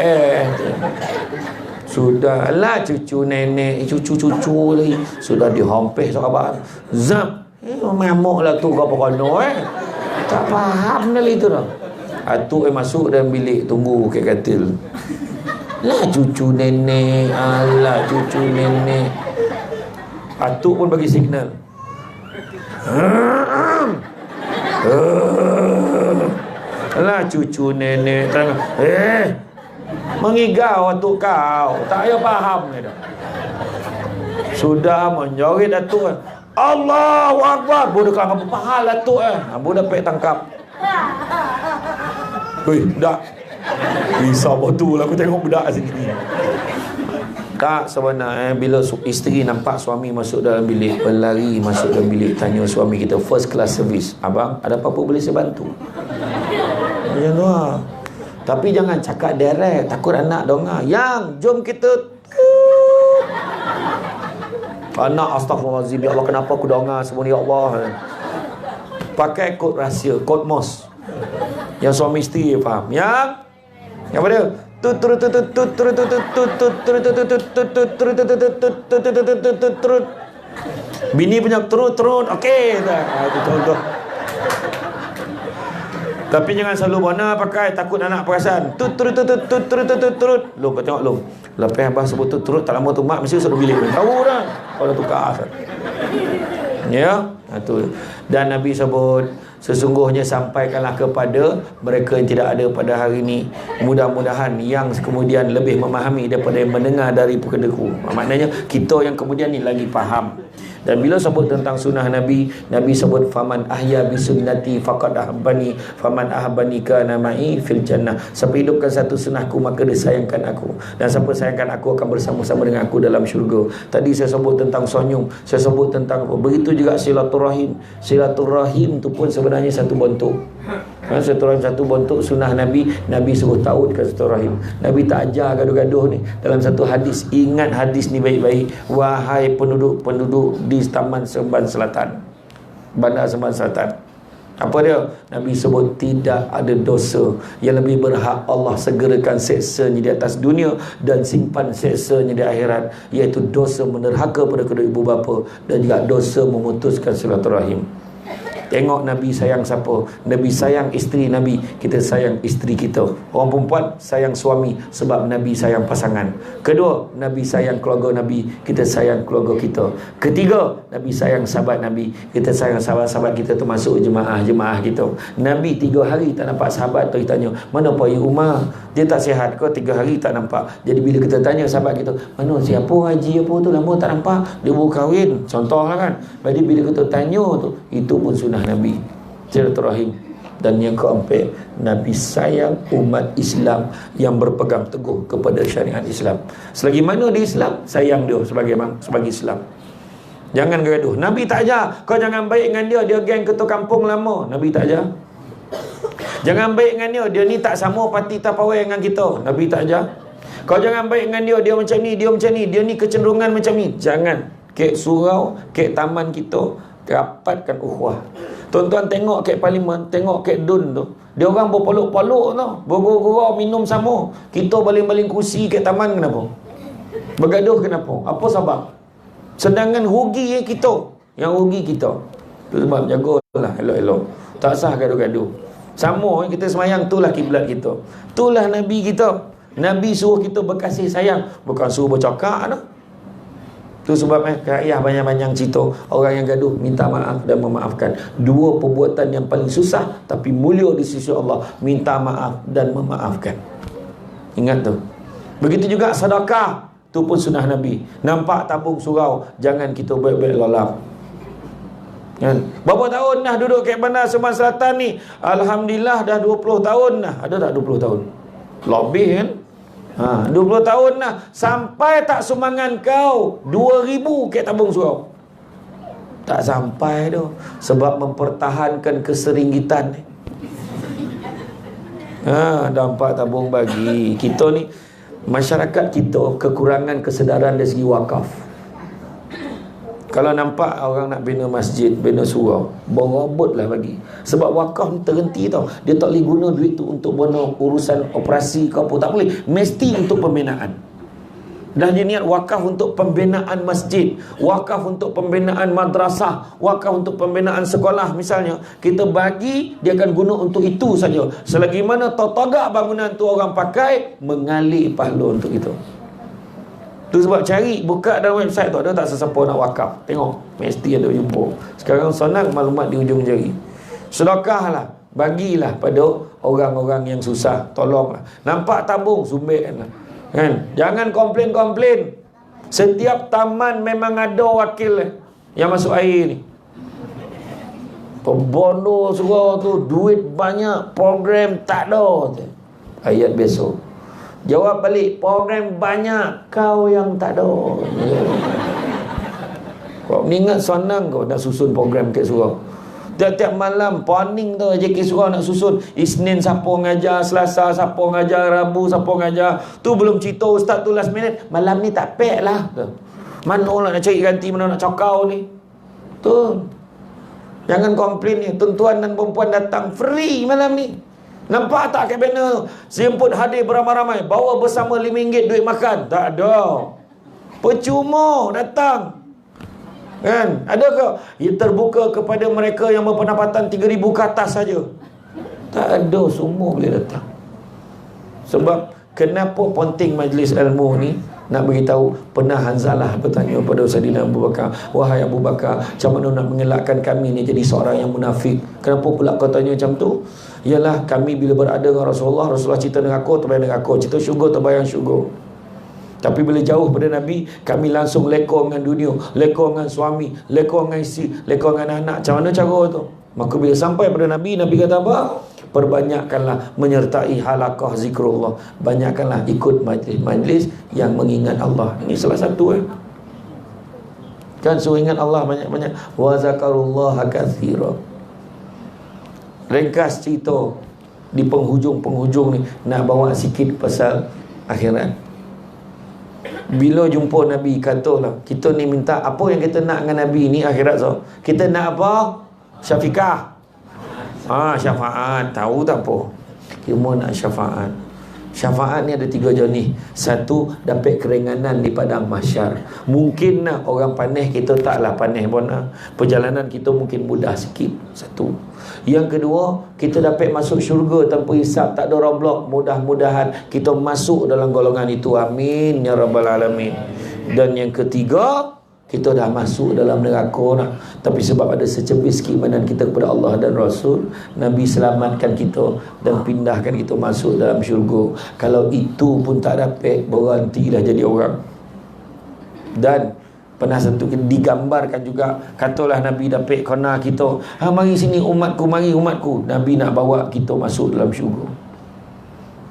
Sudah lah cucu nenek, cucu lagi. Sudah dihompeh sahabat. Zap. Mamuk lah tu kau kono Tak faham dah itu dah. Atuk masuk dalam bilik tunggu kat katil. Lah cucu nenek, cucu nenek. Atuk pun bagi signal. Lah cucu nenek tengah mengigau atuk kau. Tak payah faham ni dah. Sudah menjorit atuk Allahu Akbar. Budak kau apa pahal atuk budak pek tangkap. Budak risau betul aku tengok budak sini. Tak, sebenarnya bila isteri nampak suami masuk dalam bilik, berlari masuk dalam bilik, tanya suami kita, first class service, abang ada apa-apa boleh saya bantu? Macam tu lah. Tapi jangan cakap direct, takut anak dengar. Yang jom kita anak, astagfirullahaladzim, ya Allah kenapa aku dengar semua ni ya Allah. Pakai kod rahsia, kod MOS yang suami isteri faham. Yang apa dia? Bini punya turut. Okey dah. Itu. Tapi jangan selalu mana pakai, takut anak perasan. Turut. Lu kau tengok lu. Lepas abang sebut turut tak lama tu mak mesti suruh bilik. Tahu dah. Kau dah tukar. Ya, itu. Dan Nabi sebut, sesungguhnya sampaikanlah kepada mereka yang tidak ada pada hari ini, mudah-mudahan yang kemudian lebih memahami daripada yang mendengar dari pekerjaku. Maknanya kita yang kemudian ni lagi faham. Dan bila sebut tentang sunnah Nabi, Nabi sebut faman ahya bi sunnati faqad ahabbani, faman ahabbani kana ma'i fil jannah. Siapa hidupkan satu sunnahku maka dia sayangkan aku, dan siapa sayangkan aku akan bersama-sama dengan aku dalam syurga. Tadi saya sebut tentang senyum, saya sebut tentang apa. Begitu juga silaturahim. Silaturahim tu pun sebenarnya satu bentuk. Silaturahim satu bentuk sunnah Nabi. Nabi suruh tautkan silaturahim. Nabi tak ajar gaduh-gaduh ni. Dalam satu hadis, ingat hadis ni baik-baik, wahai penduduk-penduduk di Taman Seremban Selatan, Bandar Seremban Selatan. Apa dia? Nabi sebut tidak ada dosa yang lebih berhak Allah segerakan seksanya di atas dunia dan simpan seksanya di akhirat, iaitu dosa menerhaka pada kedua ibu bapa dan juga dosa memutuskan silaturahim. Tengok Nabi sayang siapa? Nabi sayang isteri Nabi, kita sayang isteri kita. Orang perempuan sayang suami sebab Nabi sayang pasangan. Kedua, Nabi sayang keluarga Nabi, kita sayang keluarga kita. Ketiga, Nabi sayang sahabat Nabi, kita sayang sahabat-sahabat kita termasuk jemaah-jemaah kita. Nabi 3 hari tak nampak sahabat tu, kita tanya, mana Pak Umar? Dia tak sihat ke 3 hari tak nampak. Jadi bila kita tanya sahabat kita, mana siapa haji apa tu lama tak nampak, dia baru kahwin, contohlah kan. Jadi bila kita tanya tu, itu pun sunnah Nabi, silaturahim. Dan yang keempat, Nabi sayang umat Islam yang berpegang teguh kepada syariat Islam. Selagi mana di Islam, sayang dia sebagai Islam. Jangan gaduh. Nabi tak ajar kau jangan baik dengan dia, dia geng ketua kampung lama. Nabi tak ajar. Jangan baik dengan dia ni tak sama parti tapawai dengan kita. Nabi tak ajar. Kau jangan baik dengan dia macam ni, dia macam ni, dia ni kecenderungan macam ni. Jangan. Kek surau, kek taman kita, rapatkan ukhuwah. Tuan-tuan tengok kek parlimen, tengok kek DUN tu, dia orang berpolok-polok tu, bergurau-gurau minum sama. Kita baling-baling kursi kek taman, kenapa? Bergaduh kenapa? Apa sebab? Sedangkan rugi kita. Yang rugi kita. Itu sebab jagalah elok-elok. Tak sah gaduh-gaduh. Sama kita semayang, itulah kiblat kita. Itulah Nabi kita. Nabi suruh kita berkasih sayang, bukan suruh bercakap dah. Itu sebab ayah banyak-banyak cerita orang yang gaduh minta maaf dan memaafkan. 2 perbuatan yang paling susah tapi mulia di sisi Allah, minta maaf dan memaafkan. Ingat tu. Begitu juga sedekah, tu pun sunnah Nabi. Nampak tabung surau, jangan kita baik-baik lalap. Kan? Berapa tahun dah duduk kat Bandar Seremban Selatan ni? Alhamdulillah dah 20 tahun dah. Ada tak 20 tahun? Lebih kan? 20 tahun dah. Sampai tak sumbangan kau 2,000 kat tabung surau? Tak sampai tu. Sebab mempertahankan keseringgitan. Dampak tabung bagi. Kita ni, masyarakat kita kekurangan kesedaran dari segi wakaf. Kalau nampak orang nak bina masjid, bina surau, berobotlah bagi. Sebab wakaf ni terhenti tau. Dia tak boleh guna duit tu untuk guna urusan operasi ke apa. Tak boleh. Mesti untuk pembinaan. Dah dia niat wakaf untuk pembinaan masjid, wakaf untuk pembinaan madrasah, wakaf untuk pembinaan sekolah misalnya. Kita bagi, dia akan guna untuk itu saja. Selagi mana tagak bangunan tu orang pakai, mengalir pahala untuk itu. Tu sebab cari, buka dalam website tu, ada tak sesiapa nak wakaf? Tengok, mesti ada jumpa. Sekarang senang maklumat di ujung jari. Sedekahlah, bagilah pada orang-orang yang susah, tolonglah. Nampak tabung, sumbeklah. Kan? Jangan komplain-komplain. Setiap taman memang ada wakil yang masuk air ni. Pembondo surau tu, duit banyak, program tak ada. Ayat besok. Jawab balik, program banyak, kau yang tak ada. Kau ingat senang kau nak susun program ke surau. Tiap-tiap malam poning tu JK surau nak susun. Isnin siapa ngajar, Selasa siapa ngajar, Rabu siapa ngajar. Tu belum cerita ustaz tu last minute, malam ni tak pek lah. Mana nak cari ganti, mana nak cakau ni. Tu. Jangan komplain ni. Tuan-tuan dan perempuan datang free malam ni. Nampak tak kat banner? Jemput hadir beramai-ramai, bawa bersama RM5 duit makan. Tak ada. Percuma datang. Kan? Ada ke? Ia terbuka kepada mereka yang berpendapatan 3,000 ke atas saja. Tak ada, semua boleh datang. Sebab kenapa penting majlis ilmu ni? Nak beritahu, pernah Hanzalah bertanya pada Saidina Abu Bakar, wahai Abu Bakar, macam mana nak mengelakkan kami ni jadi seorang yang munafik? Kenapa pula kau tanya macam tu? Ialah kami bila berada dengan Rasulullah, Rasulullah cerita dengan aku, terbayang dengan aku, cerita syurga, terbayang syurga. Tapi bila jauh pada Nabi, kami langsung lekor dengan dunia, lekor dengan suami, lekor dengan isteri, lekor dengan anak. Macam mana cara tu? Maka bila sampai pada Nabi, Nabi kata apa? Perbanyakkanlah menyertai halaqah zikrullah. Banyakkanlah ikut majlis yang mengingat Allah. Ini salah satu kan, suruh ingat Allah banyak-banyak. Wa zakarullaha katsira. Ringkas cerita di penghujung-penghujung ni, nak bawa sikit pasal akhirat. Bila jumpa Nabi, katalah kita ni minta apa yang kita nak dengan Nabi ni akhirat. So kita nak apa? Syafiqah, syafaat. Tahu tak apa, cuma nak syafaat. Syafaat ni ada 3 jenis. Satu, dapat keringanan di padang mahsyar. Mungkin nak orang panih, kita taklah panih pun nak. Perjalanan kita mungkin mudah sikit. Satu. Yang kedua, kita dapat masuk syurga tanpa hisap, tak ada roadblock. Mudah-mudahan kita masuk dalam golongan itu. Amin ya rabbal alamin. Dan yang ketiga, kita dah masuk dalam neraka nak. Tapi sebab ada secebis keimanan kita kepada Allah dan Rasul, Nabi selamatkan kita dan pindahkan kita masuk dalam syurga. Kalau itu pun tak dapat, berhentilah jadi orang. Dan pernah satu digambarkan juga, katalah Nabi dapat kena kita, mari sini umatku, mari umatku. Nabi nak bawa kita masuk dalam syurga.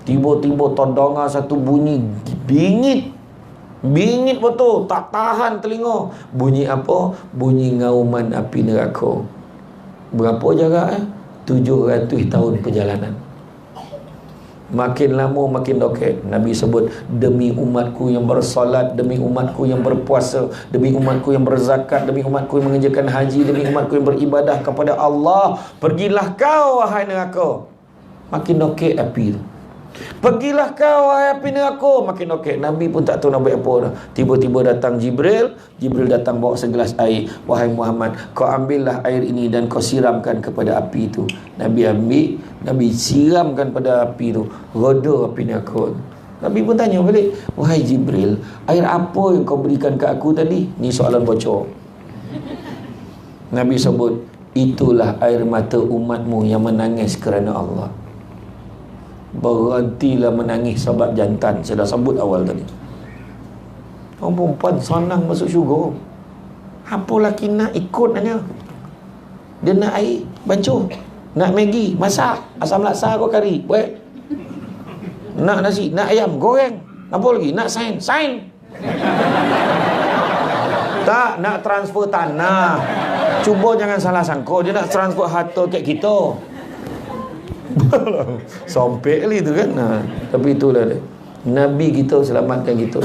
Tiba-tiba terdengar satu bunyi bingit betul, tak tahan telinga. Bunyi apa? Bunyi ngauman api neraka. Berapa jarak? 700 tahun perjalanan. Makin lama makin dekat. Nabi sebut, demi umatku yang bersolat, demi umatku yang berpuasa, demi umatku yang berzakat, demi umatku yang mengerjakan haji, demi umatku yang beribadah kepada Allah, pergilah kau wahai neraka. Makin dekat api tu. Pergilah kau wahai api neraka. Makin okey. Nabi pun tak tahu nak buat apa dah. Tiba-tiba datang Jibril datang bawa segelas air. Wahai Muhammad, kau ambillah air ini dan kau siramkan kepada api itu. Nabi ambil, Nabi siramkan pada api itu, reda api neraka. Nabi pun tanya balik, wahai Jibril, air apa yang kau berikan ke aku tadi? Ni soalan bocor. Nabi sebut, itulah air mata umatmu yang menangis kerana Allah. Berhentilah menangis sebab jantan. Saya dah sebut awal tadi. Orang perempuan senang masuk syurga. Apa lelaki nak ikut hanya? Dia nak air, bancuh. Nak Maggi, masak. Asam laksa kau kari, buat. Nak nasi, nak ayam, goreng. Apa lagi? Nak sain. Tak, nak transfer tanah. Cuba jangan salah sangka, dia nak transfer harta kat kita. Sompek kali tu kan. Tapi itulah dia. Nabi kita selamatkan kita.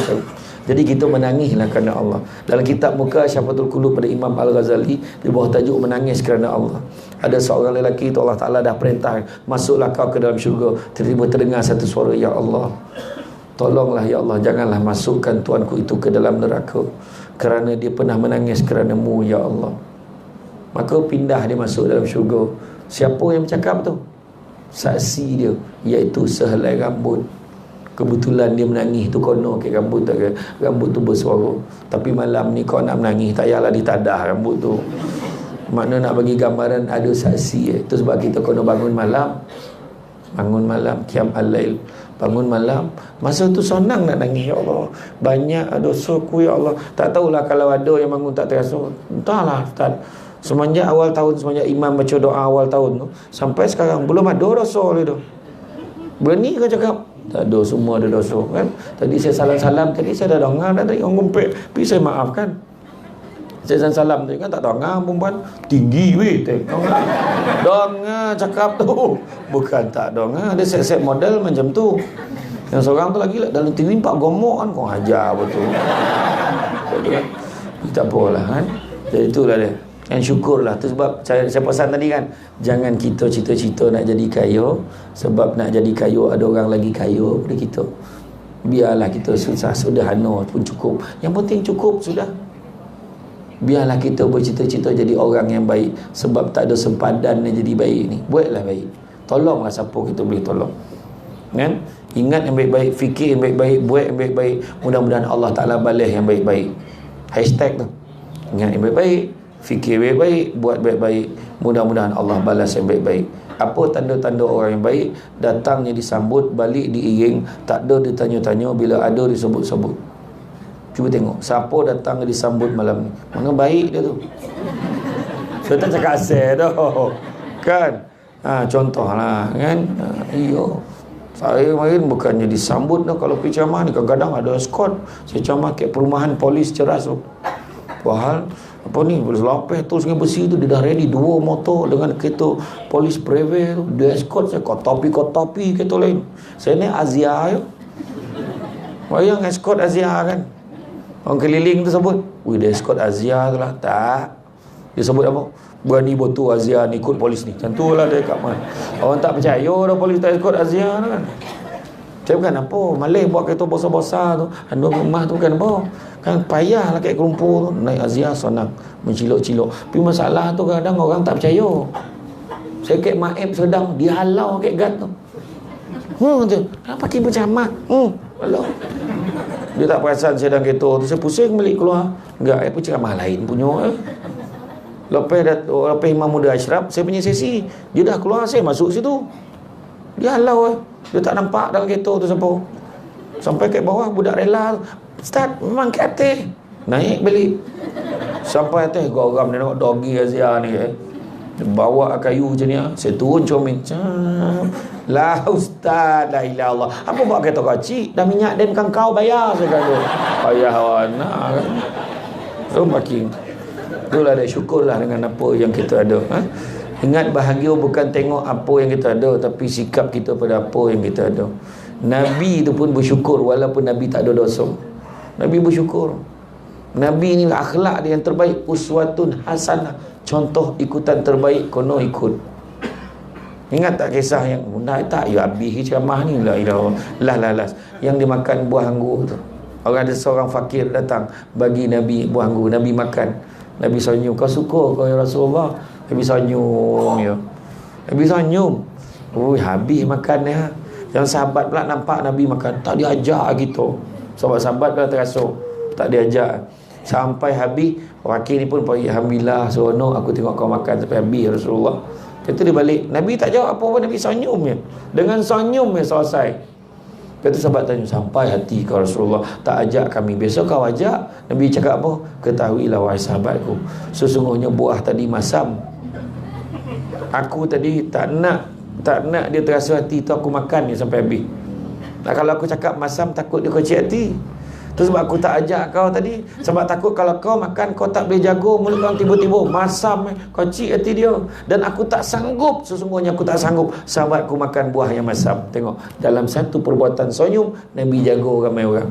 Jadi kita menangislah kerana Allah. Dalam kitab Muka Syafatul Qulub pada Imam Al-Ghazali, di bawah tajuk menangis kerana Allah, ada seorang lelaki itu Allah Ta'ala dah perintah, masuklah kau ke dalam syurga. Tiba-tiba terdengar satu suara, ya Allah, tolonglah ya Allah, janganlah masukkan tuanku itu ke dalam neraka, kerana dia pernah menangis kerana-Mu ya Allah. Maka pindah dia masuk dalam syurga. Siapa yang bercakap tu? Saksi dia, iaitu sehelai rambut. Kebetulan dia menangis tu kono ke rambut tak ke? Rambut tu bersuara. Tapi malam ni kau nak menangis, tak payahlah ditadah rambut tu. Makna nak bagi gambaran ada saksi. Itu sebab kita kono bangun malam, qiyam al-lail, bangun malam. Masa tu senang nak nangis, ya Allah, banyak dosaku ya Allah. Tak tahulah kalau ada yang bangun tak terasa. Entahlah Ustaz, semenjak awal tahun, semenjak imam baca doa awal tahun tu sampai sekarang belum ada dosa oleh tu. Berani kau cakap? Tak ada, semua ada dosa kan. Tadi saya salam-salam, tadi saya dah dengar tadi orang ngumpet, tapi saya maafkan. Saya salam tadi kan tak dengar, perempuan tinggi weh, dengar cakap tu. Bukan tak dengar, dia set-set model macam tu. Yang seorang tu lagi dalam TV 4 gomok kan, kau ajar betul. Tak apalah kan. Jadi itulah dia. Dan syukurlah. Itu sebab saya pesan tadi kan, jangan kita cita-cita nak jadi kaya. Sebab nak jadi kaya ada orang lagi kaya daripada kita. Biarlah kita susah, sederhana pun cukup. Yang penting cukup sudah. Biarlah kita bercita-cita jadi orang yang baik. Sebab tak ada sempadan yang jadi baik ni. Buatlah baik. Tolonglah siapa kita boleh tolong. Kan? Ingat yang baik-baik, fikir yang baik-baik, buat yang baik-baik. Mudah-mudahan Allah Ta'ala balas yang baik-baik. Hashtag tu. Ingat yang baik-baik, fikir baik-baik, buat baik-baik. Mudah-mudahan Allah balas yang baik-baik. Apa tanda-tanda orang yang baik? Datangnya disambut, balik diiring, tak ada ditanya-tanya, bila ada disebut-sebut. Cuba tengok siapa datang disambut malam ni. Mana baik dia tu. Saya tak cakap asal tu. Kan? Contohlah kan. Iyo. Saya main bukannya disambut dah kalau pergi ceramah ni. Kadang-kadang ada escort. Saya ceramah kat perumahan polis Ceras tu. Padahal apa ni, polis lapis tu Sungai Besi tu, dia dah ready 2 motor dengan kereta polis private tu. Dia escort saya kotopi kereta lain. Saya ni Azia je. Bayang escort Azia kan. Orang keliling tu sebut, "Wih, dia escort Azia tu lah." Tak. Dia sebut apa? "Berani botol Azia ni ikut polis ni." Macam tu lah dia kat mana. Orang tak percaya dah polis tak escort Azia tu kan. Saya bukan apa, Malay buat kereta besar-besar tu, handuk rumah tu bukan apa. Kan payah lah kat kelumpur tu. Naik Azia senang, mencilok-cilok. Tapi masalah tu kadang orang tak percaya. Saya kat Maib sedang dihalau kat guard tu. Tu, pakai bercamah. Halau. Dia tak perasan saya dalam kereta tu. Saya pusing balik keluar. Enggak, apa ceramah lain punya. Lepas Imam Muda Ashraf, saya punya sesi. Dia dah keluar, saya masuk situ. Dia halau. Dia tak nampak dalam kereta tu siapa. Sampai kat bawah, budak rela. "Ustaz, memang kat atas." Naik balik. Sampai atas, geram dia tengok dogi Azia ni. Dia bawa kayu macam ni. Saya turun comel. Lah Ustaz, la ilaha Allah. Apa buat kereta kecil? Dah minyak dan kau bayar saya kata. Payah nak kan. So makin itulah ada syukurlah dengan apa yang kita ada. Ingat bahagia bukan tengok apa yang kita ada, tapi sikap kita pada apa yang kita ada. Nabi itu pun bersyukur walaupun Nabi tak ada dosa. Nabi bersyukur. Nabi ni akhlak dia yang terbaik, uswatun hasanah, contoh ikutan terbaik, kono ikut. Ingat tak kisah yang tak ya habis ceramah ni lah yang dimakan buah anggur tu. Orang ada seorang fakir datang bagi Nabi buah anggur, Nabi makan. Nabi senyum, "Kau suka kau ya Rasulullah?" Nabi senyum ya. Nabi senyum. Habis makan dia. Yang sahabat pula nampak Nabi makan, tak diajak gitu. Sahabat-sahabat pula terasa tak diajak. Sampai habis, wakil ni pun pergi, "Alhamdulillah seronok aku tengok kau makan sampai habis Rasulullah." Kata dia balik, Nabi tak jawab apa-apa, Nabi senyum je. Dengan senyum je selesai. Kata sahabat tanya, "Sampai hati kau Rasulullah, tak ajak kami, besok kau ajak." Nabi cakap apa? "Ketahuilah wahai sahabatku, sesungguhnya buah tadi masam. Aku tadi tak nak dia terasa hati tu, aku makan dia sampai habis. Nah, kalau aku cakap masam, takut dia kecil hati. Tu sebab aku tak ajak kau tadi. Sebab takut kalau kau makan, kau tak boleh jaga mulut kau, tiba-tiba masam kecil hati dia. Dan aku tak sanggup, sesungguhnya aku tak sanggup sahabatku makan buah yang masam." Tengok, dalam satu perbuatan senyum, Nabi jaga ramai orang.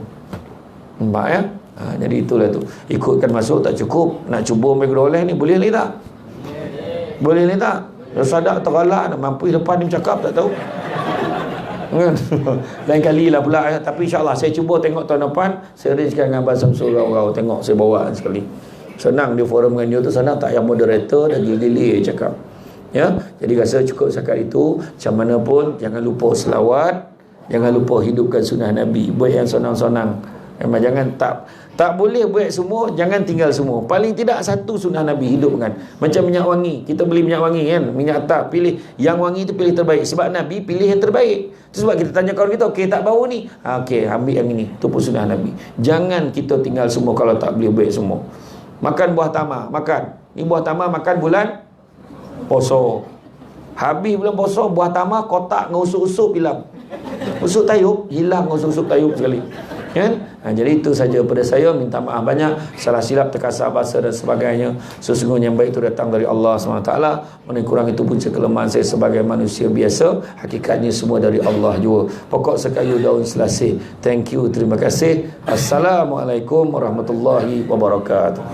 Nampak ya? Jadi itulah tu. Ikutkan masuk tak cukup. Nak cuba mereka oleh ni, boleh ni tak? Boleh ni tak? Sadak tergalak, nak mampu depan dia bercakap, tak tahu. Lain kali lah pula ya. Tapi insyaAllah saya cuba tengok tahun depan, saya arrangekan dengan Abang Samsul Rau-Rau. Tengok saya bawa sekali. Senang dia forum dengan dia tu, senang tak yang moderator dan gili-gili cakap. Ya, jadi rasa cukup setakat itu. Macam mana pun jangan lupa selawat, jangan lupa hidupkan sunnah Nabi. Buat yang senang-senang. Memang jangan tak boleh buat semua, jangan tinggal semua. Paling tidak satu sunnah Nabi hidupkan. Macam minyak wangi, kita beli minyak wangi kan, minyak atap, pilih yang wangi tu, pilih terbaik. Sebab Nabi pilih yang terbaik. Itu sebab kita tanya kawan kita, "Okey tak bau ni?" "Okey, ambil yang ini." Itu pun sunnah Nabi. Jangan kita tinggal semua kalau tak boleh buat semua. Makan buah tamar, makan. Ni buah tamar makan bulan puasa. Habis bulan puasa, buah tamar kotak dengan usuk-usuk hilang. Usuk tayub hilang, usuk-usuk tayub sekali. Kan? Jadi itu saja pada saya. Minta maaf banyak, salah silap, terkasar bahasa dan sebagainya. Sesungguhnya yang baik itu datang dari Allah SWT. Mana kurang itu punca kelemahan saya sebagai manusia biasa. Hakikatnya semua dari Allah juga. Pokok sekayu daun selasih. Thank you, terima kasih. Assalamualaikum warahmatullahi wabarakatuh.